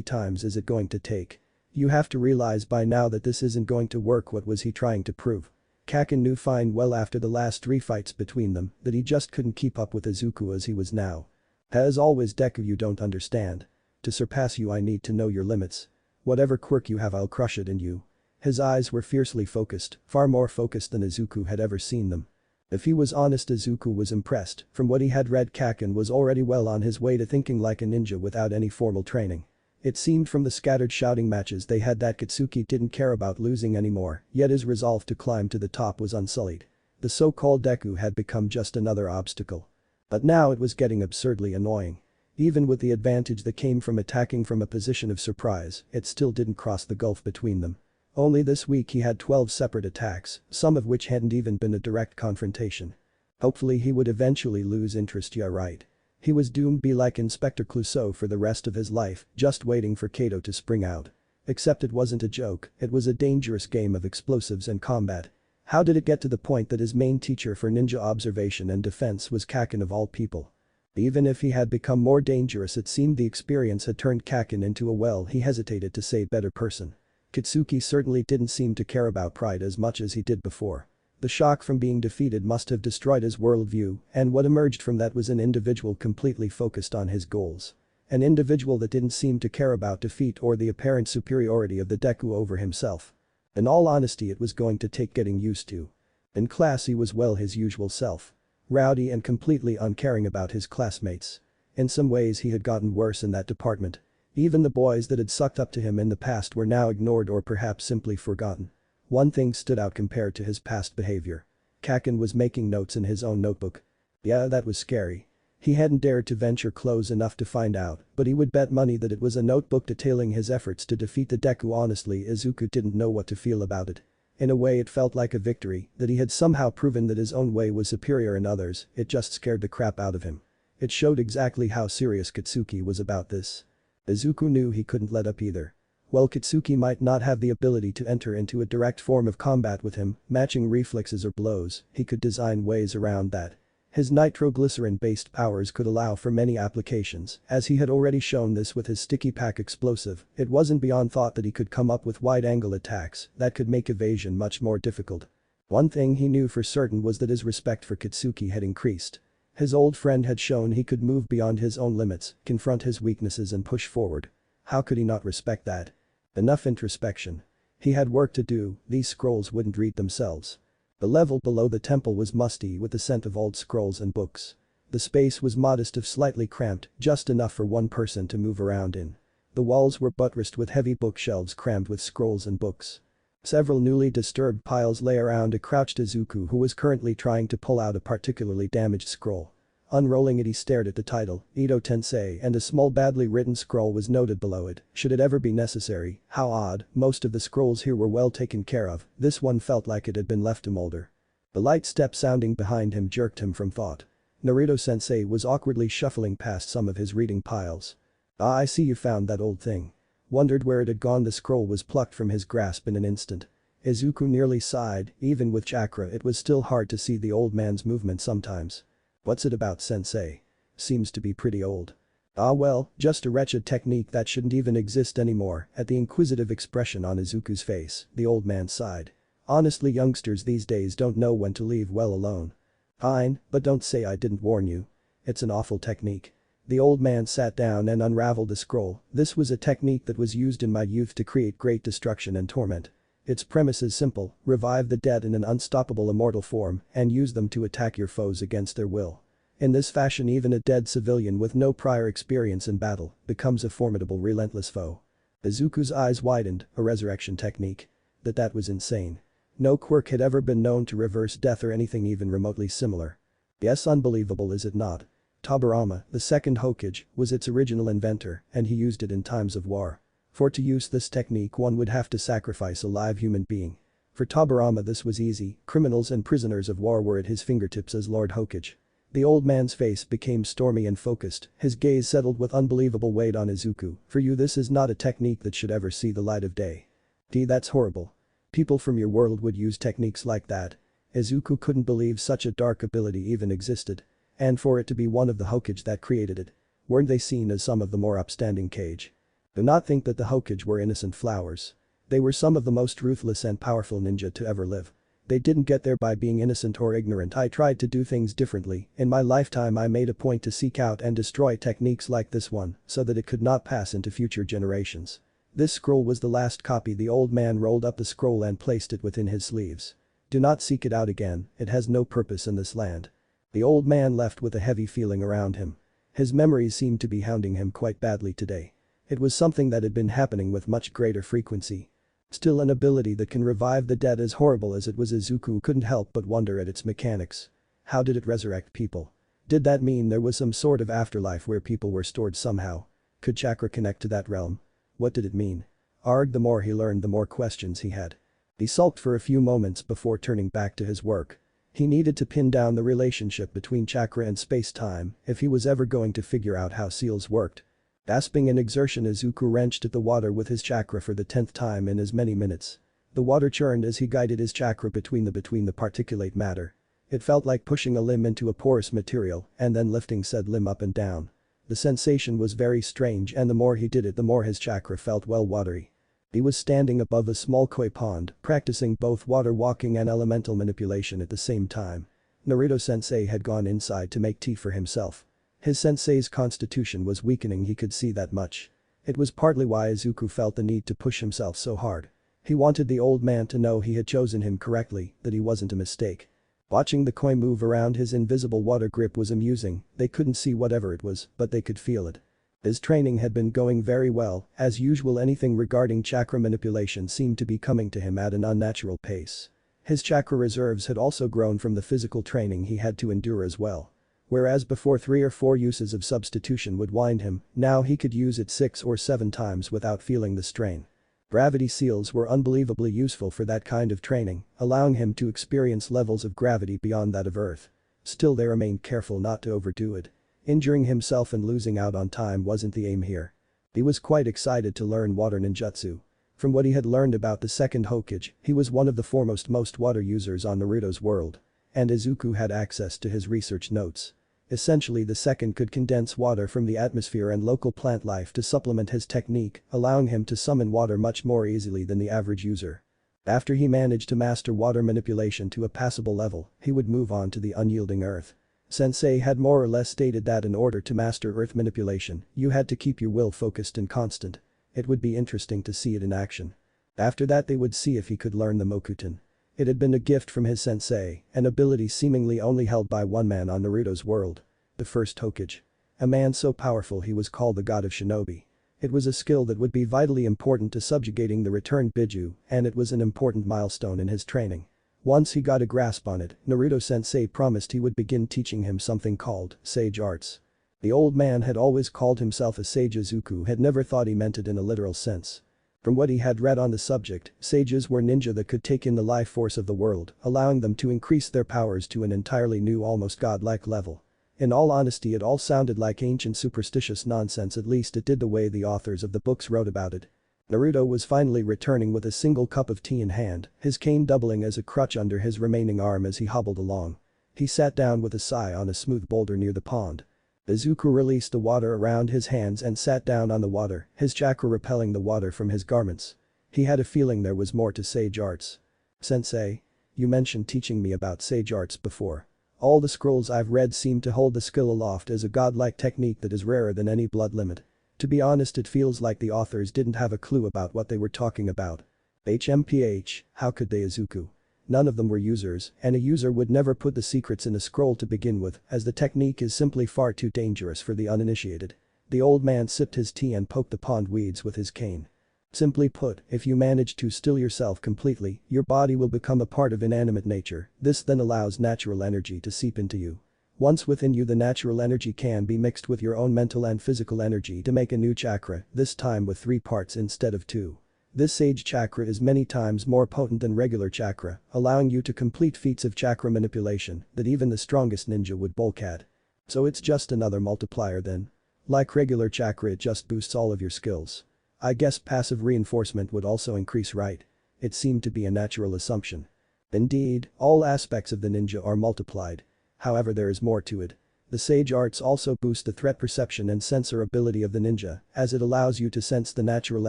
times is it going to take? You have to realize by now that this isn't going to work. What was he trying to prove? Kaken knew fine well after the last 3 fights between them that he just couldn't keep up with Izuku as he was now. As always, Deku, you don't understand. To surpass you I need to know your limits. Whatever quirk you have, I'll crush it in you. His eyes were fiercely focused, far more focused than Izuku had ever seen them. If he was honest, Izuku was impressed. From what he had read, Kaken was already well on his way to thinking like a ninja without any formal training. It seemed from the scattered shouting matches they had that Katsuki didn't care about losing anymore, yet his resolve to climb to the top was unsullied. The so-called Deku had become just another obstacle. But now it was getting absurdly annoying. Even with the advantage that came from attacking from a position of surprise, it still didn't cross the gulf between them. Only this week he had 12 separate attacks, some of which hadn't even been a direct confrontation. Hopefully he would eventually lose interest. Yeah, right. He was doomed to be like Inspector Clouseau for the rest of his life, just waiting for Kato to spring out. Except it wasn't a joke, it was a dangerous game of explosives and combat. How did it get to the point that his main teacher for ninja observation and defense was Kaken of all people? Even if he had become more dangerous, it seemed the experience had turned Kaken into a, well, he hesitated to say, better person. Katsuki certainly didn't seem to care about pride as much as he did before. The shock from being defeated must have destroyed his worldview, and what emerged from that was an individual completely focused on his goals. An individual that didn't seem to care about defeat or the apparent superiority of the Deku over himself. In all honesty, it was going to take getting used to. In class he was, well, his usual self. Rowdy and completely uncaring about his classmates. In some ways he had gotten worse in that department. Even the boys that had sucked up to him in the past were now ignored or perhaps simply forgotten. One thing stood out compared to his past behavior. Kaken was making notes in his own notebook. Yeah, that was scary. He hadn't dared to venture close enough to find out, but he would bet money that it was a notebook detailing his efforts to defeat the Deku. Honestly, Izuku didn't know what to feel about it. In a way it felt like a victory, that he had somehow proven that his own way was superior in others. It just scared the crap out of him. It showed exactly how serious Katsuki was about this. Izuku knew he couldn't let up either. While Katsuki might not have the ability to enter into a direct form of combat with him, matching reflexes or blows, he could design ways around that. His nitroglycerin-based powers could allow for many applications, as he had already shown this with his sticky pack explosive. It wasn't beyond thought that he could come up with wide-angle attacks that could make evasion much more difficult. One thing he knew for certain was that his respect for Kitsuki had increased. His old friend had shown he could move beyond his own limits, confront his weaknesses and push forward. How could he not respect that? Enough introspection. He had work to do, these scrolls wouldn't read themselves. The level below the temple was musty with the scent of old scrolls and books. The space was modest if slightly cramped, just enough for one person to move around in. The walls were buttressed with heavy bookshelves crammed with scrolls and books. Several newly disturbed piles lay around a crouched Izuku who was currently trying to pull out a particularly damaged scroll. Unrolling it, he stared at the title, Edo Tensei, and a small badly written scroll was noted below it. Should it ever be necessary? How odd, most of the scrolls here were well taken care of, this one felt like it had been left to molder. The light step sounding behind him jerked him from thought. Naruto-sensei was awkwardly shuffling past some of his reading piles. "Ah, I see you found that old thing. Wondered where it had gone." The scroll was plucked from his grasp in an instant. Izuku nearly sighed, even with chakra it was still hard to see the old man's movement sometimes. "What's it about, sensei? Seems to be pretty old." "Ah well, just a wretched technique that shouldn't even exist anymore." At the inquisitive expression on Izuku's face, the old man sighed. "Honestly, youngsters these days don't know when to leave well alone." "Fine, but don't say I didn't warn you. It's an awful technique." The old man sat down and unraveled the scroll. "This was a technique that was used in my youth to create great destruction and torment. Its premise is simple, revive the dead in an unstoppable immortal form and use them to attack your foes against their will. In this fashion even a dead civilian with no prior experience in battle becomes a formidable relentless foe." Izuku's eyes widened, a resurrection technique. That was insane. No quirk had ever been known to reverse death or anything even remotely similar. Yes, unbelievable is it not? Tobirama, the second Hokage, was its original inventor and he used it in times of war. For to use this technique one would have to sacrifice a live human being. For Tobirama this was easy, criminals and prisoners of war were at his fingertips as Lord Hokage. The old man's face became stormy and focused, his gaze settled with unbelievable weight on Izuku. "For you this is not a technique that should ever see the light of day." That's horrible. People from your world would use techniques like that." Izuku couldn't believe such a dark ability even existed. And for it to be one of the Hokage that created it. Weren't they seen as some of the more upstanding Kage? Do not think that the Hokage were innocent flowers. They were some of the most ruthless and powerful ninja to ever live. They didn't get there by being innocent or ignorant. I tried to do things differently. In my lifetime I made a point to seek out and destroy techniques like this one so that it could not pass into future generations. This scroll was the last copy. The old man rolled up the scroll and placed it within his sleeves. "Do not seek it out again, it has no purpose in this land." The old man left with a heavy feeling around him. His memories seemed to be hounding him quite badly today. It was something that had been happening with much greater frequency. Still, an ability that can revive the dead, as horrible as it was, Izuku couldn't help but wonder at its mechanics. How did it resurrect people? Did that mean there was some sort of afterlife where people were stored somehow? Could chakra connect to that realm? What did it mean? The more he learned the more questions he had. He sulked for a few moments before turning back to his work. He needed to pin down the relationship between chakra and space-time if he was ever going to figure out how seals worked. Gasping in exertion, Izuku wrenched at the water with his chakra for the 10th time in as many minutes. The water churned as he guided his chakra between the particulate matter. It felt like pushing a limb into a porous material and then lifting said limb up and down. The sensation was very strange and the more he did it the more his chakra felt well watery. He was standing above a small koi pond, practicing both water walking and elemental manipulation at the same time. Naruto-sensei had gone inside to make tea for himself. His sensei's constitution was weakening, he could see that much. It was partly why Izuku felt the need to push himself so hard. He wanted the old man to know he had chosen him correctly, that he wasn't a mistake. Watching the koi move around his invisible water grip was amusing. They couldn't see whatever it was, but they could feel it. His training had been going very well, as usual. Anything regarding chakra manipulation seemed to be coming to him at an unnatural pace. His chakra reserves had also grown from the physical training he had to endure as well. Whereas before 3 or 4 uses of substitution would wind him, now he could use it 6 or 7 times without feeling the strain. Gravity seals were unbelievably useful for that kind of training, allowing him to experience levels of gravity beyond that of Earth. Still, they remained careful not to overdo it. Injuring himself and losing out on time wasn't the aim here. He was quite excited to learn water ninjutsu. From what he had learned about the second Hokage, he was one of the foremost most water users on Naruto's world. and Izuku had access to his research notes. Essentially, the second could condense water from the atmosphere and local plant life to supplement his technique, allowing him to summon water much more easily than the average user. After he managed to master water manipulation to a passable level, he would move on to the unyielding earth. Sensei had more or less stated that in order to master earth manipulation, you had to keep your will focused and constant. It would be interesting to see it in action. After that they would see if he could learn the Mokuton. It had been a gift from his sensei, an ability seemingly only held by one man on Naruto's world. The first Hokage. A man so powerful he was called the god of shinobi. It was a skill that would be vitally important to subjugating the returned Biju, and it was an important milestone in his training. Once he got a grasp on it, Naruto-sensei promised he would begin teaching him something called sage arts. The old man had always called himself a sage. Izuku had never thought he meant it in a literal sense. From what he had read on the subject, sages were ninja that could take in the life force of the world, allowing them to increase their powers to an entirely new, almost godlike level. In all honesty, it all sounded like ancient superstitious nonsense, at least it did the way the authors of the books wrote about it. Naruto was finally returning with a single cup of tea in hand, his cane doubling as a crutch under his remaining arm as he hobbled along. He sat down with a sigh on a smooth boulder near the pond. Izuku released the water around his hands and sat down on the water, his chakra repelling the water from his garments. He had a feeling there was more to sage arts. Sensei? You mentioned teaching me about sage arts before. All the scrolls I've read seem to hold the skill aloft as a godlike technique that is rarer than any blood limit. To be honest, it feels like the authors didn't have a clue about what they were talking about. HMPH, how could they? Izuku? None of them were users, and a user would never put the secrets in a scroll to begin with, as the technique is simply far too dangerous for the uninitiated. The old man sipped his tea and poked the pond weeds with his cane. Simply put, if you manage to still yourself completely, your body will become a part of inanimate nature. This then allows natural energy to seep into you. Once within you, the natural energy can be mixed with your own mental and physical energy to make a new chakra, this time with 3 parts instead of 2. This sage chakra is many times more potent than regular chakra, allowing you to complete feats of chakra manipulation that even the strongest ninja would balk at. So it's just another multiplier then. Like regular chakra, it just boosts all of your skills. I guess passive reinforcement would also increase, right? It seemed to be a natural assumption. Indeed, all aspects of the ninja are multiplied. However, there is more to it. The sage arts also boost the threat perception and sensor ability of the ninja, as it allows you to sense the natural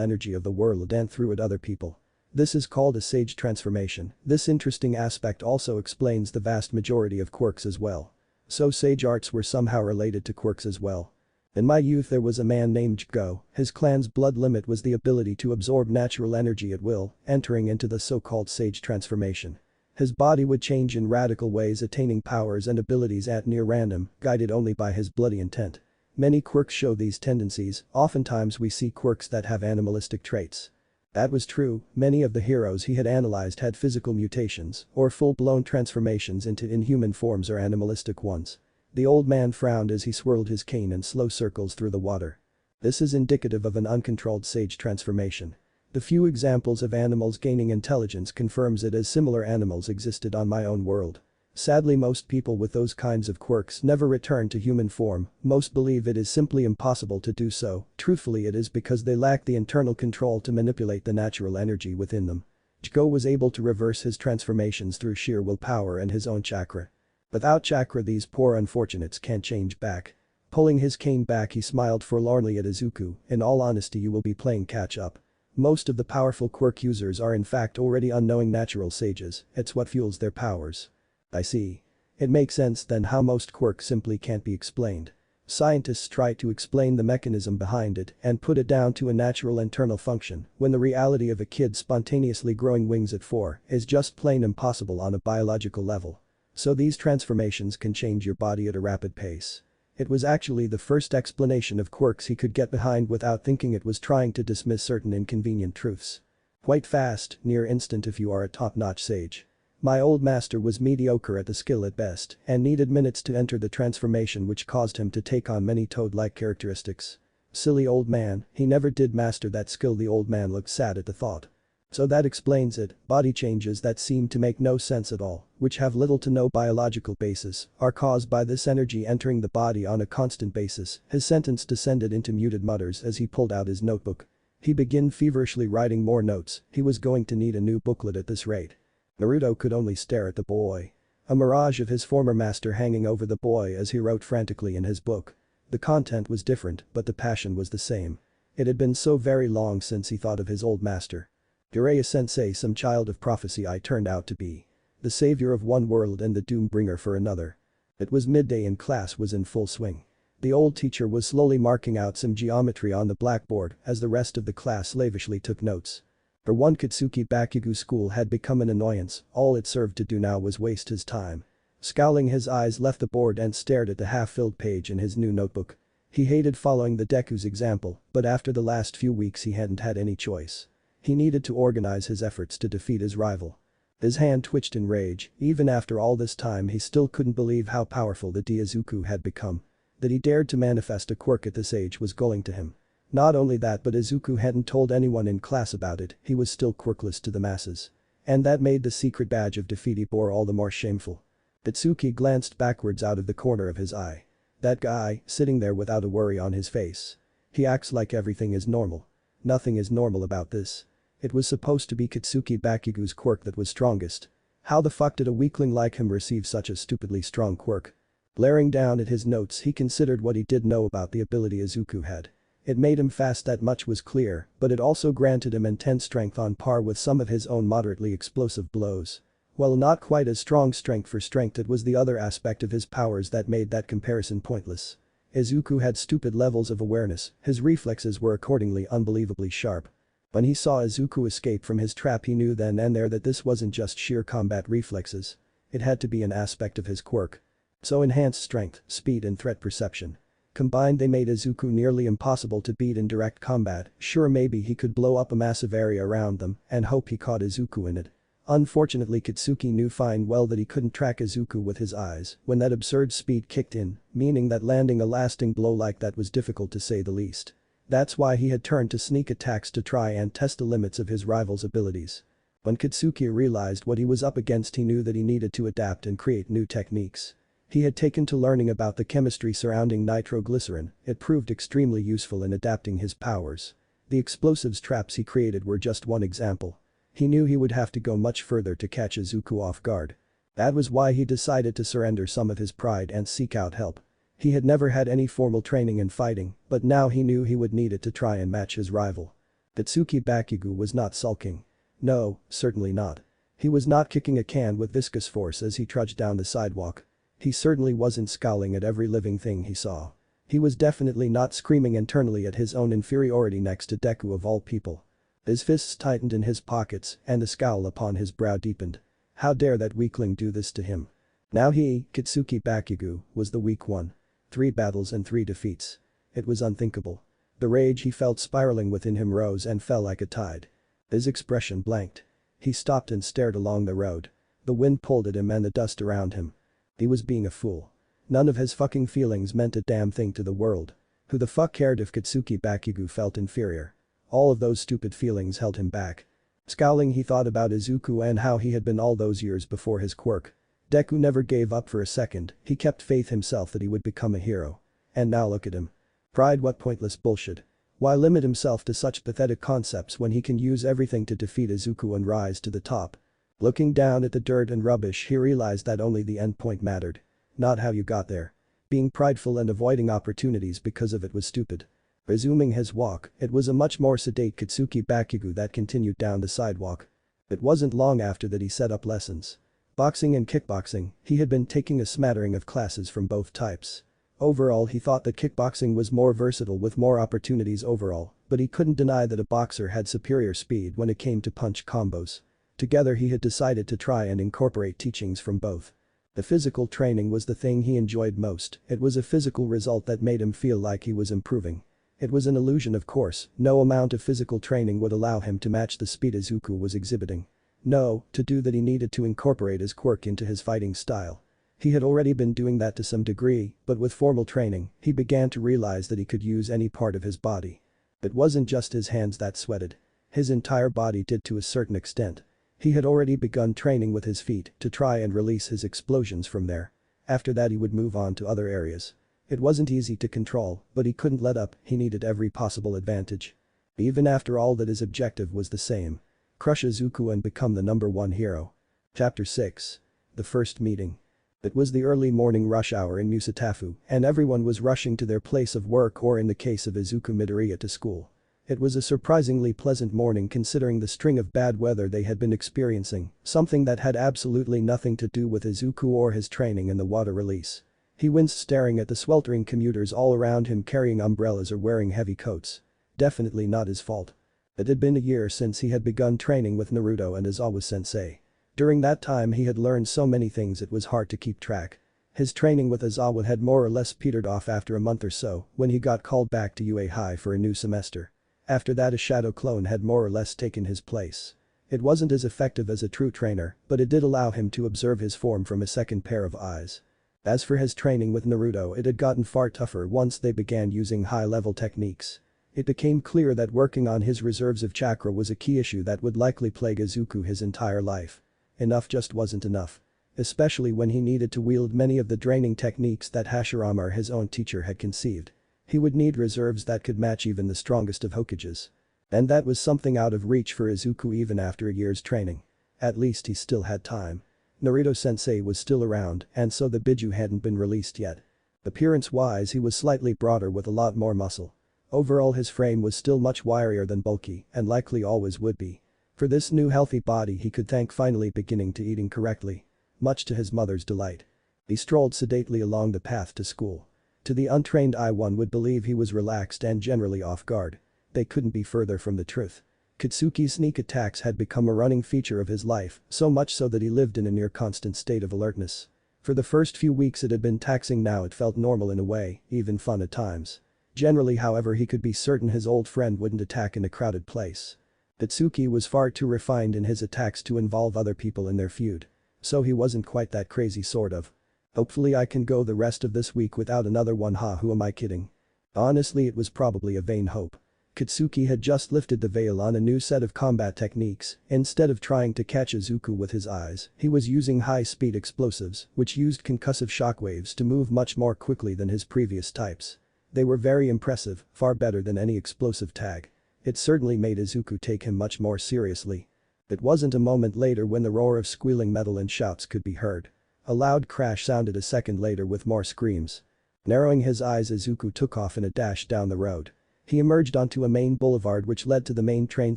energy of the world and through it other people. This is called a sage transformation. This interesting aspect also explains the vast majority of quirks as well. So sage arts were somehow related to quirks as well. In my youth there was a man named Go. His clan's blood limit was the ability to absorb natural energy at will, entering into the so-called sage transformation. His body would change in radical ways, attaining powers and abilities at near random, guided only by his bloody intent. Many quirks show these tendencies, oftentimes we see quirks that have animalistic traits. That was true, many of the heroes he had analyzed had physical mutations, or full-blown transformations into inhuman forms or animalistic ones. The old man frowned as he swirled his cane in slow circles through the water. This is indicative of an uncontrolled sage transformation. The few examples of animals gaining intelligence confirms it, as similar animals existed on my own world. Sadly, most people with those kinds of quirks never return to human form. Most believe it is simply impossible to do so. Truthfully, it is because they lack the internal control to manipulate the natural energy within them. Go was able to reverse his transformations through sheer willpower and his own chakra. Without chakra, these poor unfortunates can't change back. Pulling his cane back, he smiled forlornly at Izuku. In all honesty, you will be playing catch up. Most of the powerful quirk users are in fact already unknowing natural sages. It's what fuels their powers. I see. It makes sense then how most quirks simply can't be explained. Scientists try to explain the mechanism behind it and put it down to a natural internal function, when the reality of a kid spontaneously growing wings at 4 is just plain impossible on a biological level. So these transformations can change your body at a rapid pace. It was actually the first explanation of quirks he could get behind without thinking it was trying to dismiss certain inconvenient truths. Quite fast, near instant if you are a top-notch sage. My old master was mediocre at the skill at best and needed minutes to enter the transformation, which caused him to take on many toad-like characteristics. Silly old man, he never did master that skill. The old man looked sad at the thought. So that explains it. Body changes that seem to make no sense at all, which have little to no biological basis, are caused by this energy entering the body on a constant basis. His sentence descended into muted mutters as he pulled out his notebook. He began feverishly writing more notes. He was going to need a new booklet at this rate. Naruto could only stare at the boy. A mirage of his former master hanging over the boy as he wrote frantically in his book. The content was different, but the passion was the same. It had been so very long since he thought of his old master. Jiraiya-sensei, some child of prophecy I turned out to be. The savior of one world and the doom bringer for another. It was midday and class was in full swing. The old teacher was slowly marking out some geometry on the blackboard as the rest of the class slavishly took notes. For one, Katsuki Bakugo's school had become an annoyance, all it served to do now was waste his time. Scowling, his eyes left the board and stared at the half-filled page in his new notebook. He hated following the Deku's example, but after the last few weeks he hadn't had any choice. He needed to organize his efforts to defeat his rival. His hand twitched in rage, even after all this time he still couldn't believe how powerful the Izuku had become. That he dared to manifest a quirk at this age was galling to him. Not only that, but Izuku hadn't told anyone in class about it, he was still quirkless to the masses. And that made the secret badge of defeat he bore all the more shameful. Itsuki glanced backwards out of the corner of his eye. That guy, sitting there without a worry on his face. He acts like everything is normal. Nothing is normal about this. It was supposed to be Katsuki Bakugo's quirk that was strongest. How the fuck did a weakling like him receive such a stupidly strong quirk? Glaring down at his notes, he considered what he did know about the ability Izuku had. It made him fast, that much was clear, but it also granted him intense strength on par with some of his own moderately explosive blows. While not quite as strong strength for strength, it was the other aspect of his powers that made that comparison pointless. Izuku had stupid levels of awareness, his reflexes were accordingly unbelievably sharp. When he saw Izuku escape from his trap, he knew then and there that this wasn't just sheer combat reflexes. It had to be an aspect of his quirk. So enhanced strength, speed and threat perception. Combined, they made Izuku nearly impossible to beat in direct combat. Sure, maybe he could blow up a massive area around them and hope he caught Izuku in it. Unfortunately, Katsuki knew fine well that he couldn't track Izuku with his eyes when that absurd speed kicked in, meaning that landing a lasting blow like that was difficult to say the least. That's why he had turned to sneak attacks to try and test the limits of his rival's abilities. When Katsuki realized what he was up against, he knew that he needed to adapt and create new techniques. He had taken to learning about the chemistry surrounding nitroglycerin. It proved extremely useful in adapting his powers. The explosives traps he created were just one example. He knew he would have to go much further to catch Izuku off guard. That was why he decided to surrender some of his pride and seek out help. He had never had any formal training in fighting, but now he knew he would need it to try and match his rival. Katsuki Bakugo was not sulking. No, certainly not. He was not kicking a can with viscous force as he trudged down the sidewalk. He certainly wasn't scowling at every living thing he saw. He was definitely not screaming internally at his own inferiority next to Deku of all people. His fists tightened in his pockets and the scowl upon his brow deepened. How dare that weakling do this to him? Now he, Katsuki Bakugo, was the weak one. 3 battles and 3 defeats. It was unthinkable. The rage he felt spiraling within him rose and fell like a tide. His expression blanked. He stopped and stared along the road. The wind pulled at him and the dust around him. He was being a fool. None of his fucking feelings meant a damn thing to the world. Who the fuck cared if Katsuki Bakugo felt inferior? All of those stupid feelings held him back. Scowling, he thought about Izuku and how he had been all those years before his quirk. Deku never gave up for a second, he kept faith himself that he would become a hero. And now look at him. Pride, what pointless bullshit. Why limit himself to such pathetic concepts when he can use everything to defeat Izuku and rise to the top? Looking down at the dirt and rubbish, he realized that only the end point mattered. Not how you got there. Being prideful and avoiding opportunities because of it was stupid. Resuming his walk, it was a much more sedate Katsuki Bakugo that continued down the sidewalk. It wasn't long after that he set up lessons. Boxing and kickboxing, he had been taking a smattering of classes from both types. Overall, he thought that kickboxing was more versatile with more opportunities overall, but he couldn't deny that a boxer had superior speed when it came to punch combos. Together he had decided to try and incorporate teachings from both. The physical training was the thing he enjoyed most. It was a physical result that made him feel like he was improving. It was an illusion, of course. No amount of physical training would allow him to match the speed Izuku was exhibiting. No, to do that he needed to incorporate his quirk into his fighting style. He had already been doing that to some degree, but with formal training, he began to realize that he could use any part of his body. It wasn't just his hands that sweated. His entire body did to a certain extent. He had already begun training with his feet to try and release his explosions from there. After that he would move on to other areas. It wasn't easy to control, but he couldn't let up, he needed every possible advantage. Even after all that, his objective was the same. Crush Izuku and become the #1 hero. Chapter 6. The first meeting. It was the early morning rush hour in Musatafu, and everyone was rushing to their place of work or in the case of Izuku Midoriya to school. It was a surprisingly pleasant morning considering the string of bad weather they had been experiencing, something that had absolutely nothing to do with Izuku or his training in the water release. He winced staring at the sweltering commuters all around him carrying umbrellas or wearing heavy coats. Definitely not his fault. It had been a year since he had begun training with Naruto and Aizawa-sensei. During that time he had learned so many things it was hard to keep track. His training with Aizawa had more or less petered off after a month or so when he got called back to UA High for a new semester. After that a shadow clone had more or less taken his place. It wasn't as effective as a true trainer, but it did allow him to observe his form from a second pair of eyes. As for his training with Naruto, it had gotten far tougher once they began using high-level techniques. It became clear that working on his reserves of chakra was a key issue that would likely plague Izuku his entire life. Enough just wasn't enough. Especially when he needed to wield many of the draining techniques that Hashirama, his own teacher, had conceived. He would need reserves that could match even the strongest of Hokages. And that was something out of reach for Izuku even after a year's training. At least he still had time. Naruto-sensei was still around, and so the Biju hadn't been released yet. Appearance-wise he was slightly broader with a lot more muscle. Overall his frame was still much wirier than bulky, and likely always would be. For this new healthy body he could thank finally beginning to eating correctly. Much to his mother's delight. He strolled sedately along the path to school. To the untrained eye one would believe he was relaxed and generally off guard. They couldn't be further from the truth. Katsuki's sneak attacks had become a running feature of his life, so much so that he lived in a near constant state of alertness. For the first few weeks it had been taxing, now it felt normal in a way, even fun at times. Generally however he could be certain his old friend wouldn't attack in a crowded place. Katsuki was far too refined in his attacks to involve other people in their feud. So he wasn't quite that crazy sort of. Hopefully I can go the rest of this week without another one, who am I kidding? Honestly it was probably a vain hope. Katsuki had just lifted the veil on a new set of combat techniques. Instead of trying to catch Izuku with his eyes, he was using high-speed explosives, which used concussive shockwaves to move much more quickly than his previous types. They were very impressive, far better than any explosive tag. It certainly made Izuku take him much more seriously. It wasn't a moment later when the roar of squealing metal and shouts could be heard. A loud crash sounded a second later with more screams. Narrowing his eyes, Izuku took off in a dash down the road. He emerged onto a main boulevard which led to the main train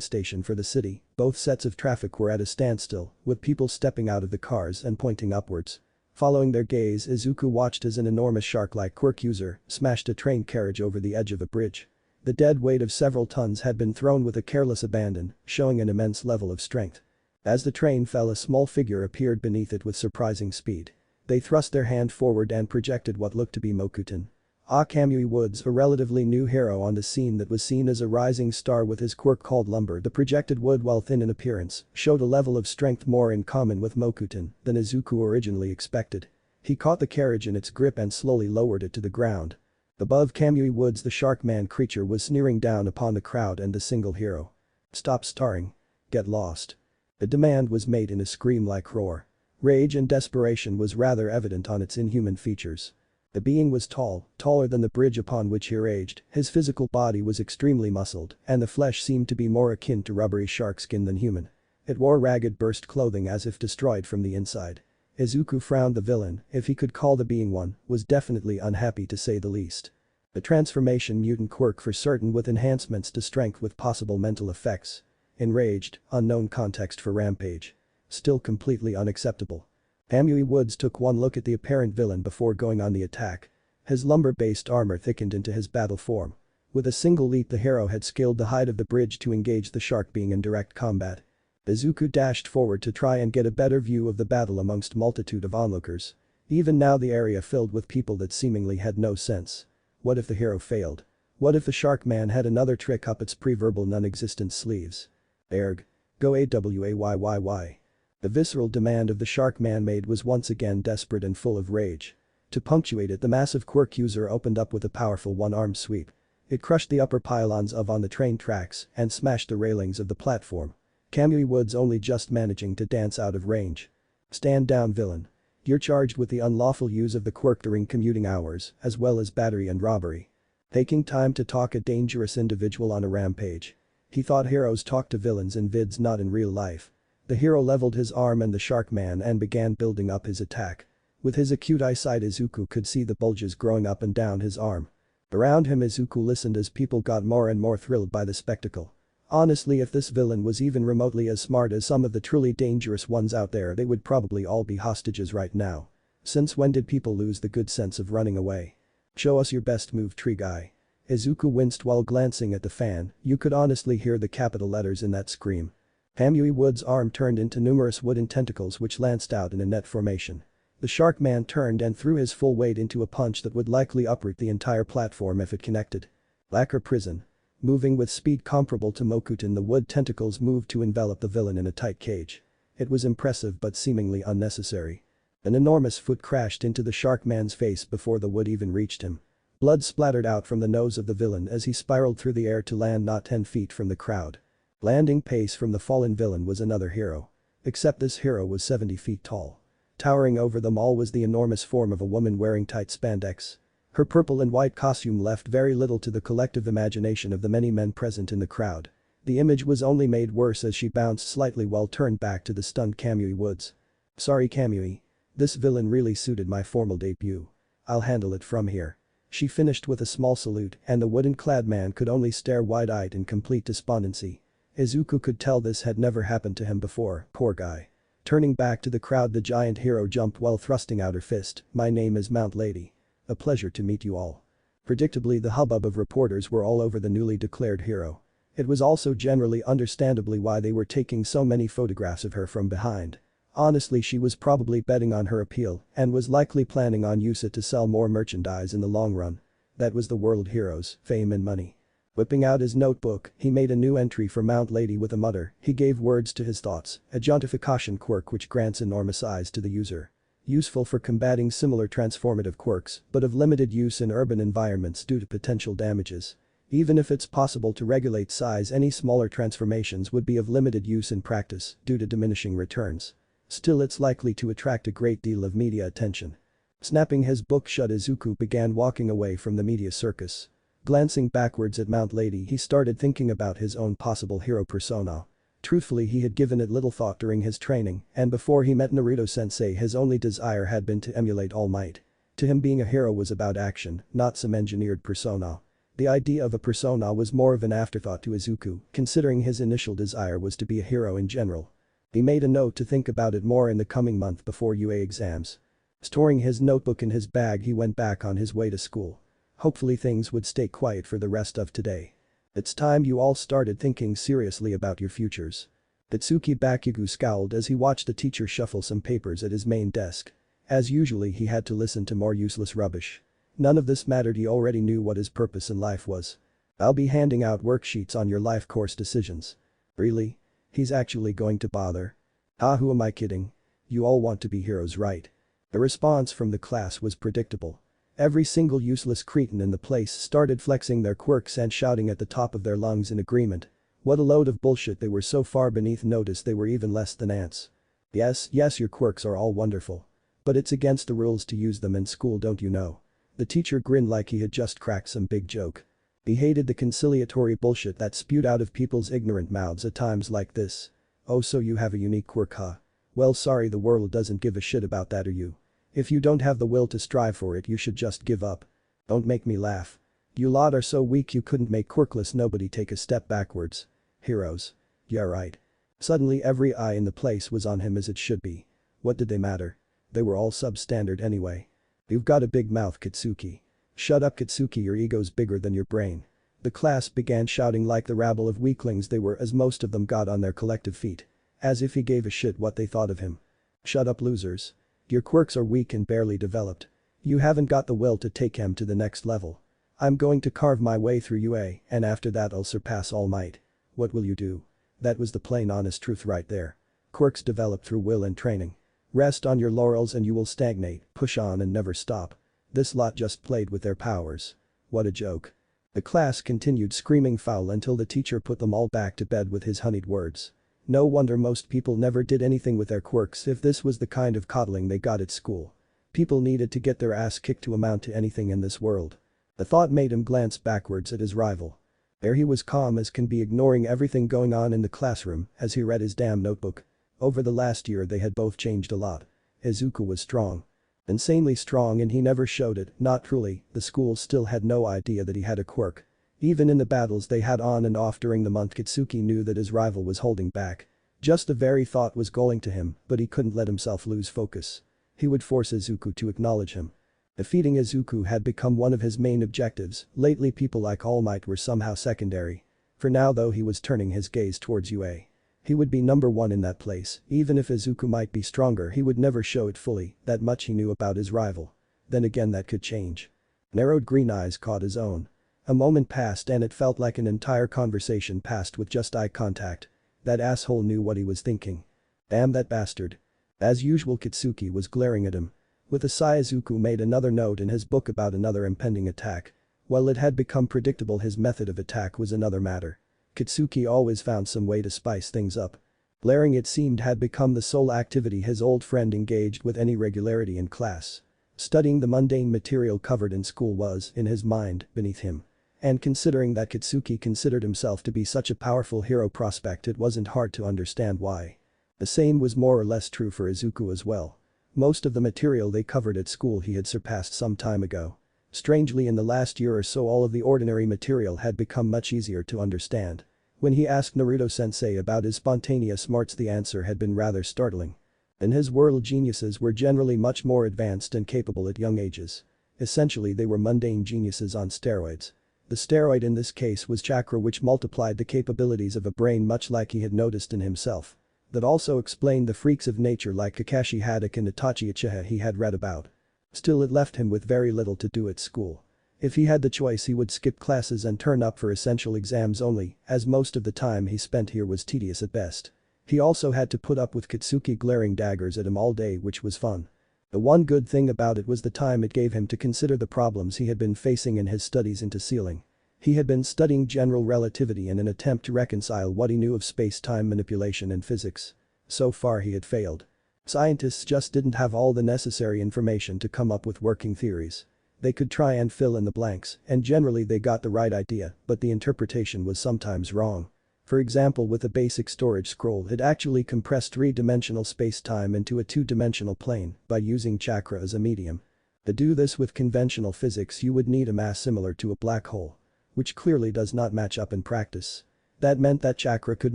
station for the city. Both sets of traffic were at a standstill, with people stepping out of the cars and pointing upwards. Following their gaze, Izuku watched as an enormous shark-like quirk user smashed a train carriage over the edge of a bridge. The dead weight of several tons had been thrown with a careless abandon, showing an immense level of strength. As the train fell, a small figure appeared beneath it with surprising speed. They thrust their hand forward and projected what looked to be Mokuton. Kamui Woods, a relatively new hero on the scene that was seen as a rising star with his quirk called Lumber. The projected wood, while thin in appearance, showed a level of strength more in common with Mokuton than Izuku originally expected. He caught the carriage in its grip and slowly lowered it to the ground. Above Kamui Woods, the Sharkman creature was sneering down upon the crowd and the single hero. "Stop starring. Get lost." The demand was made in a scream-like roar. Rage and desperation was rather evident on its inhuman features. The being was tall, taller than the bridge upon which he raged. His physical body was extremely muscled, and the flesh seemed to be more akin to rubbery shark skin than human. It wore ragged burst clothing as if destroyed from the inside. Izuku frowned. The villain, if he could call the being one, was definitely unhappy to say the least. The transformation mutant quirk for certain, with enhancements to strength with possible mental effects. Enraged, unknown context for rampage. Still completely unacceptable. Kamui Woods took one look at the apparent villain before going on the attack. His lumber-based armor thickened into his battle form. With a single leap the hero had scaled the height of the bridge to engage the shark being in direct combat. Izuku dashed forward to try and get a better view of the battle amongst multitude of onlookers. Even now the area filled with people that seemingly had no sense. What if the hero failed? What if the Sharkman had another trick up its pre-verbal non-existent sleeves? Erg. Go awayy. The visceral demand of the Sharkman made was once again desperate and full of rage. To punctuate it, the massive quirk user opened up with a powerful one-armed sweep. It crushed the upper pylons on the train tracks and smashed the railings of the platform. Kamui Woods only just managing to dance out of range. Stand down, villain. You're charged with the unlawful use of the quirk during commuting hours, as well as battery and robbery. Taking time to talk a dangerous individual on a rampage. He thought heroes talk to villains in vids, not in real life. The hero leveled his arm and the shark man and began building up his attack. With his acute eyesight Izuku could see the bulges growing up and down his arm. Around him Izuku listened as people got more and more thrilled by the spectacle. Honestly, if this villain was even remotely as smart as some of the truly dangerous ones out there, they would probably all be hostages right now. Since when did people lose the good sense of running away? Show us your best move, tree guy. Izuku winced while glancing at the fan. You could honestly hear the capital letters in that scream. Kamui Wood's arm turned into numerous wooden tentacles which lanced out in a net formation. The shark man turned and threw his full weight into a punch that would likely uproot the entire platform if it connected. Lacquer prison. Moving with speed comparable to Mokuton, the wood tentacles moved to envelop the villain in a tight cage. It was impressive but seemingly unnecessary. An enormous foot crashed into the shark man's face before the wood even reached him. Blood splattered out from the nose of the villain as he spiraled through the air to land not 10 feet from the crowd. Landing pace from the fallen villain was another hero. Except this hero was 70 feet tall. Towering over them all was the enormous form of a woman wearing tight spandex. Her purple and white costume left very little to the collective imagination of the many men present in the crowd. The image was only made worse as she bounced slightly while turned back to the stunned Kamui Woods. Sorry Kamui. This villain really suited my formal debut. I'll handle it from here. She finished with a small salute and the wooden-clad man could only stare wide-eyed in complete despondency. Izuku could tell this had never happened to him before, poor guy. Turning back to the crowd, the giant hero jumped while thrusting out her fist. My name is Mount Lady. A pleasure to meet you all. Predictably, the hubbub of reporters were all over the newly declared hero. It was also generally understandably why they were taking so many photographs of her from behind. Honestly, she was probably betting on her appeal and was likely planning on using it to sell more merchandise in the long run. That was the world hero's fame and money. Whipping out his notebook, he made a new entry for Mount Lady with a mutter. He gave words to his thoughts, a juntification quirk which grants enormous size to the user. Useful for combating similar transformative quirks, but of limited use in urban environments due to potential damages. Even if it's possible to regulate size, any smaller transformations would be of limited use in practice due to diminishing returns. Still, it's likely to attract a great deal of media attention. Snapping his book shut, Izuku began walking away from the media circus. Glancing backwards at Mount Lady, he started thinking about his own possible hero persona. Truthfully, he had given it little thought during his training, and before he met Naruto-sensei his only desire had been to emulate All Might. To him, being a hero was about action, not some engineered persona. The idea of a persona was more of an afterthought to Izuku, considering his initial desire was to be a hero in general. He made a note to think about it more in the coming month before UA exams. Storing his notebook in his bag, he went back on his way to school. Hopefully things would stay quiet for the rest of today. It's time you all started thinking seriously about your futures. Itsuki Bakugo scowled as he watched the teacher shuffle some papers at his main desk. As usually, he had to listen to more useless rubbish. None of this mattered, he already knew what his purpose in life was. I'll be handing out worksheets on your life course decisions. Really? He's actually going to bother? Ah, who am I kidding? You all want to be heroes, right? The response from the class was predictable. Every single useless cretin in the place started flexing their quirks and shouting at the top of their lungs in agreement. What a load of bullshit, they were so far beneath notice they were even less than ants. Yes, your quirks are all wonderful. But it's against the rules to use them in school, don't you know? The teacher grinned like he had just cracked some big joke. He hated the conciliatory bullshit that spewed out of people's ignorant mouths at times like this. Oh, so you have a unique quirk, huh? Well, sorry, the world doesn't give a shit about that, or you. If you don't have the will to strive for it, you should just give up. Don't make me laugh. You lot are so weak you couldn't make quirkless nobody take a step backwards. Heroes. Yeah, right. Suddenly every eye in the place was on him, as it should be. What did they matter? They were all substandard anyway. You've got a big mouth, Kitsuki. Shut up, Kitsuki, your ego's bigger than your brain. The class began shouting like the rabble of weaklings they were as most of them got on their collective feet. As if he gave a shit what they thought of him. Shut up, losers. Your quirks are weak and barely developed. You haven't got the will to take him to the next level. I'm going to carve my way through UA, and after that I'll surpass All Might. What will you do? That was the plain honest truth right there. Quirks develop through will and training. Rest on your laurels and you will stagnate, push on and never stop. This lot just played with their powers. What a joke. The class continued screaming foul until the teacher put them all back to bed with his honeyed words. No wonder most people never did anything with their quirks if this was the kind of coddling they got at school. People needed to get their ass kicked to amount to anything in this world. The thought made him glance backwards at his rival. There he was, calm as can be, ignoring everything going on in the classroom as he read his damn notebook. Over the last year they had both changed a lot. Izuku was strong. Insanely strong, and he never showed it, not truly. The school still had no idea that he had a quirk. Even in the battles they had on and off during the month, Kitsuki knew that his rival was holding back. Just the very thought was galling to him, but he couldn't let himself lose focus. He would force Izuku to acknowledge him. Defeating Izuku had become one of his main objectives. Lately people like All Might were somehow secondary. For now though, he was turning his gaze towards UA. He would be number one in that place. Even if Izuku might be stronger, he would never show it fully. That much he knew about his rival. Then again, that could change. Narrowed green eyes caught his own. A moment passed and it felt like an entire conversation passed with just eye contact. That asshole knew what he was thinking. Damn that bastard. As usual, Kitsuki was glaring at him. With a sigh, Izuku made another note in his book about another impending attack. While it had become predictable, his method of attack was another matter. Kitsuki always found some way to spice things up. Blaring, it seemed, had become the sole activity his old friend engaged with any regularity in class. Studying the mundane material covered in school was, in his mind, beneath him. And considering that Kitsuki considered himself to be such a powerful hero prospect, it wasn't hard to understand why. The same was more or less true for Izuku as well. Most of the material they covered at school he had surpassed some time ago. Strangely, in the last year or so, all of the ordinary material had become much easier to understand. When he asked Naruto-sensei about his spontaneous smarts, the answer had been rather startling. In his world, geniuses were generally much more advanced and capable at young ages. Essentially, they were mundane geniuses on steroids. The steroid in this case was chakra, which multiplied the capabilities of a brain, much like he had noticed in himself. That also explained the freaks of nature like Kakashi Haddock and Itachi Uchiha he had read about. Still, it left him with very little to do at school. If he had the choice, he would skip classes and turn up for essential exams only, as most of the time he spent here was tedious at best. He also had to put up with Kitsuki glaring daggers at him all day, which was fun. The one good thing about it was the time it gave him to consider the problems he had been facing in his studies into sealing. He had been studying general relativity in an attempt to reconcile what he knew of space-time manipulation and physics. So far he had failed. Scientists just didn't have all the necessary information to come up with working theories. They could try and fill in the blanks, and generally they got the right idea, but the interpretation was sometimes wrong. For example, with a basic storage scroll, it actually compressed three-dimensional space-time into a two-dimensional plane by using chakra as a medium. To do this with conventional physics, you would need a mass similar to a black hole, which clearly does not match up in practice. That meant that chakra could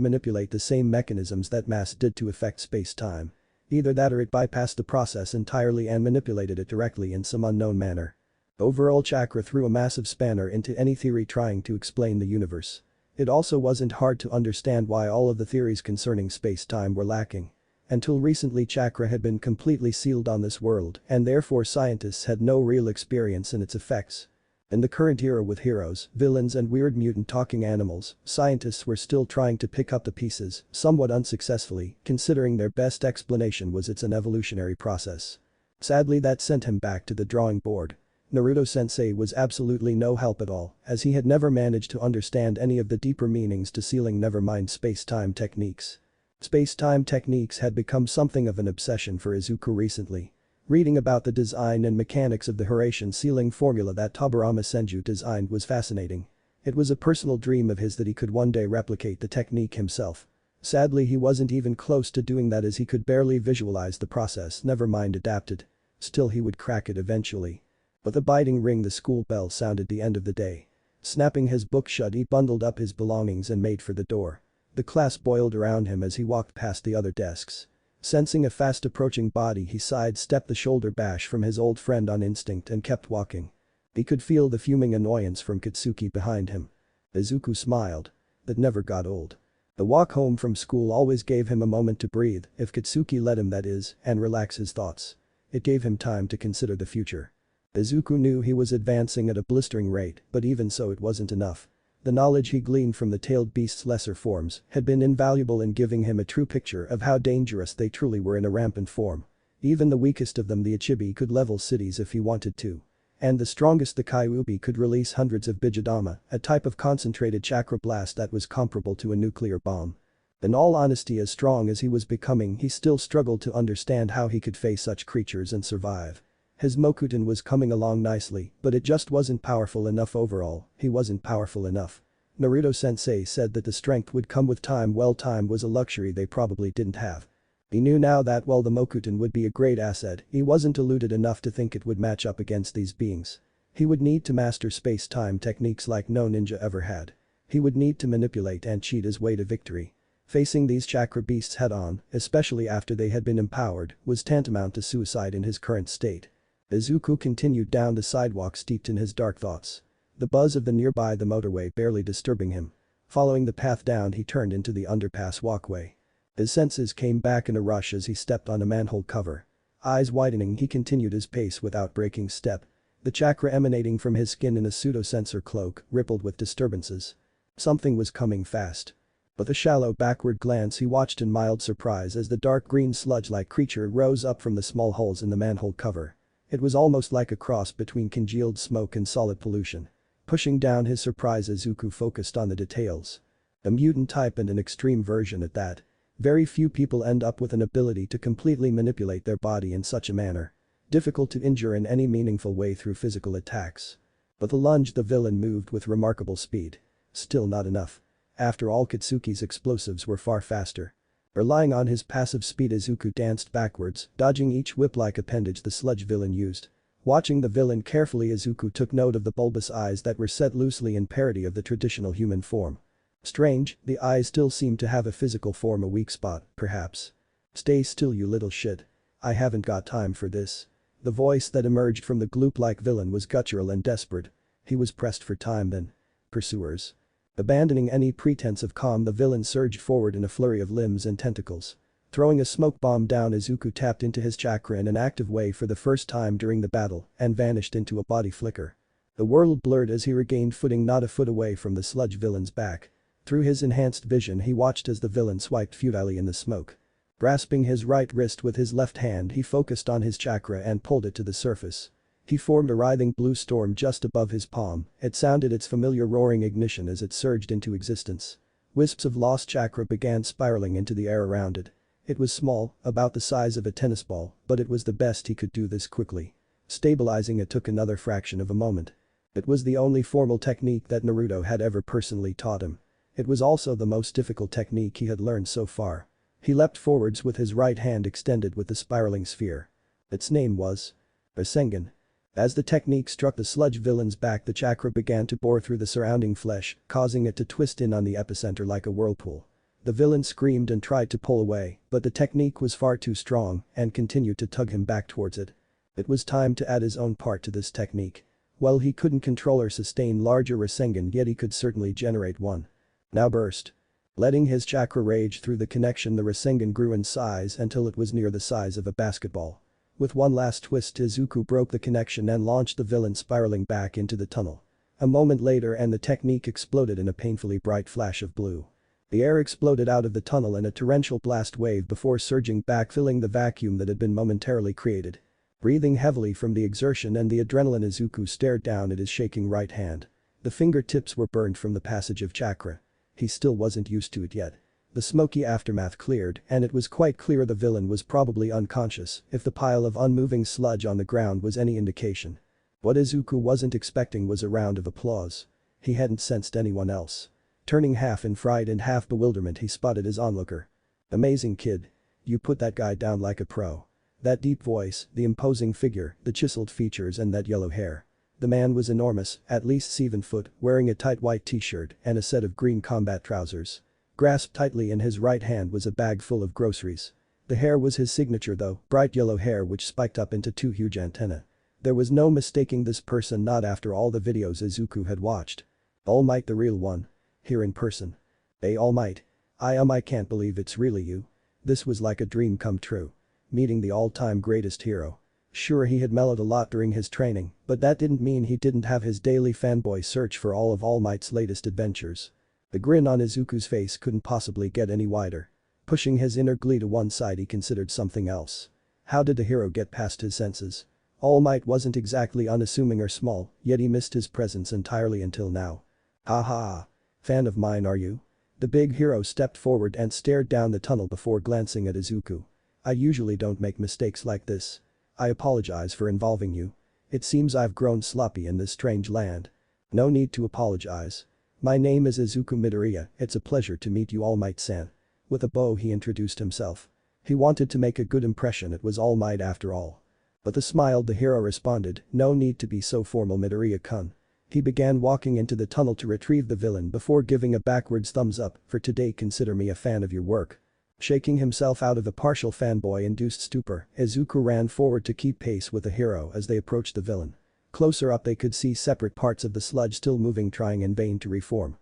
manipulate the same mechanisms that mass did to affect space-time. Either that or it bypassed the process entirely and manipulated it directly in some unknown manner. Overall, chakra threw a massive spanner into any theory trying to explain the universe. It also wasn't hard to understand why all of the theories concerning space-time were lacking. Until recently, chakra had been completely sealed on this world, and therefore scientists had no real experience in its effects. In the current era, with heroes, villains and weird mutant talking animals, scientists were still trying to pick up the pieces, somewhat unsuccessfully, considering their best explanation was it's an evolutionary process. Sadly, that sent him back to the drawing board. Naruto-sensei was absolutely no help at all, as he had never managed to understand any of the deeper meanings to sealing, never mind space-time techniques. Space-time techniques had become something of an obsession for Izuku recently. Reading about the design and mechanics of the Horatian sealing formula that Tobirama Senju designed was fascinating. It was a personal dream of his that he could one day replicate the technique himself. Sadly, he wasn't even close to doing that, as he could barely visualize the process, never mind adapt it. Still, he would crack it eventually. With a biting ring, the school bell sounded the end of the day. Snapping his book shut, he bundled up his belongings and made for the door. The class boiled around him as he walked past the other desks. Sensing a fast-approaching body, he sidestepped the shoulder bash from his old friend on instinct and kept walking. He could feel the fuming annoyance from Kitsuki behind him. Izuku smiled. That never got old. The walk home from school always gave him a moment to breathe, if Kitsuki let him, that is, and relax his thoughts. It gave him time to consider the future. Izuku knew he was advancing at a blistering rate, but even so it wasn't enough. The knowledge he gleaned from the tailed beast's lesser forms had been invaluable in giving him a true picture of how dangerous they truly were in a rampant form. Even the weakest of them, the Ichibi, could level cities if he wanted to. And the strongest, the Kyuubi, could release hundreds of Bijidama, a type of concentrated chakra blast that was comparable to a nuclear bomb. In all honesty, as strong as he was becoming, he still struggled to understand how he could face such creatures and survive. His Mokuton was coming along nicely, but it just wasn't powerful enough overall. He wasn't powerful enough. Naruto-sensei said that the strength would come with time. Well, time was a luxury they probably didn't have. He knew now that while the Mokuton would be a great asset, he wasn't deluded enough to think it would match up against these beings. He would need to master space-time techniques like no ninja ever had. He would need to manipulate and cheat his way to victory. Facing these chakra beasts head-on, especially after they had been empowered, was tantamount to suicide in his current state. Izuku continued down the sidewalk steeped in his dark thoughts. The buzz of the motorway barely disturbing him. Following the path down, he turned into the underpass walkway. His senses came back in a rush as he stepped on a manhole cover. Eyes widening, he continued his pace without breaking step. The chakra emanating from his skin in a pseudo-sensor cloak rippled with disturbances. Something was coming fast. With a shallow backward glance, he watched in mild surprise as the dark green sludge-like creature rose up from the small holes in the manhole cover. It was almost like a cross between congealed smoke and solid pollution. Pushing down his surprise, Izuku focused on the details. A mutant type and an extreme version at that. Very few people end up with an ability to completely manipulate their body in such a manner. Difficult to injure in any meaningful way through physical attacks. But the lunge, the villain moved with remarkable speed. Still not enough. After all, Katsuki's explosives were far faster. Relying on his passive speed, Izuku danced backwards, dodging each whip-like appendage the sludge villain used. Watching the villain carefully, Izuku took note of the bulbous eyes that were set loosely in parody of the traditional human form. Strange, the eyes still seemed to have a physical form, a weak spot, perhaps. "Stay still, you little shit. I haven't got time for this." The voice that emerged from the gloop-like villain was guttural and desperate. He was pressed for time then. Pursuers. Abandoning any pretense of calm, the villain surged forward in a flurry of limbs and tentacles. Throwing a smoke bomb down, Izuku tapped into his chakra in an active way for the first time during the battle and vanished into a body flicker. The world blurred as he regained footing not a foot away from the sludge villain's back. Through his enhanced vision, he watched as the villain swiped futilely in the smoke. Grasping his right wrist with his left hand, he focused on his chakra and pulled it to the surface. He formed a writhing blue storm just above his palm. It sounded its familiar roaring ignition as it surged into existence. Wisps of lost chakra began spiraling into the air around it. It was small, about the size of a tennis ball, but it was the best he could do this quickly. Stabilizing it took another fraction of a moment. It was the only formal technique that Naruto had ever personally taught him. It was also the most difficult technique he had learned so far. He leapt forwards with his right hand extended with the spiraling sphere. Its name was Rasengan. As the technique struck the sludge villain's back, the chakra began to bore through the surrounding flesh, causing it to twist in on the epicenter like a whirlpool. The villain screamed and tried to pull away, but the technique was far too strong and continued to tug him back towards it. It was time to add his own part to this technique. Well, he couldn't control or sustain larger Rasengan, yet he could certainly generate one. Now burst. Letting his chakra rage through the connection, the Rasengan grew in size until it was near the size of a basketball. With one last twist, Izuku broke the connection and launched the villain spiraling back into the tunnel. A moment later and the technique exploded in a painfully bright flash of blue. The air exploded out of the tunnel in a torrential blast wave before surging back, filling the vacuum that had been momentarily created. Breathing heavily from the exertion and the adrenaline, Izuku stared down at his shaking right hand. The fingertips were burned from the passage of chakra. He still wasn't used to it yet. The smoky aftermath cleared, and it was quite clear the villain was probably unconscious, if the pile of unmoving sludge on the ground was any indication. What Izuku wasn't expecting was a round of applause. He hadn't sensed anyone else. Turning half in fright and half bewilderment, he spotted his onlooker. "Amazing, kid. You put that guy down like a pro." That deep voice, the imposing figure, the chiseled features and that yellow hair. The man was enormous, at least 7 foot, wearing a tight white t-shirt and a set of green combat trousers. Grasped tightly in his right hand was a bag full of groceries. The hair was his signature though, bright yellow hair which spiked up into 2 huge antennae. There was no mistaking this person, not after all the videos Izuku had watched. All Might, the real one. Here in person. Hey All Might. I can't believe it's really you. This was like a dream come true. Meeting the all-time greatest hero. Sure, he had mellowed a lot during his training, but that didn't mean he didn't have his daily fanboy search for all of All Might's latest adventures. The grin on Izuku's face couldn't possibly get any wider. Pushing his inner glee to one side, he considered something else. How did the hero get past his senses? All Might wasn't exactly unassuming or small, yet he missed his presence entirely until now. Ha ha. Fan of mine, are you? The big hero stepped forward and stared down the tunnel before glancing at Izuku. I usually don't make mistakes like this. I apologize for involving you. It seems I've grown sloppy in this strange land. No need to apologize. My name is Izuku Midoriya, it's a pleasure to meet you, All Might-san. With a bow he introduced himself. He wanted to make a good impression, it was All Might after all. But the hero responded, no need to be so formal, Midoriya-kun. He began walking into the tunnel to retrieve the villain before giving a backwards thumbs up, for today consider me a fan of your work. Shaking himself out of a partial fanboy-induced stupor, Izuku ran forward to keep pace with the hero as they approached the villain. Closer up they could see separate parts of the sludge still moving, trying in vain to reform.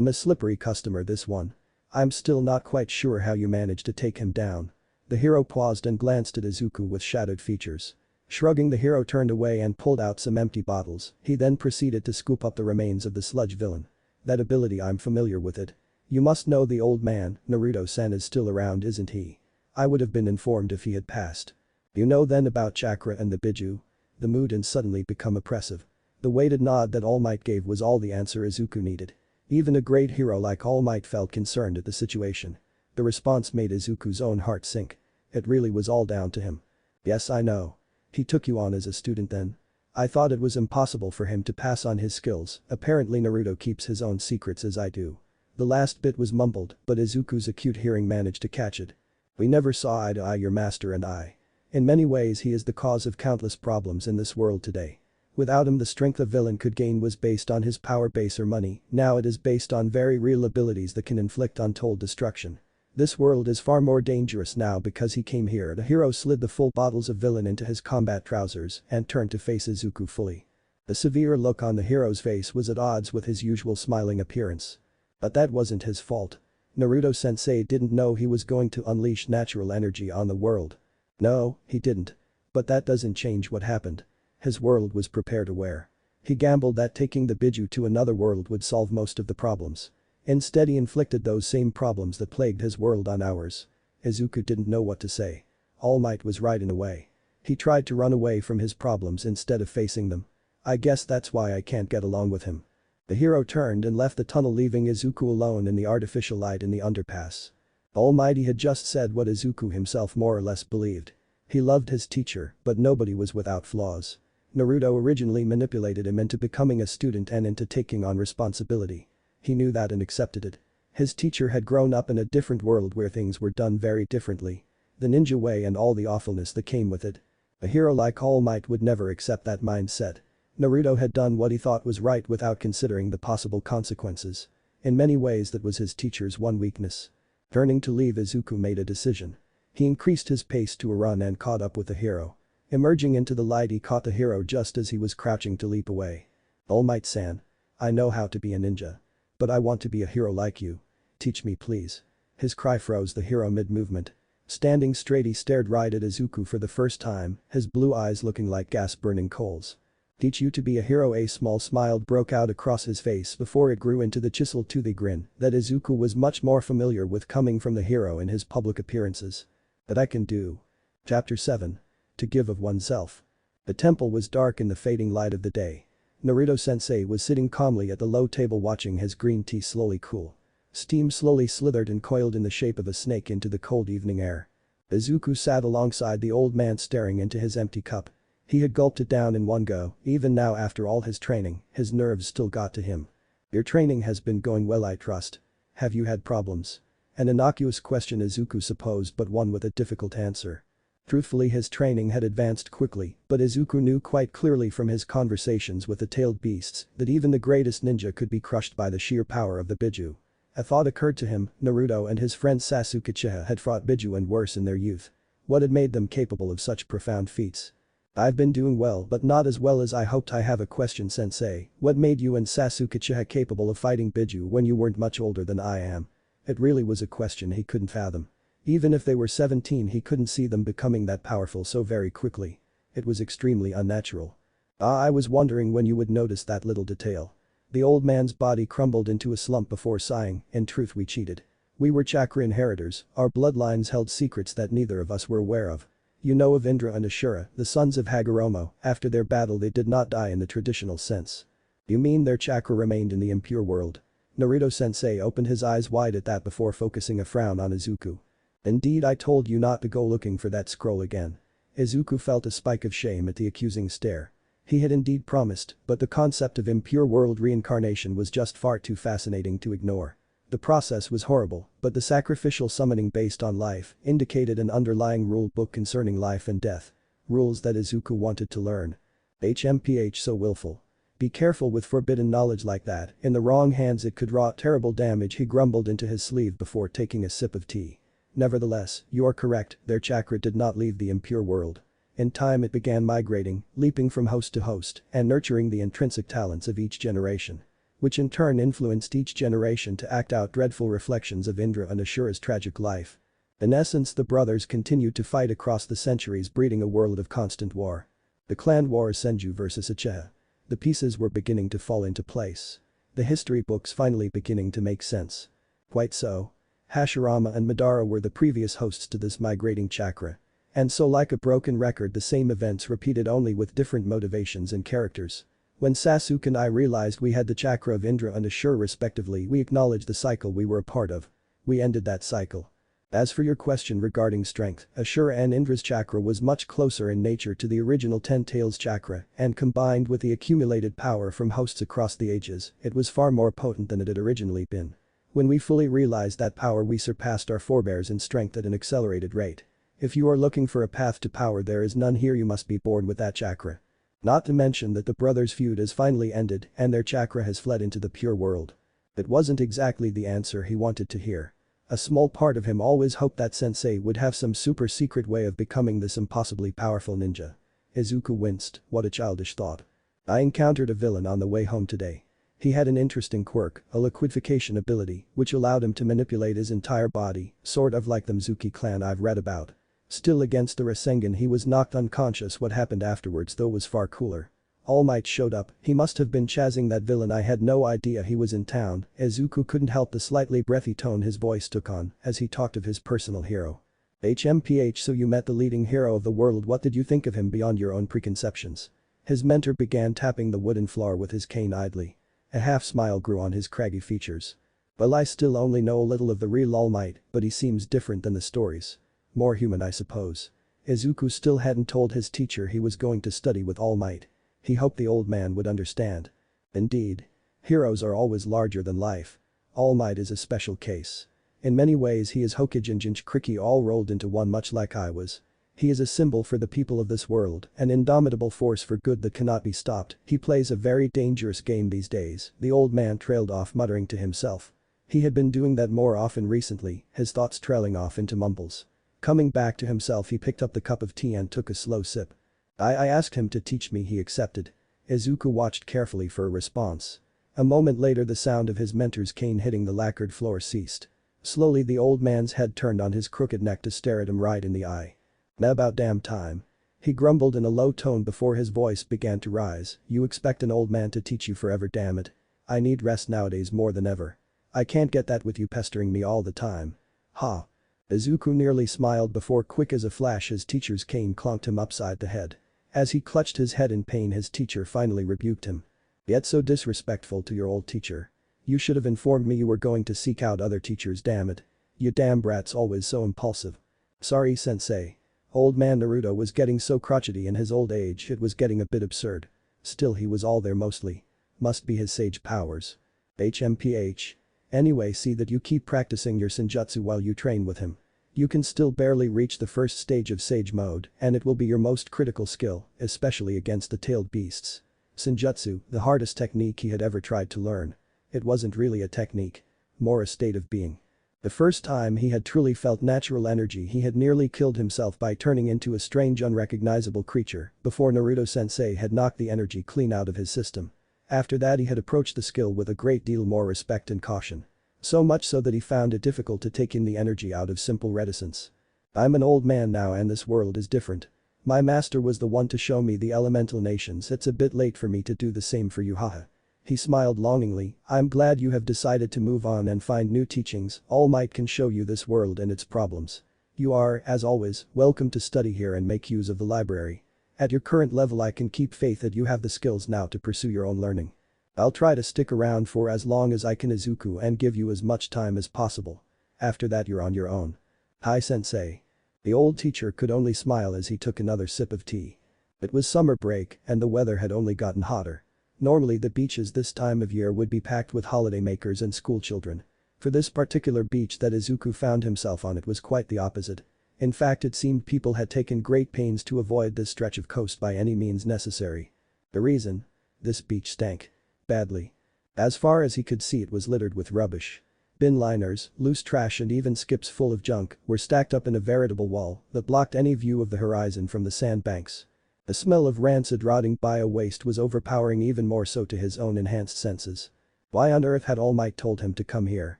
A slippery customer this one. I'm still not quite sure how you managed to take him down. The hero paused and glanced at Izuku with shadowed features. Shrugging, the hero turned away and pulled out some empty bottles. He then proceeded to scoop up the remains of the sludge villain. That ability, I'm familiar with it. You must know the old man, Naruto-san is still around, isn't he? I would have been informed if he had passed. You know then about chakra and the Biju? The mood had suddenly become oppressive. The weighted nod that All Might gave was all the answer Izuku needed. Even a great hero like All Might felt concerned at the situation. The response made Izuku's own heart sink. It really was all down to him. Yes, I know. He took you on as a student then? I thought it was impossible for him to pass on his skills, apparently Naruto keeps his own secrets as I do. The last bit was mumbled, but Izuku's acute hearing managed to catch it. We never saw eye to eye, your master and I. In many ways he is the cause of countless problems in this world today. Without him the strength a villain could gain was based on his power base or money, now it is based on very real abilities that can inflict untold destruction. This world is far more dangerous now because he came here. The hero slid the full bottles of villain into his combat trousers and turned to face Izuku fully. The severe look on the hero's face was at odds with his usual smiling appearance. But that wasn't his fault. Naruto-sensei didn't know he was going to unleash natural energy on the world. No, he didn't. But that doesn't change what happened. His world was prepared aware. He gambled that taking the Biju to another world would solve most of the problems. Instead he inflicted those same problems that plagued his world on ours. Izuku didn't know what to say. All Might was right in a way. He tried to run away from his problems instead of facing them. I guess that's why I can't get along with him. The hero turned and left the tunnel, leaving Izuku alone in the artificial light in the underpass. Almighty had just said what Izuku himself more or less believed. He loved his teacher, but nobody was without flaws. Naruto originally manipulated him into becoming a student and into taking on responsibility. He knew that and accepted it. His teacher had grown up in a different world where things were done very differently. The ninja way and all the awfulness that came with it. A hero like All Might would never accept that mindset. Naruto had done what he thought was right without considering the possible consequences. In many ways that was his teacher's one weakness. Turning to leave, Izuku made a decision. He increased his pace to a run and caught up with the hero. Emerging into the light, he caught the hero just as he was crouching to leap away. All Might-san. I know how to be a ninja. But I want to be a hero like you. Teach me please. His cry froze the hero mid-movement. Standing straight he stared right at Izuku for the first time, his blue eyes looking like gas-burning coals. Teach you to be a hero? A small smile broke out across his face before it grew into the chiseled toothy grin that Izuku was much more familiar with coming from the hero in his public appearances. That I can do. Chapter 7. To give of oneself. The temple was dark in the fading light of the day. Naruto-sensei was sitting calmly at the low table watching his green tea slowly cool. Steam slowly slithered and coiled in the shape of a snake into the cold evening air. Izuku sat alongside the old man staring into his empty cup. He had gulped it down in one go, even now after all his training, his nerves still got to him. Your training has been going well, I trust. Have you had problems? An innocuous question Izuku supposed, but one with a difficult answer. Truthfully, his training had advanced quickly, but Izuku knew quite clearly from his conversations with the tailed beasts that even the greatest ninja could be crushed by the sheer power of the Biju. A thought occurred to him. Naruto and his friend Sasuke Uchiha had fought Biju and worse in their youth. What had made them capable of such profound feats? I've been doing well, but not as well as I hoped. I have a question, sensei. What made you and Sasuke Uchiha capable of fighting Biju when you weren't much older than I am? It really was a question he couldn't fathom. Even if they were 17, he couldn't see them becoming that powerful so very quickly. It was extremely unnatural. I was wondering when you would notice that little detail. The old man's body crumbled into a slump before sighing. In truth, we cheated. We were chakra inheritors, our bloodlines held secrets that neither of us were aware of. You know of Indra and Ashura, the sons of Hagoromo. After their battle they did not die in the traditional sense. You mean their chakra remained in the impure world? Naruto-sensei opened his eyes wide at that before focusing a frown on Izuku. Indeed, I told you not to go looking for that scroll again. Izuku felt a spike of shame at the accusing stare. He had indeed promised, but the concept of impure world reincarnation was just far too fascinating to ignore. The process was horrible, but the sacrificial summoning based on life indicated an underlying rule book concerning life and death. Rules that Izuku wanted to learn. HMPH so willful. Be careful with forbidden knowledge like that, in the wrong hands it could wrought terrible damage, he grumbled into his sleeve before taking a sip of tea. Nevertheless, you are correct, their chakra did not leave the impure world. In time it began migrating, leaping from host to host, and nurturing the intrinsic talents of each generation. Which in turn influenced each generation to act out dreadful reflections of Indra and Ashura's tragic life. In essence, the brothers continued to fight across the centuries, breeding a world of constant war. The clan war Senju versus Uchiha. The pieces were beginning to fall into place. The history books finally beginning to make sense. Quite so. Hashirama and Madara were the previous hosts to this migrating chakra. And so, like a broken record, the same events repeated, only with different motivations and characters. When Sasuke and I realized we had the chakra of Indra and Ashura respectively, we acknowledged the cycle we were a part of. We ended that cycle. As for your question regarding strength, Ashura and Indra's chakra was much closer in nature to the original Ten Tails chakra, and combined with the accumulated power from hosts across the ages, it was far more potent than it had originally been. When we fully realized that power, we surpassed our forebears in strength at an accelerated rate. If you are looking for a path to power, there is none here, you must be born with that chakra. Not to mention that the brothers' feud has finally ended and their chakra has fled into the pure world. It wasn't exactly the answer he wanted to hear. A small part of him always hoped that sensei would have some super secret way of becoming this impossibly powerful ninja. Izuku winced, what a childish thought. I encountered a villain on the way home today. He had an interesting quirk, a liquidification ability, which allowed him to manipulate his entire body, sort of like the Mizuki clan I've read about. Still, against the Rasengan he was knocked unconscious. What happened afterwards though was far cooler. All Might showed up, he must have been chasing that villain. I had no idea he was in town. Izuku couldn't help the slightly breathy tone his voice took on as he talked of his personal hero. HMPH, so you met the leading hero of the world, what did you think of him beyond your own preconceptions? His mentor began tapping the wooden floor with his cane idly. A half smile grew on his craggy features. Well, I still only know a little of the real All Might, but he seems different than the stories. More human, I suppose. Izuku still hadn't told his teacher he was going to study with All Might. He hoped the old man would understand. Indeed. Heroes are always larger than life. All Might is a special case. In many ways he is Hokage and Jinchuriki all rolled into one, much like I was. He is a symbol for the people of this world, an indomitable force for good that cannot be stopped. He plays a very dangerous game these days. The old man trailed off, muttering to himself. He had been doing that more often recently, his thoughts trailing off into mumbles. Coming back to himself, he picked up the cup of tea and took a slow sip. I asked him to teach me, he accepted. Izuku watched carefully for a response. A moment later the sound of his mentor's cane hitting the lacquered floor ceased. Slowly the old man's head turned on his crooked neck to stare at him right in the eye. About damn time. He grumbled in a low tone before his voice began to rise. You expect an old man to teach you forever, damn it. I need rest nowadays more than ever. I can't get that with you pestering me all the time. Ha. Izuku nearly smiled before, quick as a flash, his teacher's cane clonked him upside the head. As he clutched his head in pain, his teacher finally rebuked him. Yet so disrespectful to your old teacher. You should have informed me you were going to seek out other teachers, damn it. You damn brat's always so impulsive. Sorry, sensei. Old man Naruto was getting so crotchety in his old age it was getting a bit absurd. Still, he was all there mostly. Must be his sage powers. HMPH. Anyway, see that you keep practicing your senjutsu while you train with him. You can still barely reach the first stage of sage mode, and it will be your most critical skill, especially against the tailed beasts. Senjutsu, the hardest technique he had ever tried to learn. It wasn't really a technique. More a state of being. The first time he had truly felt natural energy, he had nearly killed himself by turning into a strange unrecognizable creature before Naruto-sensei had knocked the energy clean out of his system. After that he had approached the skill with a great deal more respect and caution. So much so that he found it difficult to take in the energy out of simple reticence. I'm an old man now and this world is different. My master was the one to show me the elemental nations, it's a bit late for me to do the same for you, haha. He smiled longingly. I'm glad you have decided to move on and find new teachings. All Might can show you this world and its problems. You are, as always, welcome to study here and make use of the library. At your current level I can keep faith that you have the skills now to pursue your own learning. I'll try to stick around for as long as I can, Izuku, and give you as much time as possible. After that you're on your own. Hi, sensei. The old teacher could only smile as he took another sip of tea. It was summer break and the weather had only gotten hotter. Normally the beaches this time of year would be packed with holidaymakers and schoolchildren. For this particular beach that Izuku found himself on, it was quite the opposite. In fact, it seemed people had taken great pains to avoid this stretch of coast by any means necessary. The reason? This beach stank. Badly. As far as he could see, it was littered with rubbish. Bin liners, loose trash and even skips full of junk were stacked up in a veritable wall that blocked any view of the horizon from the sandbanks. The smell of rancid rotting bio-waste was overpowering, even more so to his own enhanced senses. Why on earth had All Might told him to come here?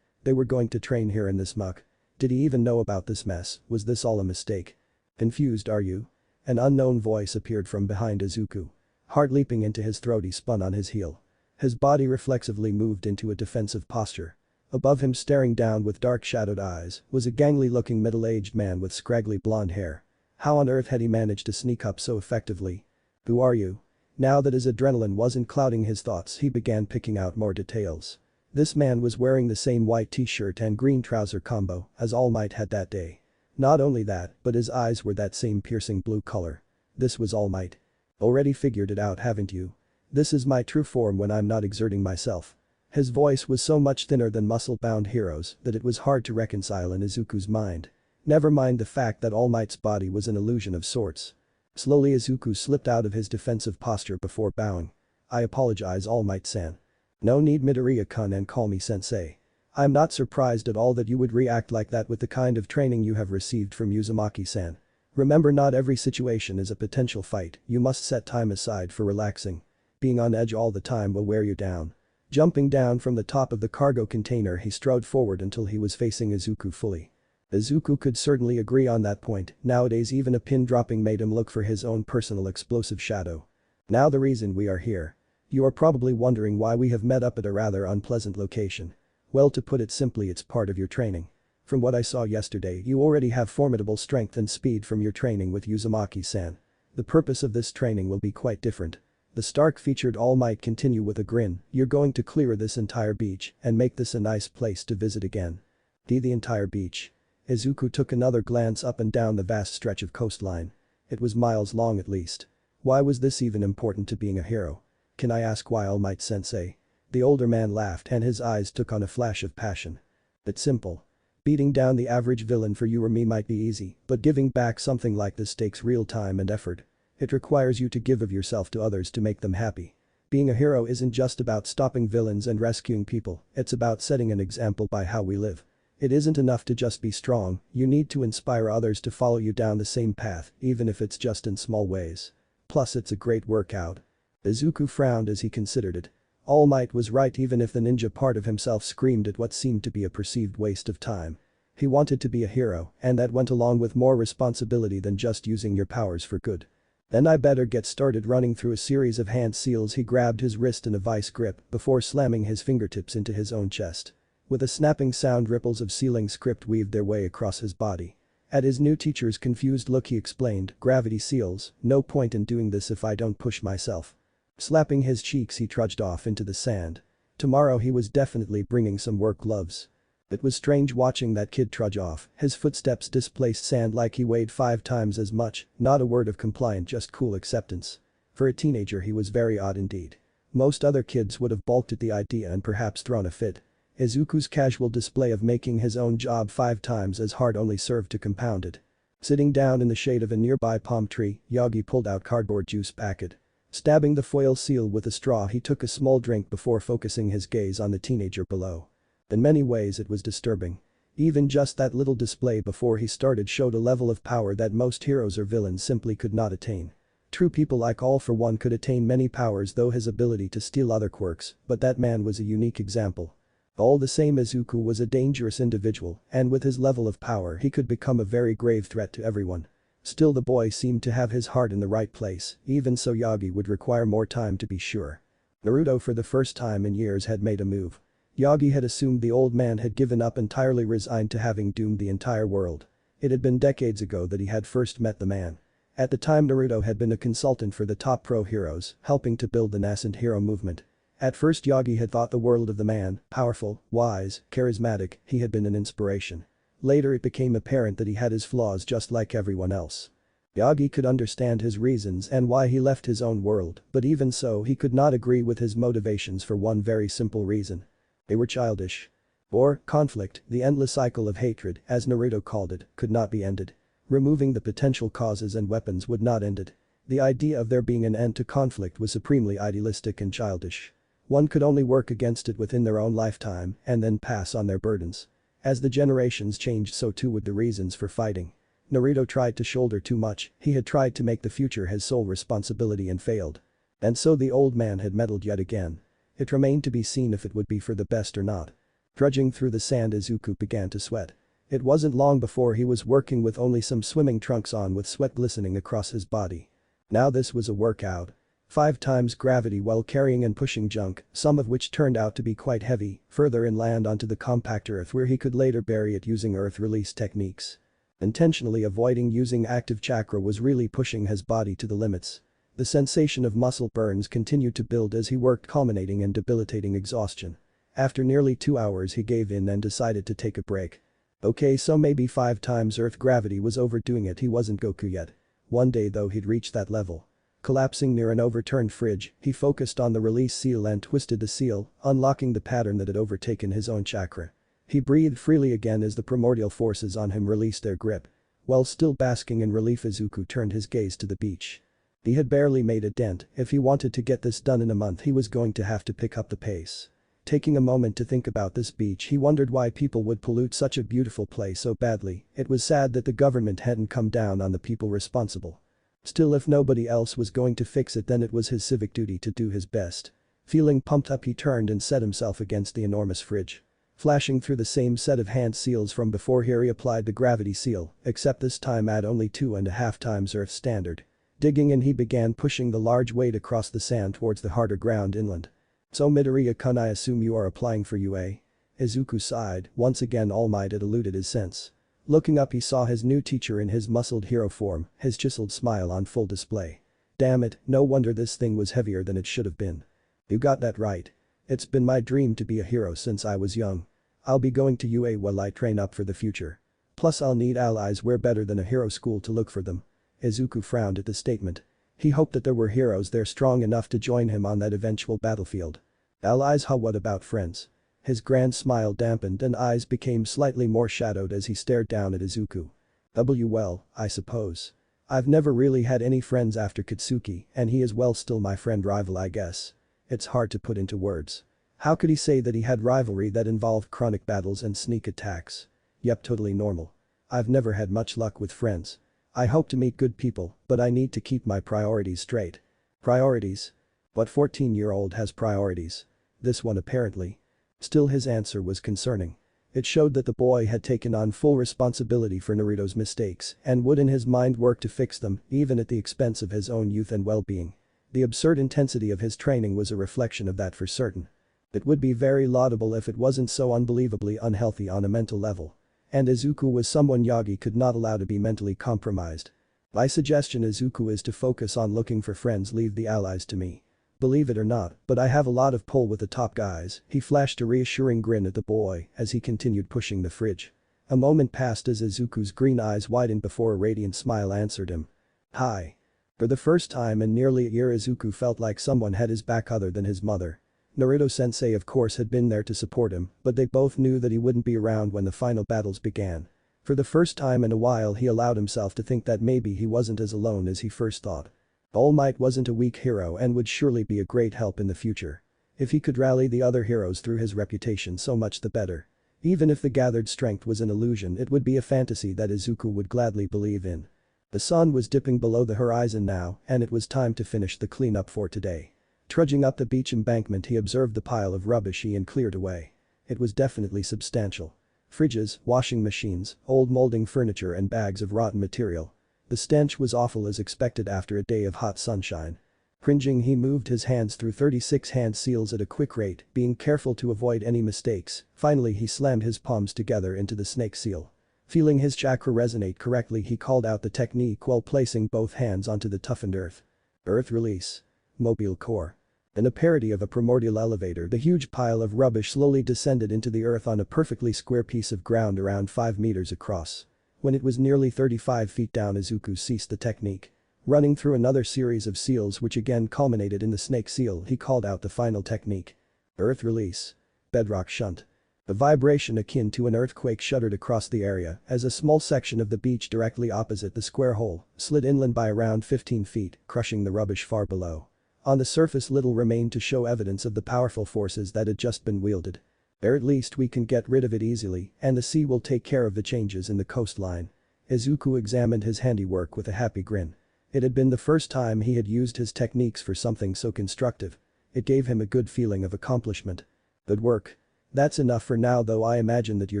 They were going to train here in this muck. Did he even know about this mess? Was this all a mistake? Confused, are you? An unknown voice appeared from behind Izuku. Heart leaping into his throat, he spun on his heel. His body reflexively moved into a defensive posture. Above him, staring down with dark shadowed eyes, was a gangly-looking middle-aged man with scraggly blonde hair. How on earth had he managed to sneak up so effectively? Who are you? Now that his adrenaline wasn't clouding his thoughts, he began picking out more details. This man was wearing the same white t-shirt and green trouser combo as All Might had that day. Not only that, but his eyes were that same piercing blue color. This was All Might. Already figured it out, haven't you? This is my true form when I'm not exerting myself. His voice was so much thinner than muscle-bound heroes that it was hard to reconcile in Izuku's mind. Never mind the fact that All Might's body was an illusion of sorts. Slowly Izuku slipped out of his defensive posture before bowing. I apologize, All Might-san. No need, Midoriya-kun, and call me sensei. I'm not surprised at all that you would react like that with the kind of training you have received from Uzumaki-san. Remember, not every situation is a potential fight, you must set time aside for relaxing. Being on edge all the time will wear you down. Jumping down from the top of the cargo container, he strode forward until he was facing Izuku fully. Izuku could certainly agree on that point. Nowadays even a pin dropping made him look for his own personal explosive shadow. Now the reason we are here. You are probably wondering why we have met up at a rather unpleasant location. Well, to put it simply, it's part of your training. From what I saw yesterday, you already have formidable strength and speed from your training with Uzumaki-san. The purpose of this training will be quite different. The Stark-featured All Might continue with a grin. You're going to clear this entire beach and make this a nice place to visit again. The entire beach. Izuku took another glance up and down the vast stretch of coastline. It was miles long at least. Why was this even important to being a hero? Can I ask why, All Might sensei? The older man laughed and his eyes took on a flash of passion. It's simple. Beating down the average villain for you or me might be easy, but giving back something like this takes real time and effort. It requires you to give of yourself to others to make them happy. Being a hero isn't just about stopping villains and rescuing people, it's about setting an example by how we live. It isn't enough to just be strong, you need to inspire others to follow you down the same path, even if it's just in small ways. Plus, it's a great workout. Izuku frowned as he considered it. All Might was right, even if the ninja part of himself screamed at what seemed to be a perceived waste of time. He wanted to be a hero, and that went along with more responsibility than just using your powers for good. Then I better get started. Running through a series of hand seals, he grabbed his wrist in a vice grip before slamming his fingertips into his own chest. With a snapping sound, ripples of sealing script weaved their way across his body. At his new teacher's confused look, he explained, gravity seals, no point in doing this if I don't push myself. Slapping his cheeks, he trudged off into the sand. Tomorrow he was definitely bringing some work gloves. It was strange watching that kid trudge off. His footsteps displaced sand like he weighed 5 times as much, not a word of compliant, just cool acceptance. For a teenager he was very odd indeed. Most other kids would have balked at the idea and perhaps thrown a fit. Izuku's casual display of making his own job 5 times as hard only served to compound it. Sitting down in the shade of a nearby palm tree, Yagi pulled out cardboard juice packet. Stabbing the foil seal with a straw, he took a small drink before focusing his gaze on the teenager below. In many ways it was disturbing. Even just that little display before he started showed a level of power that most heroes or villains simply could not attain. True people like All for One could attain many powers, though his ability to steal other quirks, but that man was a unique example. All the same, Izuku was a dangerous individual, and with his level of power he could become a very grave threat to everyone. Still, the boy seemed to have his heart in the right place, even so Yagi would require more time to be sure. Naruto, for the first time in years, had made a move. Yagi had assumed the old man had given up, entirely resigned to having doomed the entire world. It had been decades ago that he had first met the man. At the time, Naruto had been a consultant for the top pro heroes, helping to build the nascent hero movement. At first Yagi had thought the world of the man, powerful, wise, charismatic, he had been an inspiration. Later it became apparent that he had his flaws just like everyone else. Yagi could understand his reasons and why he left his own world, but even so he could not agree with his motivations for one very simple reason. They were childish. Or, conflict, the endless cycle of hatred, as Naruto called it, could not be ended. Removing the potential causes and weapons would not end it. The idea of there being an end to conflict was supremely idealistic and childish. One could only work against it within their own lifetime and then pass on their burdens. As the generations changed, so too would the reasons for fighting. Naruto tried to shoulder too much, he had tried to make the future his sole responsibility and failed. And so the old man had meddled yet again. It remained to be seen if it would be for the best or not. Trudging through the sand, Izuku began to sweat. It wasn't long before he was working with only some swimming trunks on with sweat glistening across his body. Now this was a workout. 5 times gravity while carrying and pushing junk, some of which turned out to be quite heavy, further inland onto the compact earth where he could later bury it using earth release techniques. Intentionally avoiding using active chakra was really pushing his body to the limits. The sensation of muscle burns continued to build as he worked, culminating in debilitating exhaustion. After nearly 2 hours he gave in and decided to take a break. Okay, so maybe 5 times earth gravity was overdoing it, he wasn't Goku yet. One day though he'd reach that level. Collapsing near an overturned fridge, he focused on the release seal and twisted the seal, unlocking the pattern that had overtaken his own chakra. He breathed freely again as the primordial forces on him released their grip. While still basking in relief, Izuku turned his gaze to the beach. He had barely made a dent. If he wanted to get this done in a month, he was going to have to pick up the pace. Taking a moment to think about this beach, he wondered why people would pollute such a beautiful place so badly. It was sad that the government hadn't come down on the people responsible. Still, if nobody else was going to fix it, then it was his civic duty to do his best. Feeling pumped up, he turned and set himself against the enormous fridge. Flashing through the same set of hand seals from before, here he applied the gravity seal, except this time at only 2.5 times Earth standard. Digging in, he began pushing the large weight across the sand towards the harder ground inland. So Midoriya-kun, I assume you are applying for UA? Izuku sighed, once again All Might had eluded his sense. Looking up, he saw his new teacher in his muscled hero form, his chiseled smile on full display. Damn it, no wonder this thing was heavier than it should have been. You got that right. It's been my dream to be a hero since I was young. I'll be going to UA while I train up for the future. Plus I'll need allies, where better than a hero school to look for them? Izuku frowned at the statement. He hoped that there were heroes there strong enough to join him on that eventual battlefield. Allies, huh? What about friends? His grand smile dampened and eyes became slightly more shadowed as he stared down at Izuku. Well, I suppose. I've never really had any friends after Katsuki, and he is, well, still my friend rival, I guess. It's hard to put into words. How could he say that he had rivalry that involved chronic battles and sneak attacks? Yep, totally normal. I've never had much luck with friends. I hope to meet good people, but I need to keep my priorities straight. Priorities? What 14-year-old has priorities? This one apparently. Still, his answer was concerning. It showed that the boy had taken on full responsibility for Naruto's mistakes and would in his mind work to fix them, even at the expense of his own youth and well-being. The absurd intensity of his training was a reflection of that for certain. It would be very laudable if it wasn't so unbelievably unhealthy on a mental level. And Izuku was someone Yagi could not allow to be mentally compromised. My suggestion, Izuku, is to focus on looking for friends, leave the allies to me. Believe it or not, but I have a lot of pull with the top guys. He flashed a reassuring grin at the boy as he continued pushing the fridge. A moment passed as Izuku's green eyes widened before a radiant smile answered him. Hi. For the first time in nearly a year, Izuku felt like someone had his back other than his mother. Naruto-sensei of course had been there to support him, but they both knew that he wouldn't be around when the final battles began. For the first time in a while, he allowed himself to think that maybe he wasn't as alone as he first thought. All Might wasn't a weak hero and would surely be a great help in the future. If he could rally the other heroes through his reputation, so much the better. Even if the gathered strength was an illusion, it would be a fantasy that Izuku would gladly believe in. The sun was dipping below the horizon now, and it was time to finish the cleanup for today. Trudging up the beach embankment, he observed the pile of rubbish he had cleared away. It was definitely substantial. Fridges, washing machines, old molding furniture and bags of rotten material. The stench was awful as expected after a day of hot sunshine. Cringing, he moved his hands through 36 hand seals at a quick rate, being careful to avoid any mistakes. Finally, he slammed his palms together into the snake seal. Feeling his chakra resonate correctly, he called out the technique while placing both hands onto the toughened earth. Earth release. Mobile core. In a parody of a primordial elevator, the huge pile of rubbish slowly descended into the earth on a perfectly square piece of ground around 5 meters across. When it was nearly 35 feet down, Izuku ceased the technique. Running through another series of seals which again culminated in the snake seal, he called out the final technique. Earth release. Bedrock shunt. A vibration akin to an earthquake shuddered across the area as a small section of the beach directly opposite the square hole slid inland by around 15 feet, crushing the rubbish far below. On the surface little remained to show evidence of the powerful forces that had just been wielded. There, at least we can get rid of it easily and the sea will take care of the changes in the coastline. Izuku examined his handiwork with a happy grin. It had been the first time he had used his techniques for something so constructive. It gave him a good feeling of accomplishment. Good work. That's enough for now, though I imagine that you're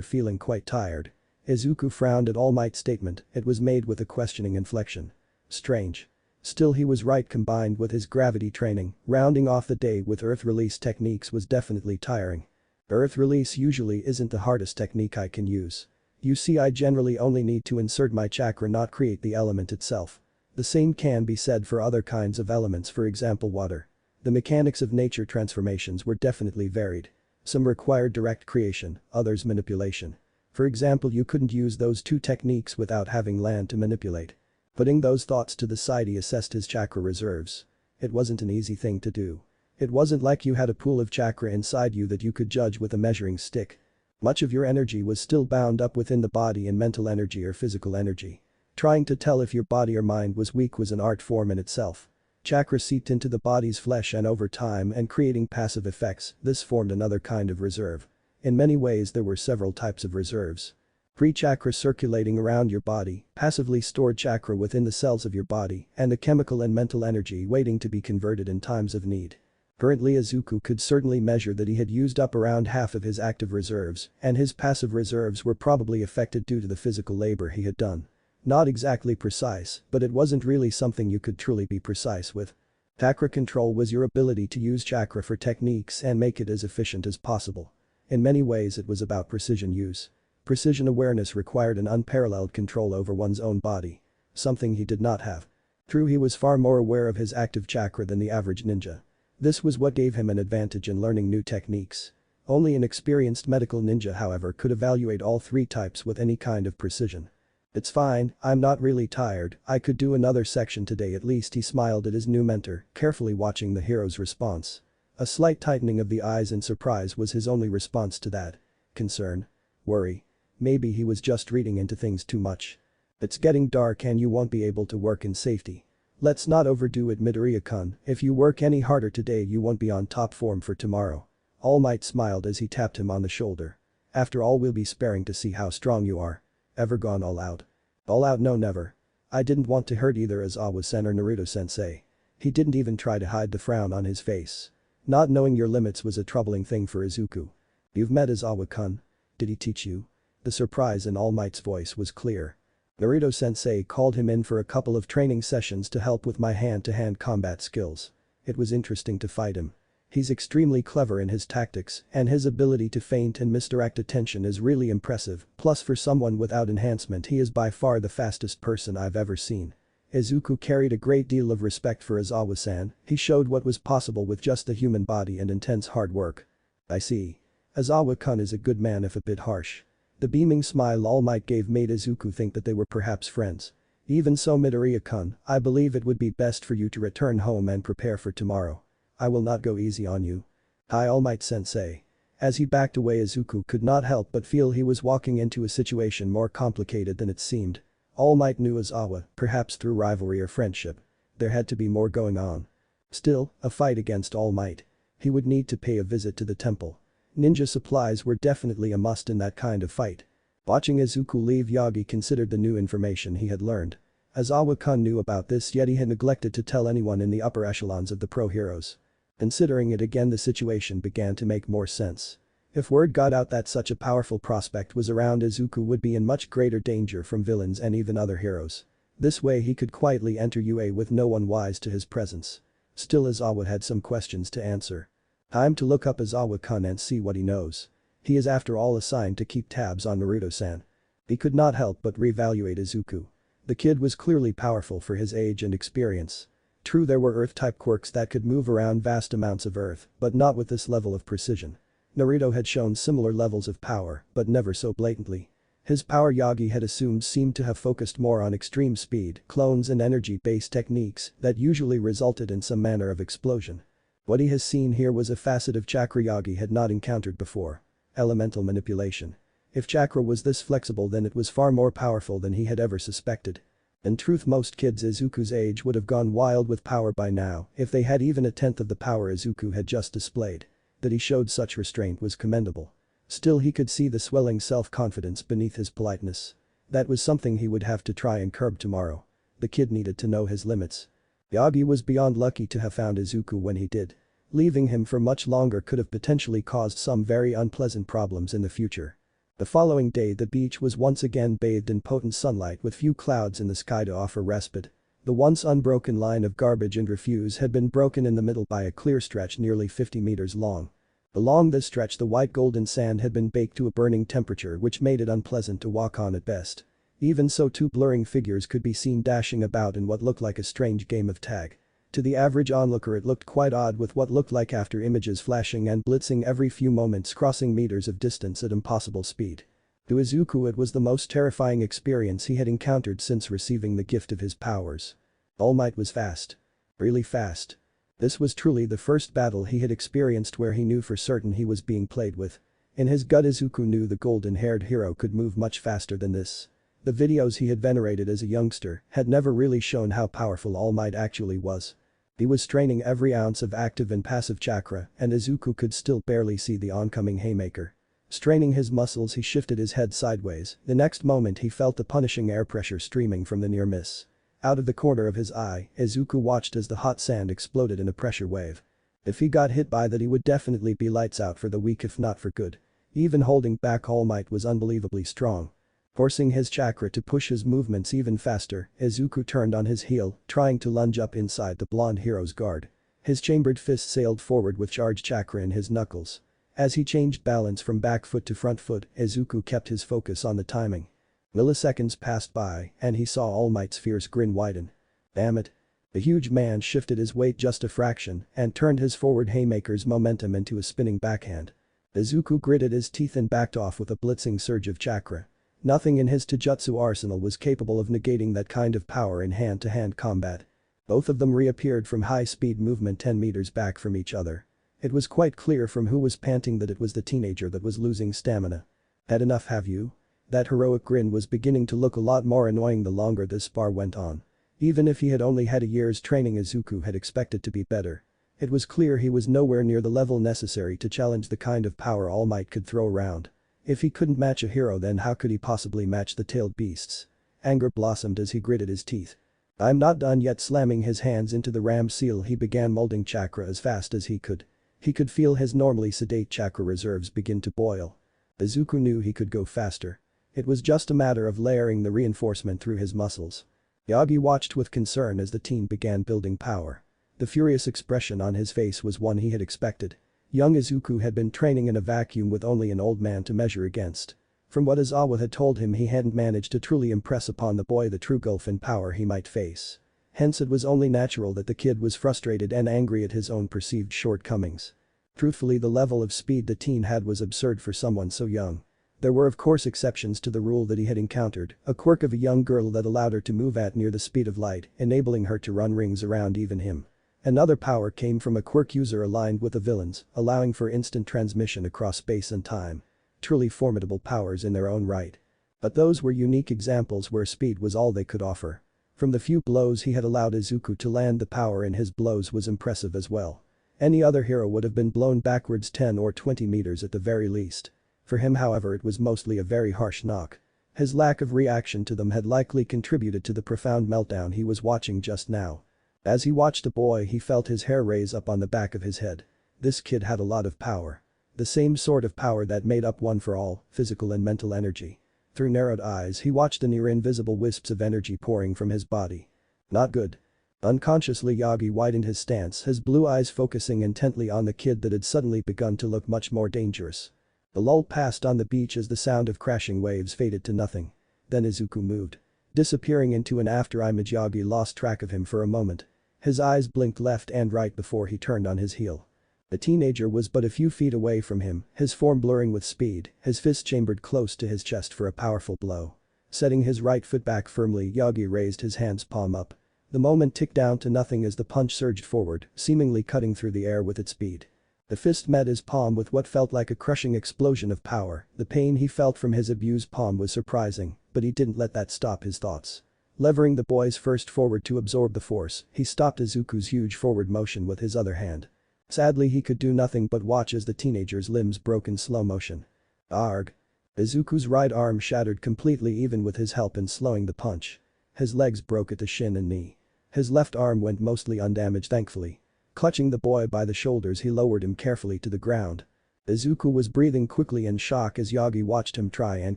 feeling quite tired. Izuku frowned at All Might's statement. It was made with a questioning inflection. Strange. Still, he was right. Combined with his gravity training, rounding off the day with earth release techniques was definitely tiring. Earth release usually isn't the hardest technique I can use. You see, I generally only need to insert my chakra, not create the element itself. The same can be said for other kinds of elements, for example water. The mechanics of nature transformations were definitely varied. Some required direct creation, others manipulation. For example, you couldn't use those two techniques without having land to manipulate. Putting those thoughts to the side, he assessed his chakra reserves. It wasn't an easy thing to do. It wasn't like you had a pool of chakra inside you that you could judge with a measuring stick. Much of your energy was still bound up within the body in mental energy or physical energy. Trying to tell if your body or mind was weak was an art form in itself. Chakra seeped into the body's flesh and over time and creating passive effects, this formed another kind of reserve. In many ways there were several types of reserves. Pre-chakra circulating around your body, passively stored chakra within the cells of your body, and the chemical and mental energy waiting to be converted in times of need. Currently Izuku could certainly measure that he had used up around half of his active reserves, and his passive reserves were probably affected due to the physical labor he had done. Not exactly precise, but it wasn't really something you could truly be precise with. Chakra control was your ability to use chakra for techniques and make it as efficient as possible. In many ways it was about precision use. Precision awareness required an unparalleled control over one's own body. Something he did not have. True, he was far more aware of his active chakra than the average ninja. This was what gave him an advantage in learning new techniques. Only an experienced medical ninja, however, could evaluate all three types with any kind of precision. It's fine, I'm not really tired, I could do another section today at least, he smiled at his new mentor, carefully watching the hero's response. A slight tightening of the eyes in surprise was his only response to that. Concern. Worry. Maybe he was just reading into things too much. It's getting dark and you won't be able to work in safety. Let's not overdo it, Midoriya-kun, if you work any harder today you won't be on top form for tomorrow. All Might smiled as he tapped him on the shoulder. After all, we'll be sparing to see how strong you are. Ever gone all out? All out? No, never. I didn't want to hurt either Aizawa-sen or Naruto-sensei. He didn't even try to hide the frown on his face. Not knowing your limits was a troubling thing for Izuku. You've met Aizawa-kun. Did he teach you? The surprise in All Might's voice was clear. Naruto-sensei called him in for a couple of training sessions to help with my hand-to-hand combat skills. It was interesting to fight him. He's extremely clever in his tactics, and his ability to feint and misdirect attention is really impressive, plus for someone without enhancement he is by far the fastest person I've ever seen. Izuku carried a great deal of respect for Aizawa-san. He showed what was possible with just the human body and intense hard work. I see. Aizawa-kun is a good man if a bit harsh. The beaming smile All Might gave made Izuku think that they were perhaps friends. Even so, Midoriya-kun, I believe it would be best for you to return home and prepare for tomorrow. I will not go easy on you. Hi, All Might sensei. As he backed away, Izuku could not help but feel he was walking into a situation more complicated than it seemed. All Might knew Aizawa, perhaps through rivalry or friendship. There had to be more going on. Still, a fight against All Might. He would need to pay a visit to the temple. Ninja supplies were definitely a must in that kind of fight. Watching Izuku leave, Yagi considered the new information he had learned. Aizawa-kun knew about this, yet he had neglected to tell anyone in the upper echelons of the pro heroes. Considering it again, the situation began to make more sense. If word got out that such a powerful prospect was around, Izuku would be in much greater danger from villains and even other heroes. This way he could quietly enter UA with no one wise to his presence. Still, Aizawa had some questions to answer. Time to look up Aizawa-kun and see what he knows. He is after all assigned to keep tabs on Naruto-san. He could not help but reevaluate Izuku. The kid was clearly powerful for his age and experience. True, there were Earth-type quirks that could move around vast amounts of Earth, but not with this level of precision. Naruto had shown similar levels of power, but never so blatantly. His power, Yagi had assumed, seemed to have focused more on extreme speed, clones and energy-based techniques that usually resulted in some manner of explosion. What he has seen here was a facet of chakra Yagi had not encountered before. Elemental manipulation. If chakra was this flexible, then it was far more powerful than he had ever suspected. In truth, most kids Izuku's age would have gone wild with power by now if they had even a tenth of the power Izuku had just displayed. That he showed such restraint was commendable. Still, he could see the swelling self-confidence beneath his politeness. That was something he would have to try and curb tomorrow. The kid needed to know his limits. Yagi was beyond lucky to have found Izuku when he did. Leaving him for much longer could have potentially caused some very unpleasant problems in the future. The following day, the beach was once again bathed in potent sunlight with few clouds in the sky to offer respite. The once unbroken line of garbage and refuse had been broken in the middle by a clear stretch nearly 50 meters long. Along this stretch, the white golden sand had been baked to a burning temperature, which made it unpleasant to walk on at best. Even so, two blurring figures could be seen dashing about in what looked like a strange game of tag. To the average onlooker, it looked quite odd, with what looked like after images flashing and blitzing every few moments, crossing meters of distance at impossible speed. To Izuku, it was the most terrifying experience he had encountered since receiving the gift of his powers. All Might was fast. Really fast. This was truly the first battle he had experienced where he knew for certain he was being played with. In his gut, Izuku knew the golden-haired hero could move much faster than this. The videos he had venerated as a youngster had never really shown how powerful All Might actually was. He was straining every ounce of active and passive chakra, and Izuku could still barely see the oncoming haymaker. Straining his muscles, he shifted his head sideways. The next moment, he felt the punishing air pressure streaming from the near miss. Out of the corner of his eye, Izuku watched as the hot sand exploded in a pressure wave. If he got hit by that, he would definitely be lights out for the week, if not for good. Even holding back, All Might was unbelievably strong. Forcing his chakra to push his movements even faster, Izuku turned on his heel, trying to lunge up inside the blonde hero's guard. His chambered fist sailed forward with charged chakra in his knuckles. As he changed balance from back foot to front foot, Izuku kept his focus on the timing. Milliseconds passed by, and he saw All Might's fierce grin widen. Damn it. The huge man shifted his weight just a fraction and turned his forward haymaker's momentum into a spinning backhand. Izuku gritted his teeth and backed off with a blitzing surge of chakra. Nothing in his taijutsu arsenal was capable of negating that kind of power in hand-to-hand combat. Both of them reappeared from high-speed movement 10 meters back from each other. It was quite clear from who was panting that it was the teenager that was losing stamina. Had enough, have you? That heroic grin was beginning to look a lot more annoying the longer this spar went on. Even if he had only had a year's training, Izuku had expected to be better. It was clear he was nowhere near the level necessary to challenge the kind of power All Might could throw around. If he couldn't match a hero, then how could he possibly match the tailed beasts? Anger blossomed as he gritted his teeth. I'm not done yet. Slamming his hands into the ram seal, he began molding chakra as fast as he could. He could feel his normally sedate chakra reserves begin to boil. Izuku knew he could go faster. It was just a matter of layering the reinforcement through his muscles. Yagi watched with concern as the teen began building power. The furious expression on his face was one he had expected. Young Izuku had been training in a vacuum with only an old man to measure against. From what Izawa had told him, he hadn't managed to truly impress upon the boy the true gulf in power he might face. Hence, it was only natural that the kid was frustrated and angry at his own perceived shortcomings. Truthfully, the level of speed the teen had was absurd for someone so young. There were of course exceptions to the rule that he had encountered, a quirk of a young girl that allowed her to move at near the speed of light, enabling her to run rings around even him. Another power came from a quirk user aligned with the villains, allowing for instant transmission across space and time. Truly formidable powers in their own right. But those were unique examples where speed was all they could offer. From the few blows he had allowed Izuku to land, the power in his blows was impressive as well. Any other hero would have been blown backwards 10 or 20 meters at the very least. For him, however, it was mostly a very harsh knock. His lack of reaction to them had likely contributed to the profound meltdown he was watching just now. As he watched the boy, he felt his hair raise up on the back of his head. This kid had a lot of power. The same sort of power that made up one for all, physical and mental energy. Through narrowed eyes, he watched the near-invisible wisps of energy pouring from his body. Not good. Unconsciously, Yagi widened his stance, his blue eyes focusing intently on the kid that had suddenly begun to look much more dangerous. The lull passed on the beach as the sound of crashing waves faded to nothing. Then Izuku moved. Disappearing into an afterimage, Yagi lost track of him for a moment. His eyes blinked left and right before he turned on his heel. The teenager was but a few feet away from him, his form blurring with speed, his fist chambered close to his chest for a powerful blow. Setting his right foot back firmly, Yagi raised his hands palm up. The moment ticked down to nothing as the punch surged forward, seemingly cutting through the air with its speed. The fist met his palm with what felt like a crushing explosion of power. The pain he felt from his abused palm was surprising, but he didn't let that stop his thoughts. Levering the boy's fist forward to absorb the force, he stopped Izuku's huge forward motion with his other hand. Sadly, he could do nothing but watch as the teenager's limbs broke in slow motion. Arg. Izuku's right arm shattered completely even with his help in slowing the punch. His legs broke at the shin and knee. His left arm went mostly undamaged thankfully. Clutching the boy by the shoulders, he lowered him carefully to the ground. Izuku was breathing quickly in shock as Yagi watched him try and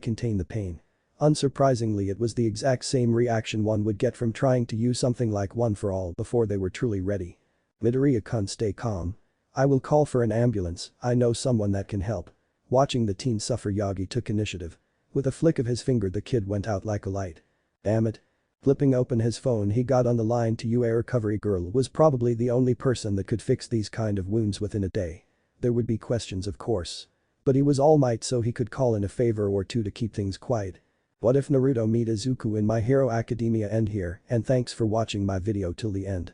contain the pain. Unsurprisingly, it was the exact same reaction one would get from trying to use something like One for All before they were truly ready. Midoriya-kun, stay calm. I will call for an ambulance, I know someone that can help. Watching the teen suffer, Yagi took initiative. With a flick of his finger, the kid went out like a light. Damn it. Flipping open his phone, he got on the line to UA. Recovery girl was probably the only person that could fix these kind of wounds within a day. There would be questions, of course. But he was All Might, so he could call in a favor or two to keep things quiet. What if Naruto meet Izuku in My Hero Academia? End here, and thanks for watching my video till the end.